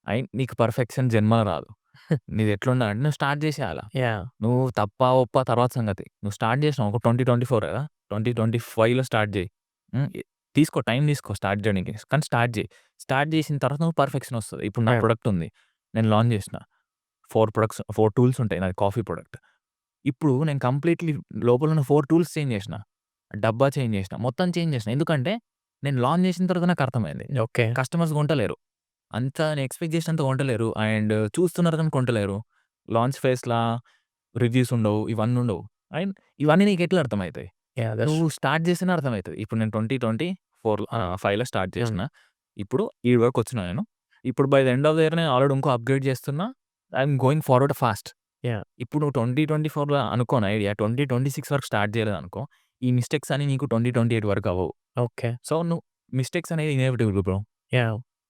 [SPEAKER 1] అండ్ నీకు పర్ఫెక్షన్ జన్మలో రాదు. నీది ఎట్లుండాలంటే నువ్వు స్టార్ట్ చేసేయాలా. నువ్వు తప్ప ఒప్ప తర్వాత సంగతి. నువ్వు స్టార్ట్ చేసినావు ఒక 2024 కదా, 2025లో స్టార్ట్ చేయి. తీసుకో, టైం తీసుకో స్టార్ట్ చేయడానికి, కానీ స్టార్ట్ చేయి. స్టార్ట్ చేసిన తర్వాత నువ్వు పర్ఫెక్షన్ వస్తుంది. ఇప్పుడు నా ప్రొడక్ట్ ఉంది, నేను లాంచ్ చేసిన 4 టూల్స్ ఉంటాయి. నాది కాఫీ ప్రొడక్ట్. ఇప్పుడు నేను కంప్లీట్లీ లోపల ఉన్న 4 టూల్స్ చేంజ్ చేసిన, డబ్బా చేంజ్ చేసిన, మొత్తం చేంజ్ చేసిన. ఎందుకంటే నేను లాంచ్ చేసిన తర్వాత నాకు అర్థమైంది
[SPEAKER 2] ఓకే.
[SPEAKER 1] కస్టమర్స్ కొంటలేరు, అంత నేను ఎక్స్పెక్ట్ చేసినంత కొంటలేరు. అండ్ చూస్తున్నారు కానీ కొంటలేరు. లాంచ్ ఫేస్లా రివ్యూస్ ఉండవు, ఇవన్నీ ఉండవు. అండ్ ఇవన్నీ నీకు ఎట్లా అర్థమవుతాయి? నువ్వు స్టార్ట్ చేస్తేనే అర్థమవుతుంది. ఇప్పుడు నేను 2024 స్టార్ట్ చేసిన, ఇప్పుడు ఈ వరకు వచ్చిన నేను. ఇప్పుడు by the end of the year నేను ఆల్రెడీ ఇంకో అప్గ్రేడ్ చేస్తున్నా. I'm going forward fast. ఇప్పుడు నువ్వు 2024లో అనుకోని ఐడియా 2026 వరకు స్టార్ట్ చేయలేదు అనుకో, ఈ మిస్టేక్స్ అని నీకు 2028 వరకు అవ్వవు.
[SPEAKER 2] ఓకే.
[SPEAKER 1] సో నువ్వు మిస్టేక్స్ అనేది ఇన్ఎవిటబుల్ బ్రో.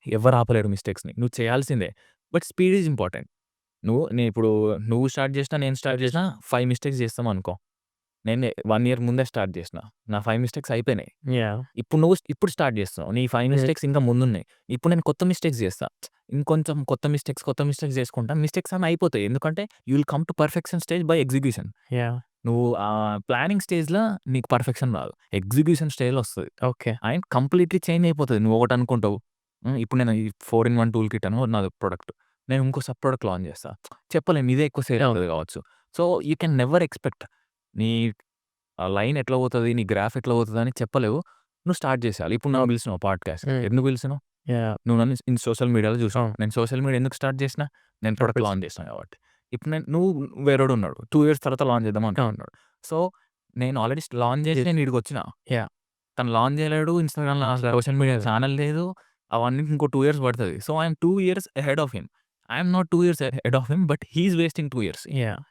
[SPEAKER 1] ఎవరు ఆపలేరు మిస్టేక్స్ని, నువ్వు చేయాల్సిందే. But speed is important. నువ్వు స్టార్ట్ చేసినా, నేను స్టార్ట్ చేసినా 5 మిస్టేక్స్ చేస్తాం అనుకో. నేను 1 year ముందే స్టార్ట్ చేసిన, నా 5 మిస్టేక్స్ అయిపోయినాయి. ఇప్పుడు స్టార్ట్ చేస్తున్నావు, నీ 5 మిస్టేక్స్ ఇంకా ముందున్నాయి. ఇప్పుడు నేను కొత్త మిస్టేక్స్ చేస్తా, ఇంకొంచెం కొత్త మిస్టేక్స్ చేసుకుంటా. మిస్టేక్స్ అన్నీ అయిపోతాయి, ఎందుకంటే you will come to perfection stage by execution. నువ్వు ప్లానింగ్ స్టేజ్లో నీకు పర్ఫెక్షన్ రాదు, ఎగ్జిక్యూషన్ స్టేజ్లో వస్తుంది.
[SPEAKER 2] ఓకే.
[SPEAKER 1] అండ్ కంప్లీట్లీ చేంజ్ అయిపోతుంది. నువ్వు ఒకటి అనుకుంటావు, ఇప్పుడు నేను ఈ 4-in-1 టూల్ కిట్ అని నాది ప్రొడక్ట్, నేను ఇంకో సబ్ ప్రొడక్ట్ లాంచ్ చేస్తా. చెప్పలేము, ఇదే ఎక్కువ సేల్ అవుతుంది కావచ్చు. So you can never expect నీ లైన్ ఎట్లా పోతుంది, నీ గ్రాఫ్ ఎట్లా పోతుంది అని చెప్పలేవు. నువ్వు స్టార్ట్ చేసేయాలి. ఇప్పుడు నన్ను పిలిచినావు పాడ్కాస్ట్, ఎందుకు పిలిచినావు? నువ్వు నన్ను సోషల్ మీడియాలో చూసావు. నేను సోషల్ మీడియా ఎందుకు స్టార్ట్ చేసిన? నేను ప్రొడక్ట్ లాంచ్ చేసిన కాబట్టి. ఇప్పుడు నువ్వు వేరేడు ఉన్నాడు, 2 years తర్వాత లాంచ్ చేద్దాం అనుకున్నాడు. సో నేను ఆల్రెడీ లాంచ్ చేసి నేను ఇక్కడికి వచ్చిన, తను లాంచ్ చేయలేడు, ఇన్స్టాగ్రామ్ సోషల్ మీడియా ఛానల్ లేదు, అవన్నీ ఇంకో 2 years పడుతుంది. So I'm 2 years ahead of him. I'm not 2 years ahead of him, but he's wasting 2 years.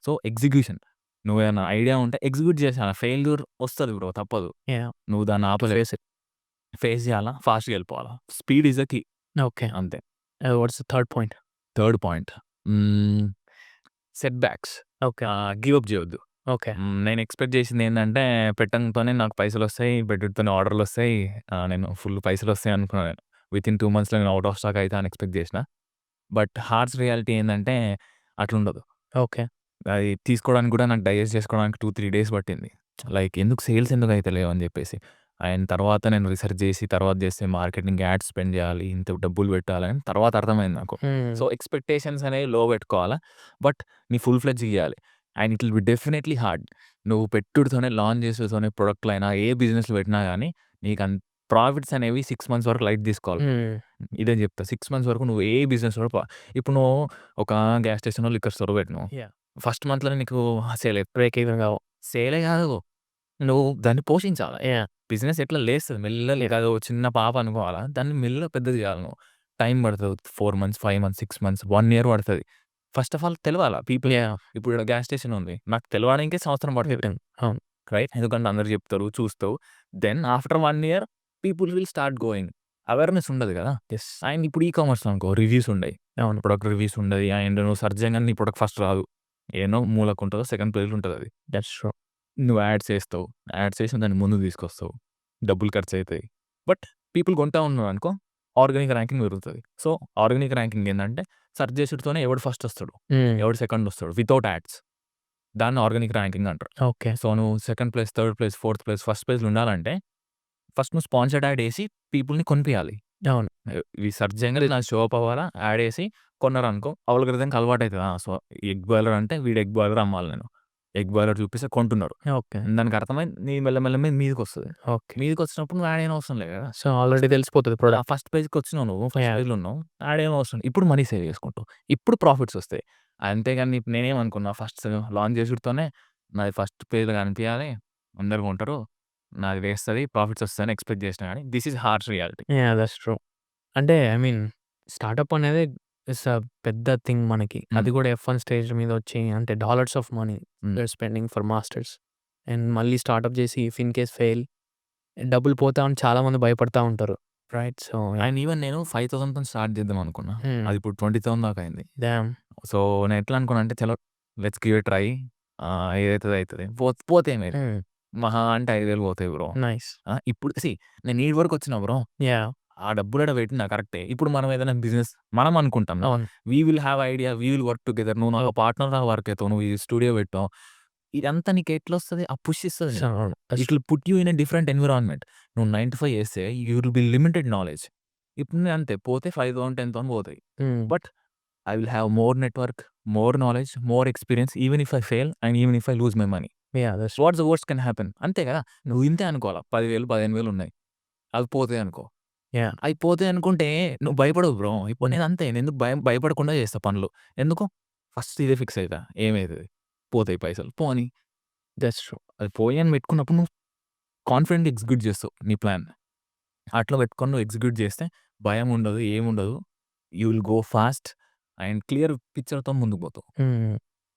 [SPEAKER 1] So execution, నువ్వేమైనా ఐడియా ఉంటే ఎగ్జిక్యూట్ చేసాను. ఫెయిల్యూర్ వస్తుంది బ్రో, తప్పదు. నువ్వు దాన్ని ఆపలేవు, ఫేస్ చేయాలా, ఫాస్ట్గా వెళ్ళిపోవాలా. Speed is a key.
[SPEAKER 2] Okay.
[SPEAKER 1] అంతే.
[SPEAKER 2] What's the third point?
[SPEAKER 1] Third point, setbacks.
[SPEAKER 2] Okay.
[SPEAKER 1] Give up చేయొద్దు.
[SPEAKER 2] ఓకే.
[SPEAKER 1] నేను ఎక్స్పెక్ట్ చేసింది ఏంటంటే, పెట్టడంతోనే నాకు పైసలు వస్తాయి, పెట్టుడుతోనే ఆర్డర్లు వస్తాయి, నేను ఫుల్ పైసలు వస్తాయి అనుకున్నాను. నేను విత్ ఇన్ 2 monthsలో నేను అవుట్ ఆఫ్ స్టాక్ అయితే అని ఎక్స్పెక్ట్ చేసిన. బట్ హార్ష్ రియాలిటీ ఏంటంటే అట్లుండదు.
[SPEAKER 2] ఓకే.
[SPEAKER 1] అది తీసుకోవడానికి కూడా నాకు డైజెస్ట్ చేసుకోవడానికి 2-3 days పట్టింది. లైక్ ఎందుకు సేల్స్ ఎందుకు అయితలేవు అని చెప్పేసి. అండ్ తర్వాత నేను రీసెర్చ్ చేసి, తర్వాత చేస్తే మార్కెటింగ్ యాడ్స్ స్పెండ్ చేయాలి, ఇంత డబ్బులు పెట్టాలని తర్వాత అర్థమైంది నాకు. సో ఎక్స్పెక్టేషన్స్ అనేవి లో పెట్టుకోవాలా, బట్ నీ ఫుల్ ఫ్లెడ్జ్ ఇవ్వాలి. And it will be definitely hard. నువ్వు పెట్టుడుతోనే, లాంచ్ చేసేతోనే, ప్రొడక్ట్లు అయినా ఏ బిజినెస్లో పెట్టినా కానీ నీకు ప్రాఫిట్స్ అనేవి 6 months వరకు లైట్ తీసుకోవాలి. ఇదే చెప్తా, 6 months వరకు నువ్వు ఏ బిజినెస్ కూడా ఇప్పుడు నువ్వు ఒక గ్యాస్ స్టేషన్లో లిక్కర్ స్టోర్ పెట్టినావు, ఫస్ట్ మంత్లో నీకు సేల్ బ్రేక్ ఈవెన్ కావు, సేలే కాదు, నువ్వు దాన్ని పోషించాలి. బిజినెస్ ఎట్లా లేస్తుంది మెల్లగా, కాదు చిన్న పాప అనుకోవాలా, దాన్ని మెల్లగా పెద్దది చేయాలి. నువ్వు టైం పడుతుంది, 4 months, 5 months, 6 months, 1 year పడుతుంది. ఫస్ట్ ఆఫ్ ఆల్ తెలవాలా పీపుల్. ఇప్పుడు గ్యాస్ స్టేషన్ ఉంది, నాకు తెలవడానికే సంవత్సరం పడుతుంది, రైట్? ఎందుకంటే అందరు చెప్తారు, చూస్తావు. Then after 1 year people will start going. Awareness ఉండదు కదా. అండ్ ఇప్పుడు ఈకామర్స్ అనుకో, రివ్యూస్ ఉండయి, ప్రొడక్ట్ రివ్యూస్ ఉండదు. అండ్ నువ్వు సర్చ్ చేయగానే నీ ప్రొడక్ట్ ఫస్ట్ రాదు, ఏనో మూలకు ఉంటుందో, సెకండ్ ప్లేస్లో ఉంటుంది. అది
[SPEAKER 2] దట్స్ ట్రూ.
[SPEAKER 1] నువ్వు యాడ్స్ చేస్తావు, యాడ్స్ చేసి దాన్ని ముందుకు తీసుకొస్తావు. డబ్బులు ఖర్చయితాయి. బట్ పీపుల్ కొంటా ఉన్నారనుకో ఆర్గానిక్ ర్యాంకింగ్ పెరుగుతది. సో, ఆర్గానిక్ ర్యాంకింగ్ ఏందంటే సెర్చ్ చేసుడుతోనే ఎవడు ఫస్ట్ వస్తాడు, ఎవడు సెకండ్ వస్తాడు వితౌట్ యాడ్స్. దాన్ని ఆర్గానిక్ ర్యాంకింగ్ అంటారు.
[SPEAKER 2] ఓకే.
[SPEAKER 1] సో, నువ్వు second place, third place, fourth place, first ప్లేస్‌లో ఉండాలంటే ఫస్ట్ నువ్వు స్పాన్సర్డ్ యాడ్ ఏసి పీపుల్‌ని కొనిపియాలి.
[SPEAKER 2] అవును.
[SPEAKER 1] ఇవి సెర్చ్ చేయంగానే నాకు షో అప్ అవ్వాలా, యాడ్ ఏసి కొన్నారనుకో ఆల్గోరిథంకి అలవాటయితది. సో, ఎగ్ బాయిలర్ అంటే వీడు ఎగ్ బాయిలర్ అమ్మాలి నేను. ఎగ్ బాయిలర్ చూపిస్తే కొంటున్నారు.
[SPEAKER 2] ఓకే.
[SPEAKER 1] దానికి అర్థమై నీ మెల్లమెల్ల మీదకొస్తది.
[SPEAKER 2] ఓకే.
[SPEAKER 1] మీదకొచ్చినప్పుడు నువ్వు యాడ్ చేయనవసరం లేదు కదా!
[SPEAKER 2] సో, ఆల్రెడీ తెలిసిపోతది ప్రొడక్ట్.
[SPEAKER 1] ఫస్ట్ పేజ్‌కొచ్చినావు నువ్వు. First
[SPEAKER 2] yeah!
[SPEAKER 1] పేజ్‌లో ఉన్నావు. యాడ్ ఏం అవసరం. ఇప్పుడు మనీ సేవ్ చేసుకుంటావు. ఇప్పుడు ప్రాఫిట్స్ వస్తాయి. అంతేగాని నేనేమనుకున్నా ఫస్ట్ లాంచ్ చేసుడుతోనే నాది ఫస్ట్ పేజ్‌లో కనిపియాలి. అందరూ కొంటారు. నాది వేస్తది. ప్రాఫిట్స్ వస్తాయని ఎక్స్‌పెక్ట్ చేసినా గానీ this is harsh reality.
[SPEAKER 2] Yeah! That's true. అంటే ఐ మీన్ స్టార్టప్ అనేది ఇట్స్ ఎ పెద్ద థింగ్ మనకి. అది కూడా F1 స్టేజ్ మీద వచ్చి అంటే dollars of money they are spending for masters. And మళ్ళీ స్టార్టప్ చేసి ఇఫ్ ఇన్ కేస్ ఫెయిల్ డబ్బులు పోతామని చాలామంది భయపడతా ఉంటారు. రైట్. సో,
[SPEAKER 1] అండ్ ఈవెన్ నేను 5,000తోని స్టార్ట్ చేద్దాం అనుకున్నా.
[SPEAKER 2] హ్మ్.
[SPEAKER 1] అది ఇప్పుడు 20,000 దాకా అయింది.
[SPEAKER 2] డామ్.
[SPEAKER 1] సో, నేను ఎట్లా అనుకున్నా అంటే చలో లెట్స్ గివ్ ఎ ట్రై. ఏదైతది అయితది. పోతే ఏమైంది. మహా అంటే 5,000 పోతాయి బ్రో.
[SPEAKER 2] నైస్.
[SPEAKER 1] ఇప్పుడు నేను ఈడి వరకు వచ్చినా బ్రో.
[SPEAKER 2] యాహ్!
[SPEAKER 1] ఆ డబ్బులు ఆడ పెట్టినా కరెక్టే. ఇప్పుడు మనం ఏదైనా బిజినెస్ మనం అనుకుంటాం.
[SPEAKER 2] అవును.
[SPEAKER 1] We will have idea. We will work together. నువ్వు నాకు పార్ట్నర్‌లా వర్క్ అయితావు. నువ్వు ఈ స్టూడియో పెట్టావు. ఇదంతా నీకు ఎట్లొస్తది? ఆ పుష్ ఇస్తది నీకు.
[SPEAKER 2] అవును.
[SPEAKER 1] It will put you in a different environment. నువ్వు 9-5 చేస్తే you will be limited knowledge. ఇప్పుడు నేను అంతే పోతే 5,000, 10,000 పోతాయి. But I will have more network, more knowledge, more experience even if I fail and even if I lose my money.
[SPEAKER 2] Yeah! That's
[SPEAKER 1] what's the worst can happen. అంతే కదా! నువ్వు ఇంతే అనుకోవాలా. 10,000, 15,000 ఉన్నాయి. అవి పోతాయి అనుకో.
[SPEAKER 2] యాహ్!
[SPEAKER 1] అయి పోతాయి అనుకుంటే నువ్వు భయపడవు బ్రో. ఇప్పుడు నేను అంతే. నేను ఎందుకు భయపడకుండా చేస్తా పనులు. ఎందుకు? ఫస్ట్ ఇదే ఫిక్స్ అయితా. ఏమైతది? పోతాయి పైసలు. పోనీ.
[SPEAKER 2] That's true.
[SPEAKER 1] అది పోయాని పెట్టుకున్నప్పుడు నువ్వు కాన్ఫిడెంట్‌గా ఎగ్జిక్యూట్ చేస్తావు నీ ప్లాన్. అట్లా పెట్టుకొని నువ్వు ఎగ్జిక్యూట్ చేస్తే భయం ఉండదు. ఏముండదు. You will go fast and clear పిక్చర్‌తో ముందుకు పోతావు.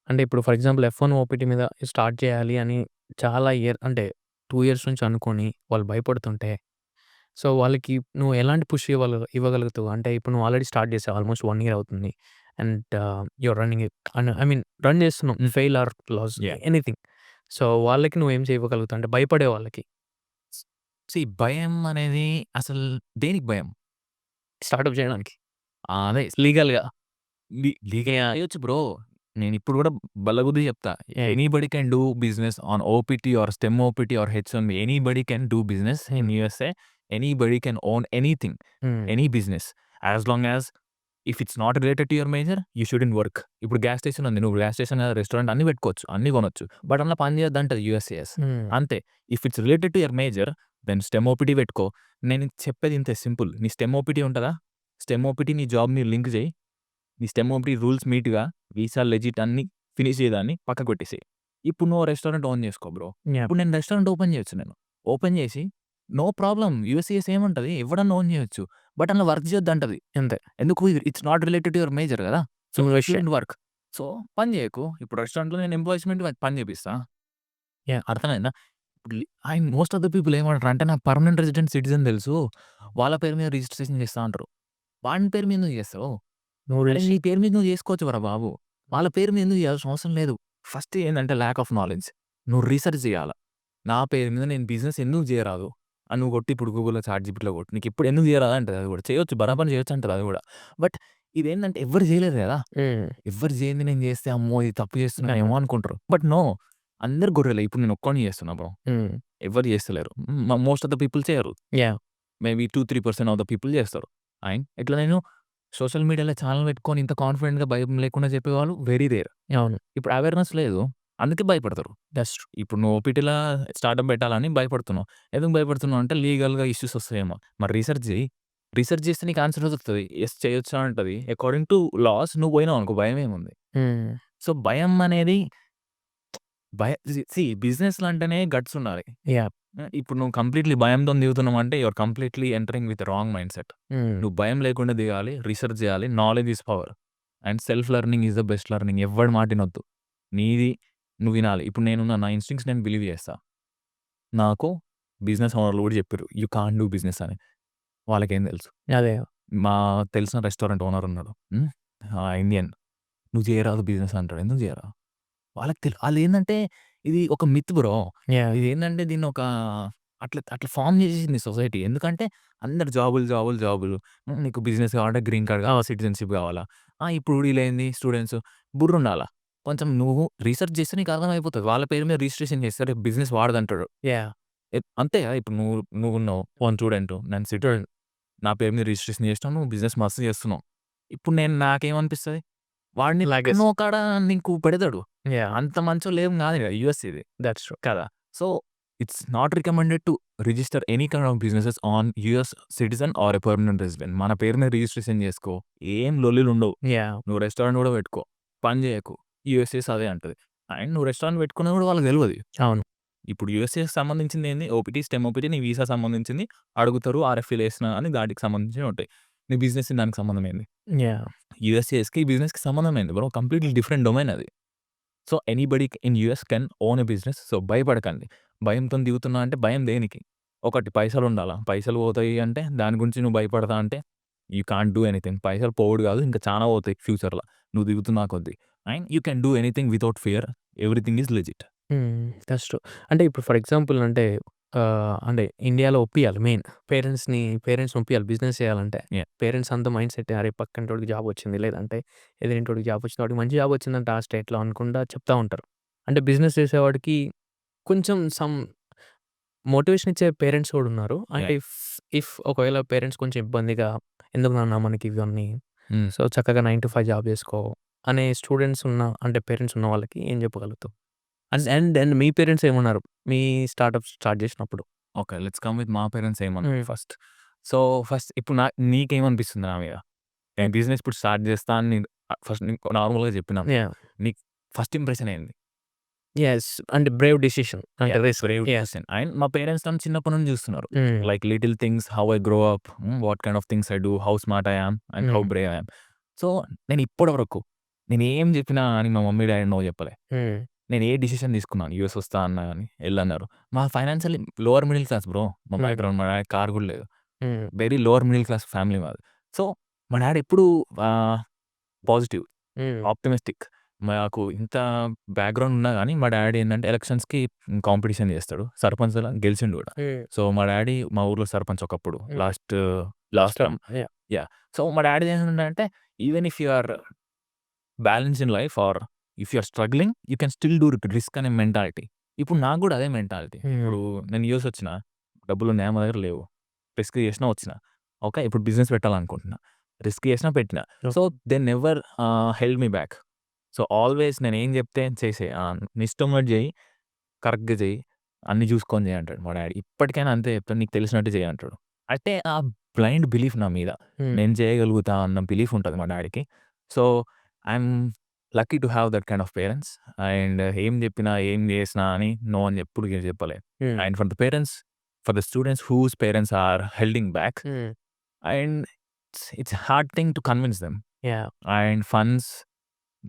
[SPEAKER 2] అంటే ఇప్పుడు ఫర్ ఎగ్జాంపుల్ F1 ఓపీటీ మీద స్టార్ట్ చేయాలి అని చాలా అంటే 2 ఇయర్స్ నుంచి అనుకోని వాళ్ళు భయపడుతుంటే, సో, వాళ్ళకి నువ్వు ఎలాంటి పుష్ ఇవ్వగలుగుతావు? అంటే ఇప్పుడు నువ్వు ఆల్రెడీ స్టార్ట్ చేసావు. ఆల్మోస్ట్ 1 ఇయర్ అవుతుంది. And you're running it. And I mean run చేస్తున్నావు. Fail or loss
[SPEAKER 1] yeah!
[SPEAKER 2] Anything. So, వాళ్ళకి నువ్వేం చేయగలుగుతావు? అంటే భయపడే వాళ్ళకి
[SPEAKER 1] భయం అనేది అసలు దేనికి భయం?
[SPEAKER 2] స్టార్టప్ చేయడానికి.
[SPEAKER 1] అదే లీగల్‌గా. లీగల్‌గా చేయొచ్చు బ్రో. నేనిప్పుడు గూడా బల్లగుద్ది చెప్తా. Anybody can do business on OPT or STEM OPT or H1B. Anybody can do business in USA. Anybody can own anything. Any business. As long as if it's not related to your major you shouldn't work. ఇప్పుడు గ్యాస్ స్టేషన్ ఉంది. నువ్వు గ్యాస్ స్టేషన్, రెస్టారెంట్ అన్నీ పెట్టుకోవచ్చు. అన్నీ కొనొచ్చు. బట్ అందులో పని చేయొద్దంటది యూఎస్‌సిఎస్. అంతే. If it's related to your major then STEM OPT పెట్టుకో. నేను చెప్పేది ఇంతే సింపుల్. నీ స్టెమ్ ఓపీటీ ఉంటదా? స్టెమ్ ఓపీటీ నీ జాబ్‌ని లింక్ చేయి. నీ స్టెమ్ ఓపీటీ రూల్స్ మీట్‌గా వీసా లెజిట్ అన్నీ ఫినిష్ చేయదాన్ని పక్కకు పెట్టేసేయి. ఇప్పుడు నువ్వు రెస్టారెంట్ ఓన్ చేసుకో బ్రో.
[SPEAKER 2] యాహ్!
[SPEAKER 1] ఇప్పుడు నేను రెస్టారెంట్ ఓపెన్ చేయొచ్చు నేను. ఓపెన్ చేసి నో ప్రాబ్లమ్ యూఎస్‌సిఎస్ ఏముంటది ఎవడన్నా ఓన్ చేయొచ్చు. బట్ అందులో వర్క్ చేయొద్దంటది.
[SPEAKER 2] అంతే.
[SPEAKER 1] ఎందుకు? It's not related to your major గదా! సో,
[SPEAKER 2] నువ్వు
[SPEAKER 1] యూ షుడెంట్ వర్క్. సో, పని చేయకు. ఇప్పుడు రెస్టారెంట్‌లో నేను ఎంప్లాయ్స్‌మెంట్ పని చేపిస్తా.
[SPEAKER 2] యాహ్!
[SPEAKER 1] అర్థమైందా? ఇప్పుడు and most of the people ఏమంటారంటే నాకు పర్మనెంట్ రెసిడెంట్ సిటిజన్ తెలుసు. వాళ్ళ పేరు మీద రిజిస్ట్రేషన్ చేస్తా అంటారు. వాని పేరు మీద ఎందుకు చేస్తావు?
[SPEAKER 2] నువ్వు
[SPEAKER 1] అరే నీ పేరు మీద నువ్వు చేసుకోవచ్చురా బాబు. వాళ్ళ పేరు మీద ఎందుకు చేయాల్సిన అవసరం లేదు. ఫస్ట్ ఏందంటే ల్యాక్ ఆఫ్ నాలెడ్జ్. నువ్వు రీసెర్చ్ చేయాల. నా పేరు మీద నేను బిజినెస్ ఎందుకు చేయరాదు? అని నువ్వు కొట్టి ఇప్పుడు గూగుల్‌లో చాట్‌జీపీటీలో కొట్టు. నీకు ఇప్పుడు ఎందుకు చేయరాదు అంటది అది కూడా. చేయొచ్చు బరాబర్ చేయొచ్చు అంటది అది కూడా. బట్ ఇదేందంటే ఎవ్వరు చేయలేరు కదా! ఎవ్వరు చేయంది నేను చేస్తే అమ్మో! ఇది తప్పు చేస్తున్నానేమో అనుకుంటారు. But no. అందరు గొర్రెలే. ఇప్పుడు నేను ఒక్కడినే చేస్తున్నా బ్రో. ఎవ్వరు చేస్తలేరు. మోస్ట్ ఆఫ్ ద పీపుల్ చేయరు.
[SPEAKER 2] Yeah!
[SPEAKER 1] Maybe 2-3% of the people చేస్తారు. అండ్ ఇట్లా నేను సోషల్ మీడియాలో ఛానెల్ పెట్టుకొని ఇంత కాన్ఫిడెంట్‌గా భయం లేకుండా చెప్పేవాళ్ళు వెరీ రేర్.
[SPEAKER 2] అవును.
[SPEAKER 1] ఇప్పుడు అవేర్‌నెస్ లేదు. అందుకే భయపడతారు.
[SPEAKER 2] That's true.
[SPEAKER 1] ఇప్పుడు నువ్వు ఓపీటీలా స్టార్టప్ పెట్టాలని భయపడుతున్నావు. ఎందుకు భయపడుతున్నావు అంటే లీగల్‌గా ఇష్యూస్ వస్తాయేమో. మరి రిసర్చ్ చెయ్యి. రిసర్చ్ చేస్తే నీకు ఆన్సర్ దొరుకుతది. యెస్ చేయొచ్చా అంటది. అకార్డింగ్ టు లాస్ నువ్వు పోయినావు అనుకో భయమేముంది. సో, భయం అనేది బిజినెస్‌లో అంటేనే గట్స్ ఉండాలి.
[SPEAKER 2] యాహ్!
[SPEAKER 1] ఇప్పుడు నువ్వు కంప్లీట్‌లీ భయంతోని దిగుతున్నావంటే you are completely entering with wrong mindset. నువ్వు భయం లేకుండా దిగాలి. రిసర్చ్ చేయాలి. Knowledge is power. And self learning is the best learning. ఎవ్వడి మాట ఇనొద్దు. నీది నువ్వు వినాలి. ఇప్పుడు నేనున్న నా ఇన్‌స్టింక్ట్స్ నేను బిలీవ్ చేస్తా. నాకు బిజినెస్ ఓనర్‌లు కూడా చెప్పిర్రు. యూ కాంట్ డూ బిజినెస్ అని. వాళ్ళకేం తెలుసు.
[SPEAKER 2] అదే.
[SPEAKER 1] మా తెలిసిన రెస్టారెంట్ ఓనర్ ఉన్నాడు. ఇండియన్. "నువ్వు చేయరాదు బిజినెస్" అంటాడు. ఎందుకు చేయరా? వాళ్ళకి ఆళ్ళేందంటే ఇది ఒక మిత్ బ్రో.
[SPEAKER 2] యాహ్!
[SPEAKER 1] ఇదేందంటే దీన్నొక అట్లా ఫార్మ్ చేసేసింది సొసైటీ. ఎందుకంటే అందరు జాబులు. నీకు బిజినెస్ కావాలంటే గ్రీన్ కార్డ్ కావాలా, సిటిజన్‌షిప్ కావాలా. ఇప్పుడు వీళ్ళేంది స్టూడెంట్స్ బుర్రుండాల. కొంచెం నువ్వు రీసెర్చ్ చేస్తే నీకు అర్థమైపోతది. వాళ్ళ పేరు మీద రిజిస్ట్రేషన్ చేస్తే రేపు బిజినెస్ వాడదంటాడు.
[SPEAKER 2] యాహ్!
[SPEAKER 1] అంతే కదా! ఇప్పుడు నువ్వున్నావు. One student. నేను సిటిజన్. నా పేరు మీద రిజిస్ట్రేషన్ చేసినావు. నువ్వు బిజినెస్ మస్తు చేస్తున్నావు. ఇప్పుడు నాకేమనిపిస్తది? వాడిని
[SPEAKER 2] లైక్
[SPEAKER 1] ఎక్కడనో కాడ నీకు పెడతాడు.
[SPEAKER 2] యాహ్!
[SPEAKER 1] అంత మంచోళ్ళేం కాదు కదా! యూఎస్ ఇది.
[SPEAKER 2] That's true.
[SPEAKER 1] కదా! So, it's not recommended to register any kind of businesses on US citizen or a permanent resident. మన పేరు మీద రిజిస్ట్రేషన్ చేసుకో. ఏం లొల్లిలుండవు.
[SPEAKER 2] యాహ్!
[SPEAKER 1] నువ్వు రెస్టారెంట్ కూడా పెట్టుకో. పని చేయకు. యూఎస్‌ఏస్ అదే అంటది. అండ్ నువ్వు రెస్టారెంట్ పెట్టుకున్నది కూడా వాళ్ళకి తెలవదు.
[SPEAKER 2] అవును.
[SPEAKER 1] ఇప్పుడు యూఎస్‌ఏకి సంబంధించింది ఏంది? ఓపీటీ, స్టెమ్ ఓపీటీ, నీ వీసా సంబంధించింది అడుగుతారు. ఆర్ఎఫ్ఈలు ఏసినా అని దాటికి సంబంధించినవి ఉంటాయి. నీ బిజినెస్ దానికి సంబంధం ఏంది?
[SPEAKER 2] యాహ్!
[SPEAKER 1] యూఎస్‌ఏస్‌కి, బిజినెస్‌కి సంబంధం ఏంది బ్రో? కంప్లీట్‌లీ డిఫరెంట్ డొమైన్ అది. So, anybody in US can own a business. So, భయపడకండి. భయంతోని దిగుతున్నా అంటే భయం దేనికి? ఒకటి పైసలుండాలా. పైసలు పోతాయి అంటే దాని గురించి నువ్వు భయపడతా అంటే యూ కాంట్ డూ ఎనీథింగ్. పైసలు పోవుడు కాదు ఇంకా చానా పోతాయి ఫ్యూచర్‌ల. నువ్వు దిగుతున్నా కొద్దీ. And you can do anything without fear. Everything is legit.
[SPEAKER 2] That's true. అంటే ఇప్పుడు ఫర్ ఎగ్జాంపుల్ అంటే ఇండియాలో ఒప్పియాలి మెయిన్. పేరెంట్స్‌ని ఒప్పియాలి బిజినెస్ చేయాలంటే.
[SPEAKER 1] యాహ్!
[SPEAKER 2] పేరెంట్స్ అంతా మైండ్ సెట్ అరే పక్కింటోడికి జాబ్ వచ్చింది. లేదంటే ఎదురింటోడికి జాబ్ వచ్చింది. వాడికి మంచి జాబ్ వచ్చిందంట ఆ స్టేట్‌లో అనుకుంటా చెప్తా ఉంటారు. అంటే బిజినెస్ చేసేవాడికి కొంచెం మోటివేషన్ ఇచ్చే పేరెంట్స్ కూడా ఉన్నారు. అంటే
[SPEAKER 1] యాహ్!
[SPEAKER 2] ఇఫ్ ఒకవేళ పేరెంట్స్ కొంచెం ఇబ్బందిగా ఎందుకు నాన్న మనకి ఇవన్నీ
[SPEAKER 1] హ్మ్.
[SPEAKER 2] సో చక్కగా 9-5 జాబ్ చేసుకో అనే స్టూడెంట్స్ అంటే పేరెంట్స్ ఉన్న వాళ్ళకి ఏం చెప్పగలుగుతావు? అండ్ అండ్ అండ్ మీ పేరెంట్స్ ఏమన్నారు? మీ స్టార్ట్ చేసినప్పుడు?
[SPEAKER 1] ఓకే. లెట్స్ కమ్ విత్ మా పేరెంట్స్ ఏమన్నారు
[SPEAKER 2] హ్మ్.
[SPEAKER 1] ఫస్ట్. సో, ఫస్ట్ ఇప్పుడు నీకేమనిపిస్తుంది నా మీద? నేను బిజినెస్ ఇప్పుడు స్టార్ట్ చేస్తా అని నేను ఫస్ట్ నీకు నార్మల్‌గా చెప్పిననుకో.
[SPEAKER 2] యాహ్!
[SPEAKER 1] నీకు ఫస్ట్ ఇంప్రెషన్ ఏంది?
[SPEAKER 2] యెస్. అంటే బ్రేవ్ డెసిషన్. అంటే
[SPEAKER 1] yeah!
[SPEAKER 2] Risk.
[SPEAKER 1] Brave
[SPEAKER 2] yes.
[SPEAKER 1] Question. And మా పేరెంట్స్ నన్ను చిన్నప్పటి నుంచి చూస్తున్నారు.
[SPEAKER 2] Hmm.
[SPEAKER 1] Like little things, how I grow up, what kind of things I do, how smart I am and how
[SPEAKER 2] hmm.
[SPEAKER 1] Brave I am. So, నేను ఇప్పటి వరకు నేనేం చెప్పినా అని మా మమ్మీ, డ్యాడీ నో చెప్పలే.
[SPEAKER 2] హ్మ్.
[SPEAKER 1] నేను ఏ డిసిషన్ తీసుకున్నాను యూఎస్ వస్తా అన్నా గాని ఎళ్ళన్నారు. మా financially lower middle class bro. మా
[SPEAKER 2] హ్మ్.
[SPEAKER 1] బ్యాక్‌గ్రౌండ్ మా డ్యాడీ కార్ కూడా లేదు.
[SPEAKER 2] హ్మ్.
[SPEAKER 1] Very lower middle class family మాది. సో, మా డ్యాడీ ఎప్పుడూ ఆహ్, పాజిటివ్.
[SPEAKER 2] హ్మ్.
[SPEAKER 1] ఆప్టిమిస్టిక్. మాకు ఇంత బ్యాక్‌గ్రౌండ్ ఉన్నా గాని మా డ్యాడీ ఏందంటే ఎలక్షన్స్‌కి కాంపిటీషన్ చేస్తాడు. సర్పంచ్‌లా గెలిచిండు గూడా.
[SPEAKER 2] హ్మ్.
[SPEAKER 1] సో, మా డ్యాడీ మా ఊర్లో సర్పంచ్ ఒకప్పుడు.
[SPEAKER 2] Hmm.
[SPEAKER 1] Last term.
[SPEAKER 2] Yeah!
[SPEAKER 1] Yeah! So, మా డ్యాడీది ఏంటంటే even if you are balance in life or if you are struggling you can still do risk అనే మెంటాలిటీ. ఇప్పుడు నాకు గూడా అదే మెంటాలిటీ.
[SPEAKER 2] హ్మ్.
[SPEAKER 1] ఇప్పుడు నేను యూఎస్ వచ్చిన. డబ్బులున్నాయా? మా దగ్గర లేవు. రిస్క్ చేసినా వచ్చిన. ఓకే. ఇప్పుడు బిజినెస్ పెట్టాలనుకుంటున్నా. రిస్క్ చేసినా పెట్టినా. So,
[SPEAKER 2] okay.
[SPEAKER 1] They never held me back. So, always నేనేం చెప్తే చేసేయి. నీ ఇష్టం ఉన్నట్టు చెయ్యి. కరెక్ట్‌గా చెయ్యి. అన్నీ చూసుకొని చెయ్యి అంటాడు మా డ్యాడీ. ఇప్పటికైనా అంతే చెప్తాడు. నీకు తెలిసినట్టు చెయ్యి అంటాడు. అంటే ఆ బ్లైండ్ బిలీఫ్ నా మీద.
[SPEAKER 2] హ్మ్.
[SPEAKER 1] నేను చేయగలుగుతా అన్న బిలీఫ్ ఉంటది మా డ్యాడీకి. So, I'm lucky to have that kind of parents. And ఏం చెప్పినా, ఏం చేసినా అని నో అని ఎప్పుడు చెప్పలే.
[SPEAKER 2] Hmm.
[SPEAKER 1] And for the students whose parents are helding back
[SPEAKER 2] hmm.
[SPEAKER 1] And it's hard thing to convince them.
[SPEAKER 2] Yeah!
[SPEAKER 1] And funds,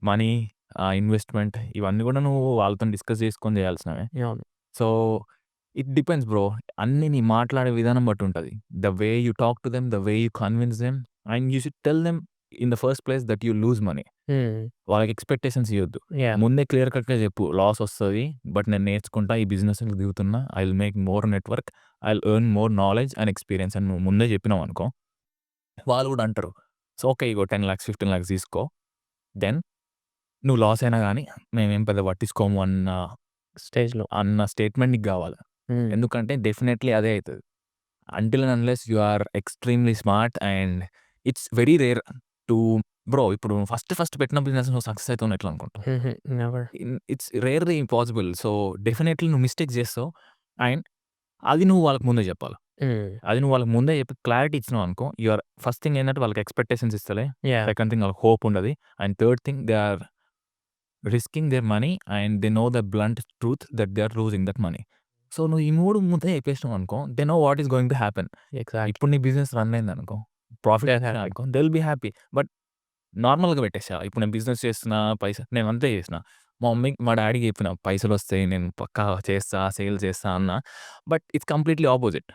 [SPEAKER 1] money, investment ఇవన్నీ కూడా నువ్వు వాళ్ళతోని డిస్కస్ చేసుకొని చేయాల్సినవే.
[SPEAKER 2] అవును.
[SPEAKER 1] So, it depends bro. అన్నీ నీ మాట్లాడే విధానం బట్టి ఉంటది. The way you talk to them, the way you convince them and you should tell them in the first place that you lose money.
[SPEAKER 2] Hmm.
[SPEAKER 1] వాళ్ళకి ఎక్స్‌పెక్టేషన్స్ ఇయ్యొద్దు.
[SPEAKER 2] యాహ్!
[SPEAKER 1] ముందే క్లియర్ కట్‌గా చెప్పు. లాస్ వస్తది. బట్ నేను నేర్చుకుంటా. ఈ బిజినెస్‌లోకి దిగుతున్నా. I will make more network. I will earn more knowledge and experience అని నువ్వు ముందే చెప్పినావనుకో, వాళ్ళు కూడా అంటారు. So, okay. ఇగో 10,00,000 15,00,000 తీసుకో. దెన్ నువ్వు లాస్ అయినా గాని మేమేం పెద్ద పట్టించుకోము
[SPEAKER 2] స్టేజ్‌లో.
[SPEAKER 1] అన్న స్టేట్‌మెంట్ నీకు గావాలి.
[SPEAKER 2] హ్మ్.
[SPEAKER 1] ఎందుకంటే డెఫినైట్‌లీ అదే అయితది. Until and unless you are extremely smart and it's very rare to bro ఇప్పుడు ఫస్ట్ పెట్టిన బిజినెస్ నువ్వు సక్సెస్ అయితావని ఎట్లా అనుకుంటావు?
[SPEAKER 2] హుహు. Never.
[SPEAKER 1] It's rarely impossible. So, definitely నువ్వు మిస్టేక్స్ చేస్తావు. అండ్ అది నువ్వు వాళ్ళకి ముందే చెప్పాలి.
[SPEAKER 2] హ్మ్.
[SPEAKER 1] అది నువ్వు వాళ్ళకి ముందే చెప్పి క్లారిటీ ఇచ్చినావనుకో, ఫస్ట్ థింగ్ ఏందంటే వాళ్ళకి ఎక్స్‌పెక్టేషన్స్ ఇస్తలే.
[SPEAKER 2] యాహ్!
[SPEAKER 1] సెకండ్ థింగ్ వాళ్ళకి హోప్ ఉండది. And third thing they are risking their money and they know the blunt truth that they are losing that money. So, నువ్వు ఈ 3 ముందే చెప్పేసినావనుకో, they know what is going to happen.
[SPEAKER 2] Exactly.
[SPEAKER 1] ఇప్పుడు నీ బిజినెస్ రన్ అయిందనుకో, ప్రాఫిట్
[SPEAKER 2] దే ఆర్ హ్యాపీ.
[SPEAKER 1] వచ్చినాయనుకో, they will be happy. But నార్మల్‌గా పెట్టేసా. ఇప్పుడు నేను బిజినెస్ చేస్తున్నా, నేను అంతే చేసిన. మా మమ్మీకి, మా డ్యాడీకి చెప్పిన పైసలొస్తాయి. నేను పక్కా చేస్తా, సేల్ చేస్తా అన్నా. But it's completely opposite.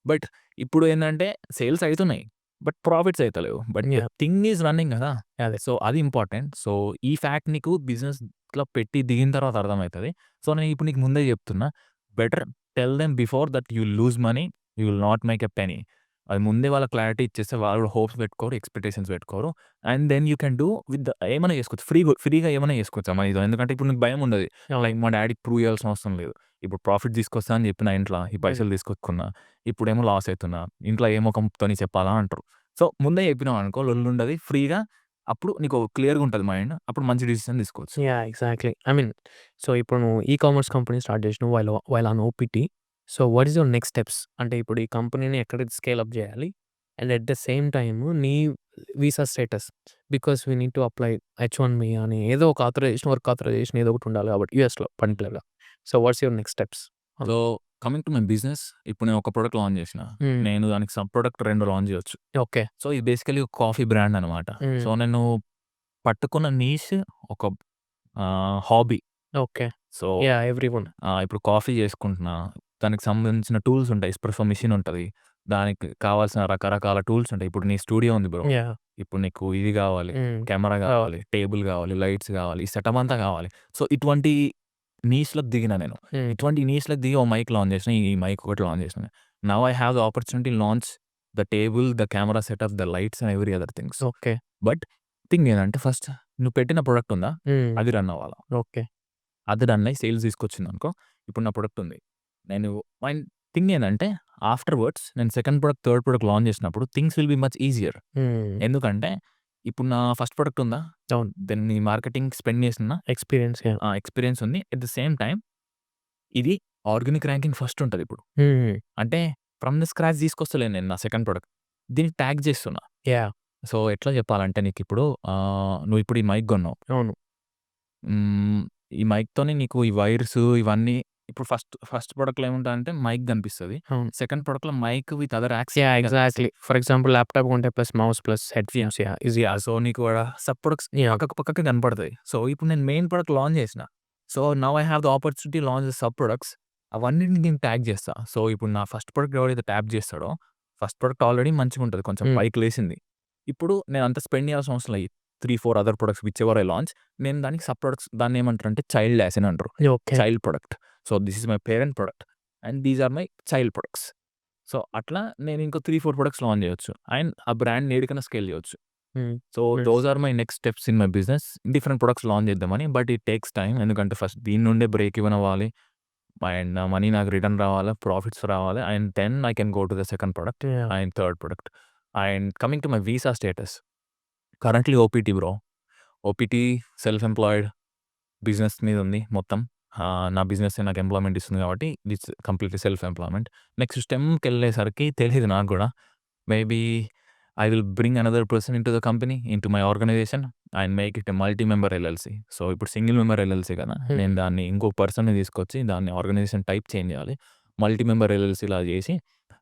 [SPEAKER 1] But ఇప్పుడు ఏందంటే సేల్స్ అయితున్నాయి. బట్ ప్రాఫిట్స్ అయితలేవు. But the
[SPEAKER 2] yeah!
[SPEAKER 1] Thing is running గదా!
[SPEAKER 2] అదే.
[SPEAKER 1] సో, అది ఇంపార్టెంట్. సో, ఈ ఫ్యాక్ట్ నీకు బిజినెస్‌లో పెట్టి దిగిన తర్వాత అర్థమైతది. సో, నేను ఇప్పుడు నీకు ముందే చెప్తున్నా. Better tell them before that you lose money, you will not make a penny. అది ముందే వాళ్ళ క్లారిటీ ఇచ్చేస్తే వాళ్ళు కూడా హోప్స్ పెట్టుకోరు, ఎక్స్పెక్టేషన్స్ పెట్టుకోరు. And then you can do with ఏమైనా చేసుకోవచ్చు, ఫ్రీగా ఏమైనా చేసుకోవచ్చు అమ్మా ఇది. ఎందుకంటే ఇప్పుడు నీకు భయం ఉండదు. లైక్ మా డాడీకి ప్రూవ్ చేయాల్సిన అవసరం లేదు. ఇప్పుడు ప్రాఫిట్ తీసుకొస్తా అని చెప్పిన ఇంట్లో ఈ పైసలు తీసుకొచ్చుకున్నా, ఇప్పుడేమో లాస్ అవుతున్నా, ఇంట్లో ఏ ముఖంతోని చెప్పాలా అంటారు. సో ముందే చెప్పినావు అనుకో లొల్లి ఉండదు, ఫ్రీగా. అప్పుడు నీకు క్లియర్గా ఉంటుంది మైండ్, అప్పుడు మంచి డిసిషన్ తీసుకోవచ్చు.
[SPEAKER 2] ఎగ్జాక్ట్లీ. ఐ మీన్ సో ఇప్పుడు నువ్వు ఈకామర్స్ కంపెనీ స్టార్ట్ చేసినావు while on OPT. So what is your next steps? అంటే ఇప్పుడు ఈ కంపెనీని ఎక్కడికి స్కేల్ అప్ చేయాలి and at the same time నీ visa status, because we need to apply H1B అని ఏదో ఒక ఆథరైజేషన్, వర్క్ ఆథరైజేషన్ ఏదో ఒకటి ఉండాలి కాబట్టి యూఎస్లో పర్టికులర్గా. So what's your next steps?
[SPEAKER 1] So coming to my business, ఇప్పుడు నేను ఒక ప్రొడక్ట్ లాంచ్ చేసిన, నేను దానికి సబ్ ప్రొడక్ట్ 2 లాంచ్ చేయొచ్చు.
[SPEAKER 2] ఓకే.
[SPEAKER 1] సో ఇది బేసికలీ కాఫీ బ్రాండ్ అనమాట. సో నేను పట్టుకున్న నీష్ ఒక హాబీ.
[SPEAKER 2] ఓకే.
[SPEAKER 1] So
[SPEAKER 2] everyone.
[SPEAKER 1] ఇప్పుడు కాఫీ చేసుకుంటున్నా, దానికి సంబంధించిన టూల్స్ ఉంటాయి. ఎస్ప్రెసో మిషన్ ఉంటుంది, దానికి కావాల్సిన రకరకాల టూల్స్ ఉంటాయి. ఇప్పుడు నీ స్టూడియో ఉంది బ్రో, ఇప్పుడు నీకు ఇది కావాలి, కెమెరా కావాలి, టేబుల్ కావాలి, లైట్స్ కావాలి, ఈ సెటప్ అంతా కావాలి. సో ఇటువంటి నీష్లకు దిగిన నేను, ఇటువంటి నీష్లకు దిగి ఓ మైక్ లాంచ్ చేసిన, ఈ మైక్ ఒకటి లాంచ్ చేసిన. Now I have the opportunity launch the table, the camera setup, the lights and every other things.
[SPEAKER 2] Okay.
[SPEAKER 1] But thing ఏంటంటే ఫస్ట్ నువ్వు పెట్టిన ప్రొడక్ట్ ఉందా, అది రన్ అవ్వాలా.
[SPEAKER 2] ఓకే.
[SPEAKER 1] అది రన్ అయ్యి సేల్స్ తీసుకొచ్చింది అనుకో, ఇప్పుడు నా ప్రొడక్ట్ ఉంది. నేను మైన్ థింగ్ ఏంటంటే ఆఫ్టర్వర్డ్స్ నేను second product, third product launch చేసినప్పుడు things will be much easier. ఎందుకంటే ఇప్పుడు నా ఫస్ట్ ప్రొడక్ట్ ఉందా,
[SPEAKER 2] అవును,
[SPEAKER 1] దాన్ని మార్కెటింగ్ స్పెండ్ చేసిన ఎక్స్పీరియన్స్ ఉంది. ఎట్ ద సేమ్ టైం ఇది ఆర్గానిక్ ర్యాంకింగ్ ఫస్ట్ ఉంటుంది. ఇప్పుడు అంటే ఫ్రమ్ ద స్క్రాచ్ తీసుకొస్తలేను నేను నా సెకండ్ ప్రొడక్ట్, దీన్ని ట్యాగ్ చేస్తున్నా. సో ఎట్లా చెప్పాలంటే నీకు ఇప్పుడు నువ్వు ఇప్పుడు ఈ మైక్ కొన్నావు.
[SPEAKER 2] అవును.
[SPEAKER 1] ఈ మైక్‌తోని నీకు ఈ వైర్స్ ఇవన్నీ ఇప్పుడు ఫస్ట్ ప్రొడక్ట్‌లో ఏముంటదంటే మైక్ కనిపిస్తది.
[SPEAKER 2] అవును.
[SPEAKER 1] సెకండ్ ప్రొడక్ట్‌లో mike with other
[SPEAKER 2] exactly. For example laptop కొంటే plus mouse plus headphones easy.
[SPEAKER 1] So నీకు సబ్ ప్రొడక్ట్స్ పక్కకి కనపడతాయి. సో ఇప్పుడు నేను మెయిన్ ప్రొడక్ట్ లాంచ్ చేసిన. So now I have the opportunity launch the sub products. అవన్నిటిని నేను ట్యాగ్ చేస్తా. సో ఇప్పుడు నా ఫస్ట్ ప్రొడక్ట్ ఎవరైతే ట్యాప్ చేస్తాడో, ఫస్ట్ ప్రొడక్ట్ ఆల్రెడీ మంచిగుంటది, కొంచెం పైకి లేసింది. ఇప్పుడు నేను అంత స్పెండ్ చేయాల్సిన అవసరం లేదు. 3-4 other products which ever I launch, నేను దానికి సబ్ ప్రొడక్ట్స్, దాన్ని ఏమంటారంటే చైల్డ్ యాస్ అని అంటారు. Child product. So this is my parent product and these are my child products. So అట్లా నేను ఇంకో 3-4 ప్రొడక్ట్స్ లాంచ్ చేయొచ్చు అండ్ ఆ బ్రాండ్ ఏడికైనా స్కేల్ చేయొచ్చు. So those are my next steps in my business. Different products launch చేద్దామని, బట్ ఇట్ టేక్స్ టైమ్. ఎందుకంటే ఫస్ట్ దీని నుండే బ్రేక్ ఈవెన్ అవ్వాలి అండ్ నా మనీ నాకు రిటర్న్ రావాలి, ప్రాఫిట్స్ రావాలి, and then I can go to the second product and third product. And coming to my visa status, currently OPT bro. OPT self employed business మీద ఉంది మొత్తం. నా బిజినెస్ నాకు ఎంప్లాయ్మెంట్ ఇస్తుంది కాబట్టి it's completely self employment. Next స్టెమ్కి వెళ్ళేసరికి తెలియదు నాకు కూడా, maybe I will bring another person in to the company, in to my organization and make it a multi member LLC. So ఇప్పుడు సింగిల్ మెంబర్ ఎల్ఎల్సీ కదా, నేను దాన్ని ఇంకో పర్సన్ని తీసుకొచ్చి దాన్ని ఆర్గనైజేషన్ టైప్ చేంజ్ చేయాలి, మల్టీ మెంబర్ ఎల్ఎల్సీలా చేసి,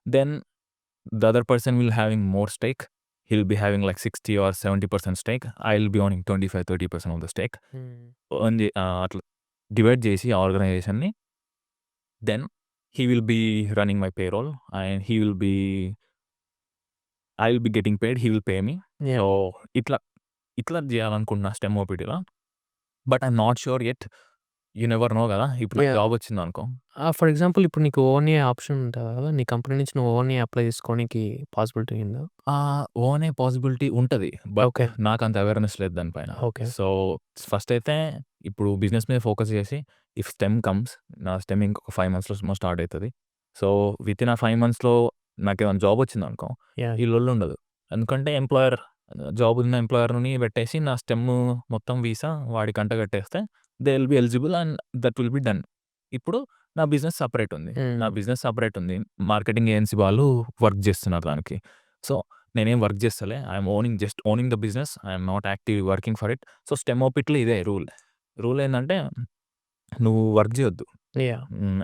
[SPEAKER 1] then the other person will having more stake. He'll be having like 60 or 70% stake. I'll be owning 25-30% of the stake. అట్లా డివైడ్ చేసి ఆర్గనైజేషన్ని, then he will be running my payroll and I will be getting paid, he will pay me. So ఇట్లా చేయాలనుకుంటున్నా స్టెమ్ ఓపీటీలో. But I'm not sure at, you never know కదా, ఇప్పుడు జాబ్ వచ్చింది అనుకో.
[SPEAKER 2] ఫర్ ఎగ్జాంపుల్ ఇప్పుడు నీకు ఓన్ఏ ఆప్షన్ ఉంటుంది కదా, నీ కంపెనీ నుంచి నువ్వు ఓన్ఏ అప్లై చేసుకోనికి పాసిబిలిటీ ఉందా?
[SPEAKER 1] ఓనే పాసిబిలిటీ ఉంటుంది, బట్ నాకు అంత అవేర్నెస్ లేదు దానిపైన. సో ఫస్ట్ అయితే ఇప్పుడు బిజినెస్ మీద ఫోకస్ చేసి, ఇఫ్ స్టెమ్ కమ్స్, నా స్టెమ్ ఇంకొక 5 monthsలో స్టార్ట్ అవుతుంది. సో విత్ ఇన్ ఆ 5 monthsలో నాకు ఏమైనా జాబ్ వచ్చింది అనుకో, ఈ లొల్లు ఉండదు. ఎందుకంటే ఎంప్లాయర్, జాబ్ ఉన్న ఎంప్లాయర్ని పెట్టేసి నా స్టెమ్ మొత్తం వీసా వాడికి అంట కట్టేస్తే they will be eligible and that will be done. ఇప్పుడు నా బిజినెస్ సపరేట్ ఉంది, మార్కెటింగ్ ఏజెన్సీ వాళ్ళు వర్క్ చేస్తున్నారు దానికి. సో నేనేం వర్క్ చేస్తలే, I'm just owning the business, I'm not active working for it. So STEM ఓపీటీలో ఇదే రూల్ ఏంటంటే నువ్వు వర్క్ చేయొద్దు,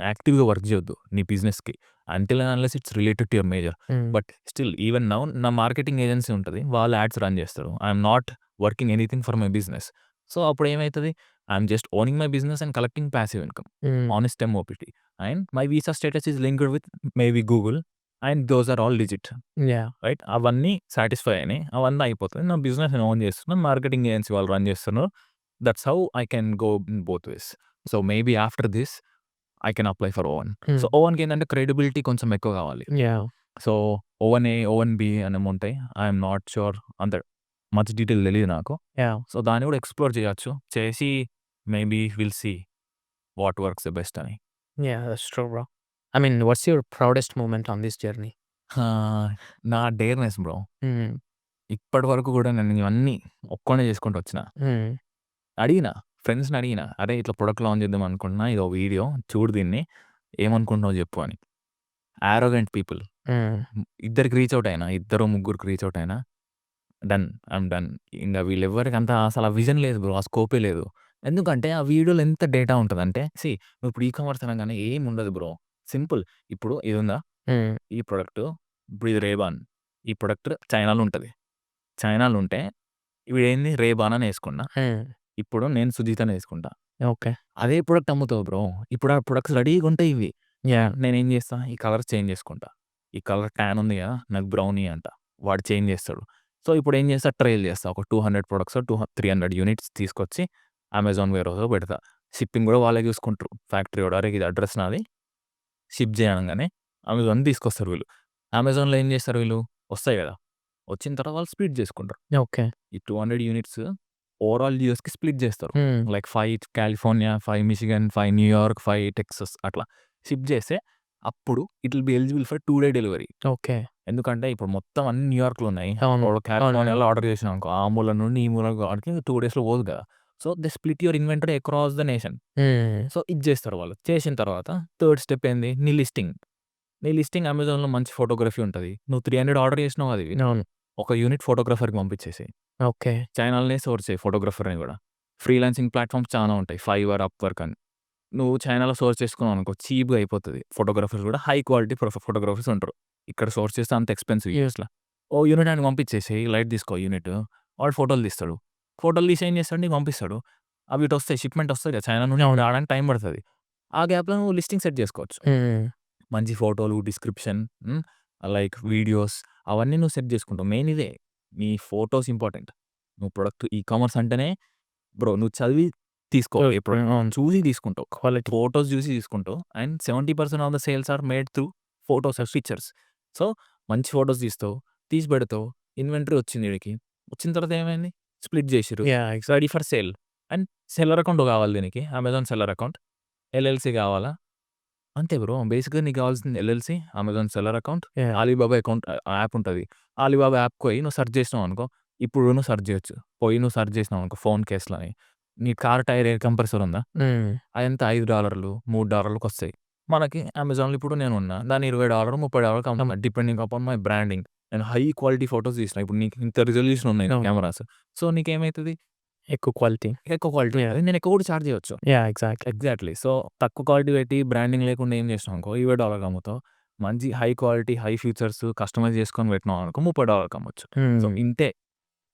[SPEAKER 1] యాక్టివ్గా వర్క్ చేయొద్దు నీ బిజినెస్కి, until and unless it's related to your major. But still even now నా మార్కెటింగ్ ఏజెన్సీ ఉంటుంది, వాళ్ళు యాడ్స్ రన్ చేస్తారు. I'm not working anything for my business. So అప్పుడు ఏమవుతుంది, I'm just owning my business and collecting passive income on STEM OPT. And my visa status is linked with maybe Google and those are all digit, right? అవన్నీ సాటిస్ఫై అయినాయి, అవన్నీ అయిపోతుంది. నా బిజినెస్ నేను ఓన్ చేస్తున్నాను, మార్కెటింగ్ ఏజెన్సీ వాళ్ళు రన్ చేస్తున్నారు. That's how I can go in both ways. So maybe after this I can apply for O one. So
[SPEAKER 2] hmm.
[SPEAKER 1] ఓవెన్‌కి ఏంటంటే క్రెడిబిలిటీ కొంచెం ఎక్కువ కావాలి.
[SPEAKER 2] Yeah!
[SPEAKER 1] So O one A, O one B అనేవి ఉంటాయి. ఐఎమ్ నాట్ ష్యూర్ అంత మచ్ డీటెయిల్ తెలీదు నాకు.
[SPEAKER 2] యాహ్!
[SPEAKER 1] సో దాన్ని కూడా ఎక్స్‌ప్లోర్ చేయొచ్చు. చేసి maybe will see what works the best అని.
[SPEAKER 2] Yeah! That's true bro. I mean what's your proudest moment on this journey?
[SPEAKER 1] నా డేర్‌నెస్ బ్రో.
[SPEAKER 2] హ్మ్.
[SPEAKER 1] ఇప్పటి వరకు కూడా నేను ఇవన్నీ ఒక్కడినే చేసుకుంటూ వచ్చిన.
[SPEAKER 2] హ్మ్.
[SPEAKER 1] అడిగినా, ఫ్రెండ్స్‌ని అడిగినా, "అరే! ఇట్లా ప్రొడక్ట్ లాంచ్ చేద్దాం అనుకుంటున్నా. ఇదో వీడియో చూడు దీన్ని. ఏమనుకుంటున్నావో చెప్పు" అని. Arrogant people.
[SPEAKER 2] హ్మ్.
[SPEAKER 1] ఇద్దరికి రీచ్ ఔట్ అయినా. ఇద్దరో ముగ్గురికి రీచ్ ఔట్ అయినా. డన్. I'm done. ఇంగ వీళ్ళెవ్వరికి అంత అసలు ఆ విజన్ లేదు బ్రో. ఆ స్కోపే లేదు. ఎందుకంటే ఆ వీడియోలో ఎంత డేటా ఉంటదంటే నువ్వు ఇప్పుడు ఈకామర్స్ అనంగానే ఏముండదు బ్రో. సింపుల్. ఇప్పుడు ఇదుందా?
[SPEAKER 2] హ్మ్.
[SPEAKER 1] ఈ ప్రొడక్టు ఇప్పుడు ఇది రేబాన్. ఈ ప్రొడక్ట్ చైనాలో ఉంటది. చైనాలో ఉంటే వీడేంది రేబాన్ అని యేసుకున్నా.
[SPEAKER 2] హ్మ్.
[SPEAKER 1] ఇప్పుడు నేను సుజీత్ అని యేసుకుంటా.
[SPEAKER 2] ఓకే.
[SPEAKER 1] అదే ప్రొడక్ట్ అమ్ముతావు బ్రో. ఇప్పుడు ఆ ప్రొడక్ట్స్ రెడీగుంటాయి ఇవి.
[SPEAKER 2] యాహ్!
[SPEAKER 1] నేనేం చేస్తా? ఈ కలర్స్ చేంజ్ చేసుకుంటా. ఈ కలర్ ట్యాన్ ఉంది గదా! నాకు బ్రౌనీ అంట. వాడు చేంజ్ చేస్తాడు. సో, ఇప్పుడేం చేస్తా? ట్రైల్ చేస్తా. ఒక 200 ప్రొడక్ట్సో, 300 యూనిట్స్ తీసుకొచ్చి అమెజాన్ వేర్‌హౌస్‌లో పెడతా. షిప్పింగ్ గూడా వాళ్ళే చూసుకుంటరు. ఫ్యాక్టరీ వాడు. అరే! ఇది అడ్రెస్ నాది. షిప్ చేయి అనంగానే అమెజాన్ తీసుకొస్తారు వీళ్ళు. అమెజాన్‌లో ఏం చేస్తారు వీళ్ళు? వస్తాయి గదా! వచ్చిన తర్వాత వాళ్ళు స్ప్లిట్ చేసుకుంటారు.
[SPEAKER 2] ఓకే.
[SPEAKER 1] ఈ 200 యూనిట్స్ ఓవరాల్ యూఎస్‌కి స్ప్లిట్ చేస్తారు.
[SPEAKER 2] హ్మ్.
[SPEAKER 1] Like 5 California, 5 Michigan, 5 New York, 5 Texas అట్లా షిప్ చేస్తే అప్పుడు it will be eligible for 2 day delivery.
[SPEAKER 2] Okay.
[SPEAKER 1] ఎందుకంటే ఇప్పుడు మొత్తం అన్ని న్యూయార్క్‌లో ఉన్నాయి.
[SPEAKER 2] అవును.
[SPEAKER 1] వాడు
[SPEAKER 2] అవునండి.
[SPEAKER 1] కాలిఫోర్నియాలో ఆర్డర్ చేసినామనుకో ఆ మూల నుండి ఈ మూలకి వాడికి 2 డేస్‌లో పోదు కదా! So, they split your inventory across the nation.
[SPEAKER 2] హ్మ్.
[SPEAKER 1] సో, ఇది చేస్తారు వాళ్ళు. చేసిన తర్వాత థర్డ్ స్టెప్ ఏంది? నీ లిస్టింగ్. నీ లిస్టింగ్ అమెజాన్‌లో మంచి ఫోటోగ్రఫీ ఉంటది. నువ్వు 300 ఆర్డర్ చేసినావు కదా ఇవి.
[SPEAKER 2] అవును.
[SPEAKER 1] ఒక యూనిట్ ఫోటోగ్రాఫర్‌కి పంపించేసేయి.
[SPEAKER 2] ఓకే.
[SPEAKER 1] చైనాలోనే సోర్స్ చేయి ఫోటోగ్రాఫర్‌ని గూడా. ఫ్రీలాన్సింగ్ ప్లాట్‌ఫార్మ్స్ చానా ఉంటాయి. ఫైవర్, అప్‌వర్క్ అని. నువ్వు చైనాలో సోర్స్ చేసుకున్నావనుకో చీప్‌గా అయిపోతది. ఫోటోగ్రాఫర్స్ గూడా హై క్వాలిటీ ఫోటోగ్రాఫర్స్ ఉంటారు. ఇక్కడ సోర్స్ చేస్తే అంత ఎక్స్‌పెన్సివ్ యూఎస్‌ల. ఓ యూనిట్ ఆయనకి పంపించేసేయి. లైట్ తీసుకో యూనిట్. వాడు ఫోటోలు తీస్తాడు. ఫోటోలు తీసి ఏం చేస్తాడు నీకు పంపిస్తాడు. అవి ఇటొస్తాయి. షిప్‌మెంట్ వస్తది కదా! చైనా నుండి
[SPEAKER 2] అవును.
[SPEAKER 1] రావడానికి టైం పడతది. ఆ గ్యాప్‌లో నువ్వు లిస్టింగ్ సెట్ చేసుకోవచ్చు.
[SPEAKER 2] హ్మ్.
[SPEAKER 1] మంచి ఫోటోలు, డిస్క్రిప్షన్ లైక్ వీడియోస్ అవన్నీ నువ్వు సెట్ చేసుకుంటావు. మెయిన్ ఇదే. నీ ఫోటోస్ ఇంపార్టెంట్. నువ్వు ప్రొడక్ట్ ఈకామర్స్ అంటేనే బ్రో నువ్వు చదివి తీసుకో ఏ ప్రొడక్ట్.
[SPEAKER 2] అవును.
[SPEAKER 1] చూసి తీసుకుంటావు.
[SPEAKER 2] క్వాలిటీ.
[SPEAKER 1] ఫోటోస్ చూసి తీసుకుంటావు. And 70% of the sales are made through photos or pictures. So, మంచి ఫోటోస్ తీస్తావు. తీసి పెడతావు. ఇన్వెంటరీ వచ్చింది ఈడికి. వచ్చిన తర్వాత ఏమైంది? స్ప్లిట్ చేసిర్రు.
[SPEAKER 2] Yeah!
[SPEAKER 1] Ready for sale. And seller account కావాలి దీనికి. Amazon seller account. ఎల్ఎల్‌సి కావాలా? అంతే బ్రో. బేసిక్‌గా నీకు కావాల్సింది LLC, Amazon seller account,
[SPEAKER 2] yeah!
[SPEAKER 1] Alibaba account app ఉంటది. అలీబాబా యాప్‌కి పోయి నువ్వు సెర్చ్ చేసినావనుకో, ఇప్పుడు నువ్వు సెర్చ్ చేయొచ్చు. పోయి నువ్వు సెర్చ్ చేసినావనుకో ఫోన్ కేస్‌లో అని. నీ కార్ టైర్ ఎయిర్ కంప్రెసర్ ఉందా?
[SPEAKER 2] హ్మ్.
[SPEAKER 1] అదెంత $5, $3 మనకి అమెజాన్‌లో ఇప్పుడు నేనున్నా. దాన్ని $20, $30 అమ్ముతున్నా. Depending upon my branding. నేను హై క్వాలిటీ ఫోటోస్ తీసిన. ఇప్పుడు నీకు ఇంత రిజల్యూషన్ ఉన్నాయి
[SPEAKER 2] అవును.
[SPEAKER 1] కెమెరాస్. సో, నీకేమైతది?
[SPEAKER 2] ఎక్కువ క్వాలిటీ.
[SPEAKER 1] ఎక్కువ క్వాలిటీ
[SPEAKER 2] యాహ్!
[SPEAKER 1] ఉంటది. నేను ఎక్కువ కూడా చార్జ్ చేయొచ్చు.
[SPEAKER 2] యాహ్! ఎగ్జాక్ట్‌లీ.
[SPEAKER 1] ఎగ్జాక్ట్‌లీ. సో, తక్కువ క్వాలిటీ పెట్టి బ్రాండింగ్ లేకుండా ఏం చేసినావనుకో $20 అమ్ముతావు. మంచి high quality, high features customize చేసుకొని పెట్టినావనుకో $30 అమ్మొచ్చు. So,
[SPEAKER 2] hmm.
[SPEAKER 1] ఇంతే.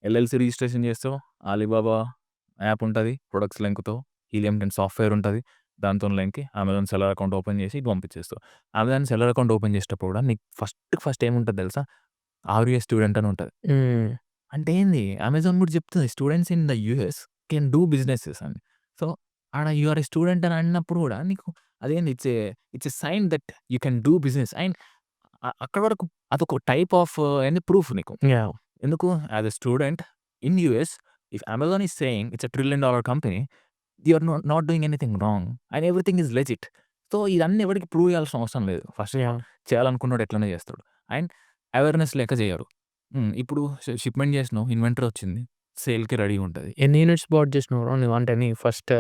[SPEAKER 1] ఎల్ఎల్‌సి రిజిస్ట్రేషన్ చేస్తావు. అలీబాబా యాప్ ఉంటది. ప్రొడక్ట్స్ లింకుతావు. హీలియం 10 సాఫ్ట్‌వేర్ ఉంటది. దాంతోని లింకి అమెజాన్ సెల్లర్ అకౌంట్ ఓపెన్ చేసి ఇటు పంపించేస్తావు. అమెజాన్ సెల్లర్ అకౌంట్ ఓపెన్ చేసేటప్పుడు కూడా నీకు ఫస్ట్ ఏముంటది తెలుసా? ఆర్ యూ ఏ స్టూడెంట్ అని ఉంటది.
[SPEAKER 2] హ్మ్.
[SPEAKER 1] అంటే ఏంది? అమెజాన్ కూడా చెప్తది students in the US can do businesses అని. సో, ఆడ యూ ఆర్ ఎ స్టూడెంట్ అని అన్నప్పుడు కూడా నీకు అదేంది it's a sign that you can do business and అక్కడి వరకు అదొక టైప్ ఆఫ్ ఏంది ప్రూఫ్ నీకు.
[SPEAKER 2] యాహ్!
[SPEAKER 1] ఎందుకు? As a student in US if Amazon is saying it's a $1 trillion company you are not doing anything wrong and everything is legit. So, ఇదన్నీ ఎవరికీ ప్రూవ్ చేయాల్సిన అవసరం లేదు. First of all
[SPEAKER 2] yeah!
[SPEAKER 1] చేయాలనుకున్నోడు ఎట్లనే చేస్తాడు. అండ్ అవేర్‌నెస్ లేక చేయరు. ఇప్పుడు షిప్‌మెంట్ చేసినావు. ఇన్వెంటరీ వచ్చింది. సేల్‌కి రెడీగా ఉంటది.
[SPEAKER 2] ఎన్ని యూనిట్స్ బాట్ చేసినావు బ్రో నువ్వు? అంటే నీ ఫస్ట్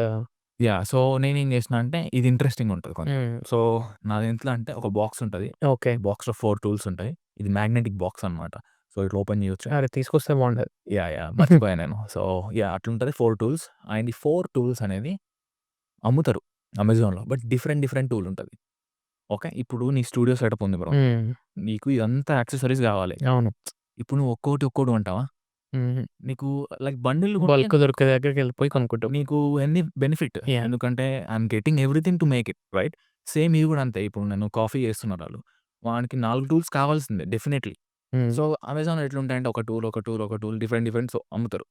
[SPEAKER 1] యాహ్! సో, నేనేం చేసినా అంటే ఇది ఇంట్రెస్టింగ్ ఉంటది కొంచెం.
[SPEAKER 2] హ్మ్.
[SPEAKER 1] సో, నాది ఎట్లా అంటే ఒక బాక్స్ ఉంటది.
[SPEAKER 2] ఓకే.
[SPEAKER 1] బాక్స్‌లో 4 టూల్స్ ఉంటాయి. ఇది మ్యాగ్నెటిక్ బాక్స్ అన్నమాట. సో, ఇట్లా ఓపెన్ చేయొచ్చు.
[SPEAKER 2] అరె! తీసుకొస్తే బావుండేది.
[SPEAKER 1] యాహ్! మర్చిపోయా నేను. సో, అట్లుంటది 4 టూల్స్. అండ్ ఈ 4 టూల్స్ అనేది అమ్ముతారు అమెజాన్‌లో. బట్ డిఫరెంట్ టూల్ ఉంటది. ఓకే. ఇప్పుడు నీ స్టూడియో సెటప్ ఉంది బ్రో.
[SPEAKER 2] హ్మ్.
[SPEAKER 1] నీకు ఇదంతా యాక్సెసరీస్ కావాలి.
[SPEAKER 2] అవును.
[SPEAKER 1] ఇప్పుడు నువ్వు ఒక్కోటి కొంటావా?
[SPEAKER 2] హుహు.
[SPEAKER 1] నీకు లైక్ బండిల్ కొంటే
[SPEAKER 2] బల్క్ దొరికే దగ్గరికెళ్ళిపోయి కొనుక్కుంటావు.
[SPEAKER 1] నీకు ఎన్ని బెనిఫిట్.
[SPEAKER 2] యాహ్!
[SPEAKER 1] ఎందుకంటే I'm getting everything to make it right. Same ఇది కూడా అంతే. ఇప్పుడు నేను కాఫీ చేస్తున్నారు ఆళ్ళు. వానికి 4 టూల్స్ కావాల్సిందే డెఫినైట్‌లీ.
[SPEAKER 2] హ్మ్.
[SPEAKER 1] సో, అమెజాన్‌లో ఎట్లుంటాయంటే ఒక టూల్ డిఫరెంట్ సో, అమ్ముతారు.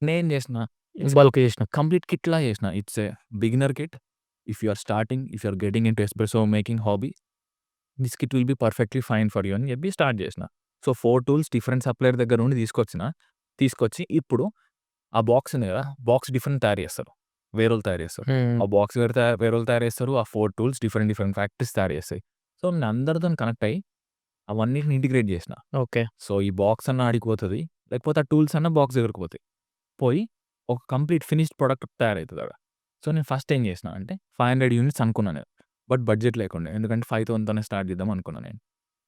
[SPEAKER 1] నేనేం చేసిన ఇట్స్
[SPEAKER 2] బల్క్ చేసినా.
[SPEAKER 1] కంప్లీట్ కిట్‌లా చేసిన. It's a beginner kit, if you are starting, if you are getting into espresso making hobby, this kit will be perfectly fine for you అని చెప్పి స్టార్ట్ చేసిన. సో 4 టూల్స్ డిఫరెంట్ సప్లయర్ దగ్గర నుండి తీసుకొచ్చి ఇప్పుడు ఆ బాక్స్ ఉంది కదా, బాక్స్ డిఫరెంట్ తయారు చేస్తారు, వేరేవాళ్ళు తయారు చేస్తారు. ఆ బాక్స్ వేరేవాళ్ళు తయారు చేస్తారు. ఆ 4 టూల్స్ డిఫరెంట్ ఫ్యాక్టరీస్ తయారు చేస్తాయి. సో నేను అందరితోని కనెక్ట్ అయ్యి అవన్నిటిని ఇంటిగ్రేట్ చేసిన.
[SPEAKER 2] ఓకే.
[SPEAKER 1] సో ఈ బాక్స్ అన్న ఆడికి పోతది, లేకపోతే ఆ టూల్స్ అన్న బాక్స్ దగ్గరికి పోతాయి. పోయి ఒక కంప్లీట్ ఫినిష్డ్ ప్రొడక్ట్ తయారవుతది ఆడ. సో నేను ఫస్ట్ ఏం చేసిన అంటే 500 యూనిట్స్ అనుకున్నా నేను. బట్ బడ్జెట్ లేకుండే. ఎందుకంటే 5,000తోనే స్టార్ట్ చేద్దాం అనుకున్నా నేను.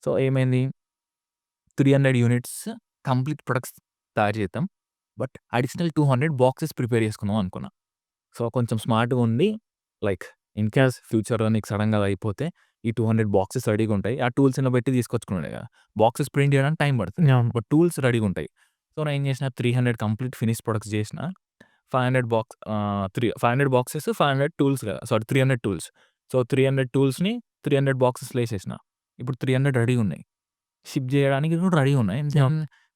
[SPEAKER 1] సో ఏమైంది, 300 యూనిట్స్ కంప్లీట్ ప్రొడక్ట్స్ తయారు చేద్దాం. బట్ అడిషనల్ 200 బాక్సెస్ ప్రిపేర్ చేసుకుందాం అనుకున్నా. సో కొంచెం స్మార్ట్‌గా ఉండి, లైక్ ఇన్ కేస్ ఫ్యూచర్‌లో నీకు సడెన్‌గా అది అయిపోతే ఈ 200 బాక్సెస్ రెడీగా ఉంటాయి. ఆ టూల్స్‌ని పెట్టి తీసుకొచ్చుకునుడే కదా. బాక్సెస్ ప్రింట్ చేయడానికి టైం పడుతది.
[SPEAKER 2] అవును.
[SPEAKER 1] బట్ టూల్స్ రెడీగా ఉంటాయి. సో నేను ఏం చేసిన, 300 కంప్లీట్ ఫినిష్ ప్రొడక్ట్స్ చేసిన. 500 బాక్సెస్, 500 టూల్స్ కదా. Sorry 300 tools. సో 300 టూల్స్‌ని 300 బాక్సెస్‌లో ఏసేసిన. ఇప్పుడు 300 రెడీగా ఉన్నాయి. షిప్ చేయడానికి కూడా రెడీగా ఉన్నాయి.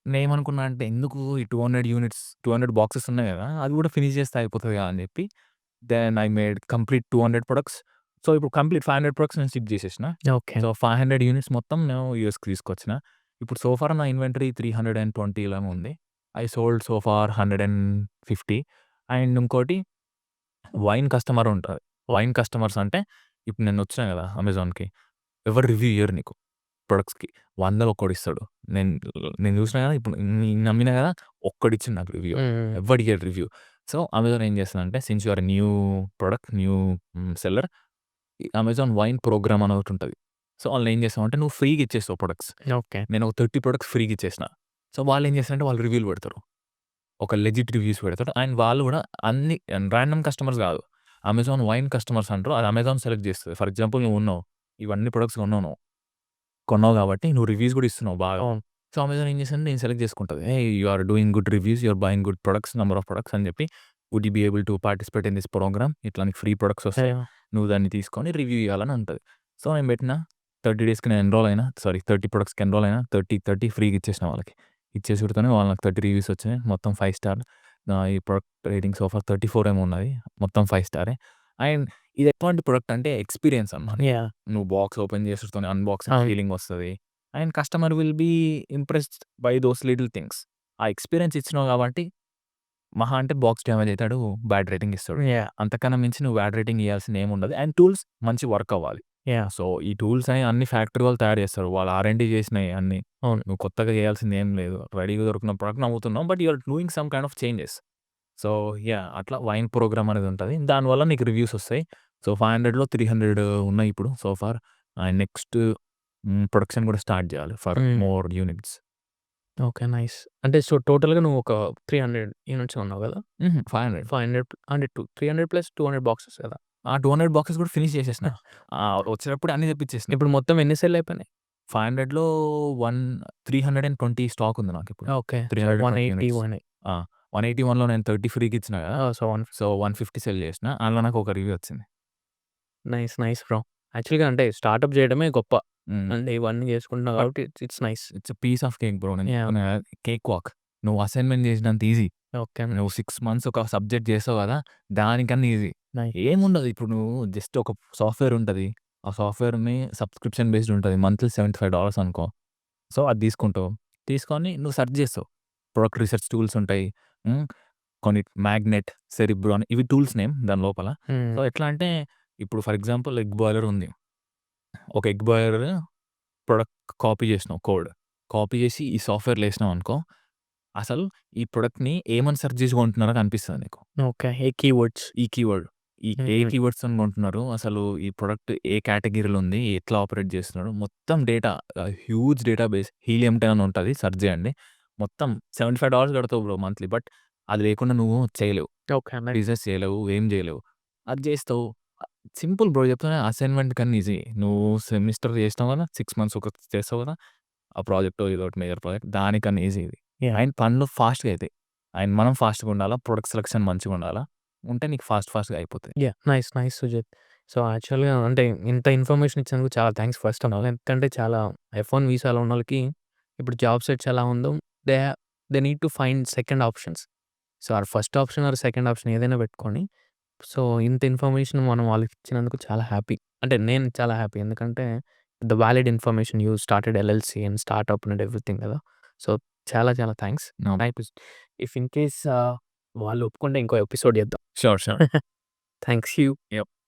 [SPEAKER 1] నేనేమనుకున్నా అంటే ఎందుకు ఈ 200 యూనిట్స్, 200 బాక్సెస్ ఉన్నాయి కదా, అది కూడా ఫినిష్ చేస్తే అయిపోతది కదా అని చెప్పి then I made complete 200 products. So ఇప్పుడు కంప్లీట్ 500 ప్రొడక్ట్స్ నేను షిప్ చేసేసిన.
[SPEAKER 2] ఓకే.
[SPEAKER 1] సో 500 యూనిట్స్ మొత్తం నేను యూఎస్‌కి తీసుకొచ్చిన. ఇప్పుడు సో ఫార్ నా ఇన్వెంటరీ 320 ఇలా ఉంది. I sold so far 150. And ఇంకోటి వైన్ కస్టమర్ ఉంటారు. వైన్ కస్టమర్స్ అంటే ఇప్పుడు నేను వచ్చినా కదా అమెజాన్‌కి, ఎవరు రివ్యూ ఇయ్యరు నీకు ప్రొడక్ట్స్‌కి. 100లో ఒక్కడిస్తాడు. నేను నేను చూసినా కదా, ఇప్పుడు నమ్మినా కదా, ఒక్కడిచ్చిండు నాకు రివ్యూ. ఎవ్వడు ఇయ్యడు రివ్యూ. సో అమెజాన్ ఏం చేస్తదంటే, since you are new product, new seller, Amazon vine program అని ఒకటుంటది. సో వాళ్ళు ఏం చేస్తామంటే నువ్వు ఫ్రీగా ఇచ్చేస్తావు ప్రొడక్ట్స్.
[SPEAKER 2] ఓకే.
[SPEAKER 1] నేను ఒక 30 ప్రొడక్ట్స్ ఫ్రీగా ఇచ్చేసిన. సో వాళ్ళు ఏం చేస్తారంటే వాళ్ళు రివ్యూలు పెడతారు. ఒక లెజిట్ రివ్యూస్ పెడతాడు. అండ్ వాళ్ళు కూడా అన్ని రాండమ్ కస్టమర్స్ కాదు. అమెజాన్ వైన్ కస్టమర్స్ అంటారు. అది అమెజాన్ సెలెక్ట్ చేస్తది. ఫర్ ఎగ్జాంపుల్ నువ్వు ఉన్నావు. ఇవన్నీ ప్రొడక్ట్స్ కొన్నావు కాబట్టి నువ్వు రివ్యూస్ కూడా ఇస్తున్నావు బాగా.
[SPEAKER 2] అవును.
[SPEAKER 1] సో అమెజాన్ ఏం చేసిందంటే నేను సెలెక్ట్ చేసుకుంటది. Hey, you are doing good reviews, you are buying good products, number of products అని చెప్పి, would you be able to participate in this program, ఇట్లా నీకు ఫ్రీ ప్రొడక్ట్స్ వస్తాయి, నువ్వు దాన్ని తీసుకొని రివ్యూ ఇవ్వాలని అంటది. సో నేను పెట్టిన 30 డేస్‌కి నేను ఎన్రోల్ అయినా, సారీ 30 ప్రొడక్ట్స్‌కి ఎన్రోల్ అయినా, 30 ఫ్రీగా ఇచ్చేసిన వాళ్ళకి. ఇచ్చేసుడుతోనే వాళ్ళు నాకు 30 రివ్యూస్ వచ్చినాయి. మొత్తం 5 స్టార్. ఈ ప్రొడక్ట్ రేటింగ్ సో ఫార్ 34 ఏమో ఉన్నది. మొత్తం 5 స్టారే. అండ్ ఇది ఎటువంటి ప్రొడక్ట్ అంటే ఎక్స్‌పీరియన్స్ అన్నమాట.
[SPEAKER 2] యాహ్!
[SPEAKER 1] నువ్వు బాక్స్ ఓపెన్ చేసుడుతోనే అన్బాక్సింగ్
[SPEAKER 2] అవును.
[SPEAKER 1] ఫీలింగ్ వస్తది. And customer will be impressed by those little things. ఆ ఎక్స్‌పీరియన్స్ ఇచ్చినావు కాబట్టి మహా అంటే బాక్స్ డ్యామేజ్ అయితాడు, బ్యాడ్ రేటింగ్ ఇస్తాడు.
[SPEAKER 2] యాహ్!
[SPEAKER 1] అంతకన్నా మించి నువ్వు బ్యాడ్ రేటింగ్ ఇయ్యాల్సింది ఏముండదు. అండ్ టూల్స్ మంచి వర్క్ అవ్వాలి.
[SPEAKER 2] యాహ్!
[SPEAKER 1] సో ఈ టూల్స్ అన్ని ఫ్యాక్టరీ వాళ్ళు తయారు చేస్తారు. వాళ్ళు ఆర్&డి చేసినయి అన్నీ.
[SPEAKER 2] అవును.
[SPEAKER 1] నువ్వు కొత్తగా చేయాల్సింది ఏం లేదు. రెడీగా దొరికిన ప్రొడక్ట్‌ని అమ్ముతున్నావు. But you are doing some kind of changes. So yeah! అట్లా వైన్ ప్రోగ్రామ్ అనేది ఉంటది. దానివల్ల నీకు రివ్యూస్ వస్తాయి. సో 500లో 300 ఉన్నాయి ఇప్పుడు so far. And next production కూడా స్టార్ట్ చేయాలి for more units.
[SPEAKER 2] Okay. Nice. అంటే సో టోటల్‌గా నువ్వు ఒక 300 యూనిట్స్ అన్నావు కదా!
[SPEAKER 1] 500.
[SPEAKER 2] 500 అంటే 300 ప్లస్ 200 బాక్సెస్ కదా!
[SPEAKER 1] ఆ 200 బాక్సెస్ కూడా ఫినిష్ చేసేసిన. వచ్చేటప్పుడు అన్నీ తెప్పించేసిన.
[SPEAKER 2] ఇప్పుడు మొత్తం ఎన్ని సెల్ అయిపోయినాయి?
[SPEAKER 1] 500లో 320 స్టాక్ ఉంది నాకిప్పుడు.
[SPEAKER 2] ఓకే. So
[SPEAKER 1] 320
[SPEAKER 2] 180
[SPEAKER 1] units. ఆ! 181లో నేను 30 ఫ్రీగా ఇచ్చిన కదా.
[SPEAKER 2] సో 1
[SPEAKER 1] సో 150 సెల్ చేసిన. అందులో నాకు ఒక రివ్యూ వచ్చింది.
[SPEAKER 2] నైస్. Nice bro. యాక్చువల్‌గా అంటే స్టార్టప్ చేయడమే గొప్ప.
[SPEAKER 1] హ్మ్.
[SPEAKER 2] అంటే ఇవన్నీ చేసుకుంటున్నావు
[SPEAKER 1] బట్
[SPEAKER 2] కాబట్టి it's nice.
[SPEAKER 1] It's a piece of cake bro. నేను
[SPEAKER 2] యాహ్!
[SPEAKER 1] చెప్తున్నా కదా, కేక్ వాక్. నువ్వు అసైన్‌మెంట్ చేసినంత ఈజీ.
[SPEAKER 2] ఓకే.
[SPEAKER 1] నువ్వు 6 మంత్స్ ఒక సబ్జెక్ట్ చేసావు కదా, దానికన్నా ఈజీ.
[SPEAKER 2] నైస్.
[SPEAKER 1] ఏముండదు. ఇప్పుడు నువ్వు జస్ట్ ఒక సాఫ్ట్‌వేర్ ఉంటది. ఆ సాఫ్ట్‌వేర్‌ని సబ్స్క్రిప్షన్ బేస్డ్ ఉంటది. మంత్లీ $75 అనుకో. సో అది తీసుకుంటావు. తీసుకొని నువ్వు సెర్చ్ చేస్తావు. ప్రొడక్ట్ రిసర్చ్ టూల్స్ ఉంటాయి. హ్మ్. కొన్ని మ్యాగ్నెట్, సెరిబ్రో అని ఇవి టూల్స్ నేమ్ దాని లోపల. సో ఎట్లా అంటే ఇప్పుడు ఫర్ ఎగ్జాంపుల్ ఎగ్ బాయిలర్ ఉంది. ఒక ఎగ్ బాయిలర్ ప్రొడక్ట్ కాపీ చేసినావు కోడ్. కాపీ చేసి ఈ సాఫ్ట్‌వేర్‌లో ఏసినావనుకో, అసలు ఈ ప్రొడక్ట్‌ని ఏమని సెర్చ్ చేసి కొంటున్నారో కనిపిస్తది నీకు.
[SPEAKER 2] ఓకే. ఏ కీవర్డ్స్.
[SPEAKER 1] ఈ కీవర్డ్. ఏ కీవర్డ్స్‌తోని కొంటున్నారు, అసలు ఈ ప్రొడక్ట్ ఏ కేటగిరీలో ఉంది, ఎట్లా ఆపరేట్ చేస్తున్నారు, మొత్తం డేటా, హ్యూజ్ డేటాబేస్ హీలియం 10 అని ఉంటది. సెర్చ్ చేయండి. మొత్తం $75 కడతావు బ్రో మంత్లీ. బట్ అది లేకుండా నువ్వు చేయలేవు.
[SPEAKER 2] ఓకే. నైస్.
[SPEAKER 1] బిజినెస్ చేయలేవు. ఏం చేయలేవు. అది చేస్తావు. సింపుల్ బ్రో చెప్తున్నా, అసైన్‌మెంట్ కన్నా ఈజీ. నువ్వు సెమిస్టర్ చేసినావు కదా, 6 మంత్స్ ఒక చేస్తావు కదా, ఆ ప్రాజెక్టో ఏదో ఒకటి మేజర్ ప్రాజెక్ట్, దానికన్నా ఈజీ ఇది.
[SPEAKER 2] యాహ్!
[SPEAKER 1] అండ్ పనులు ఫాస్ట్‌గా అయితాయి. అండ్ మనం ఫాస్ట్‌గా ఉండాలా. ప్రొడక్ట్ సెలక్షన్ మంచిగా ఉండాలా. ఉంటే నీకు ఫాస్ట్‌గా అయిపోతాయి.
[SPEAKER 2] Yeah! Nice. Nice Sujit. So యాక్చువల్‌గా అంటే ఇంత ఇన్ఫర్మేషన్ ఇచ్చినందుకు చాలా థాంక్స్ ఫస్ట్ ఆఫ్ ఆల్. ఎందుకంటే చాలా F1 వీసాలో ఉన్నోళ్ళకి ఇప్పుడు జాబ్ సెర్చ్ ఎలా ఉందో they they need to find second options. So or first option or second option ఏదైనా పెట్టుకొని సో, ఇంత ఇన్ఫర్మేషన్ మనం వాళ్ళకి ఇచ్చినందుకు చాలా హ్యాపీ. అంటే నేను చాలా హ్యాపీ. ఎందుకంటే the valid information you started LLC and startup and everything కదా! సో, చాలా చాలా thanks.
[SPEAKER 1] No.
[SPEAKER 2] If in case వాళ్ళు ఒప్పుకుంటే ఇంకో ఎపిసోడ్ చేద్దాం.
[SPEAKER 1] షూర్.
[SPEAKER 2] Thanks you.
[SPEAKER 1] యప్.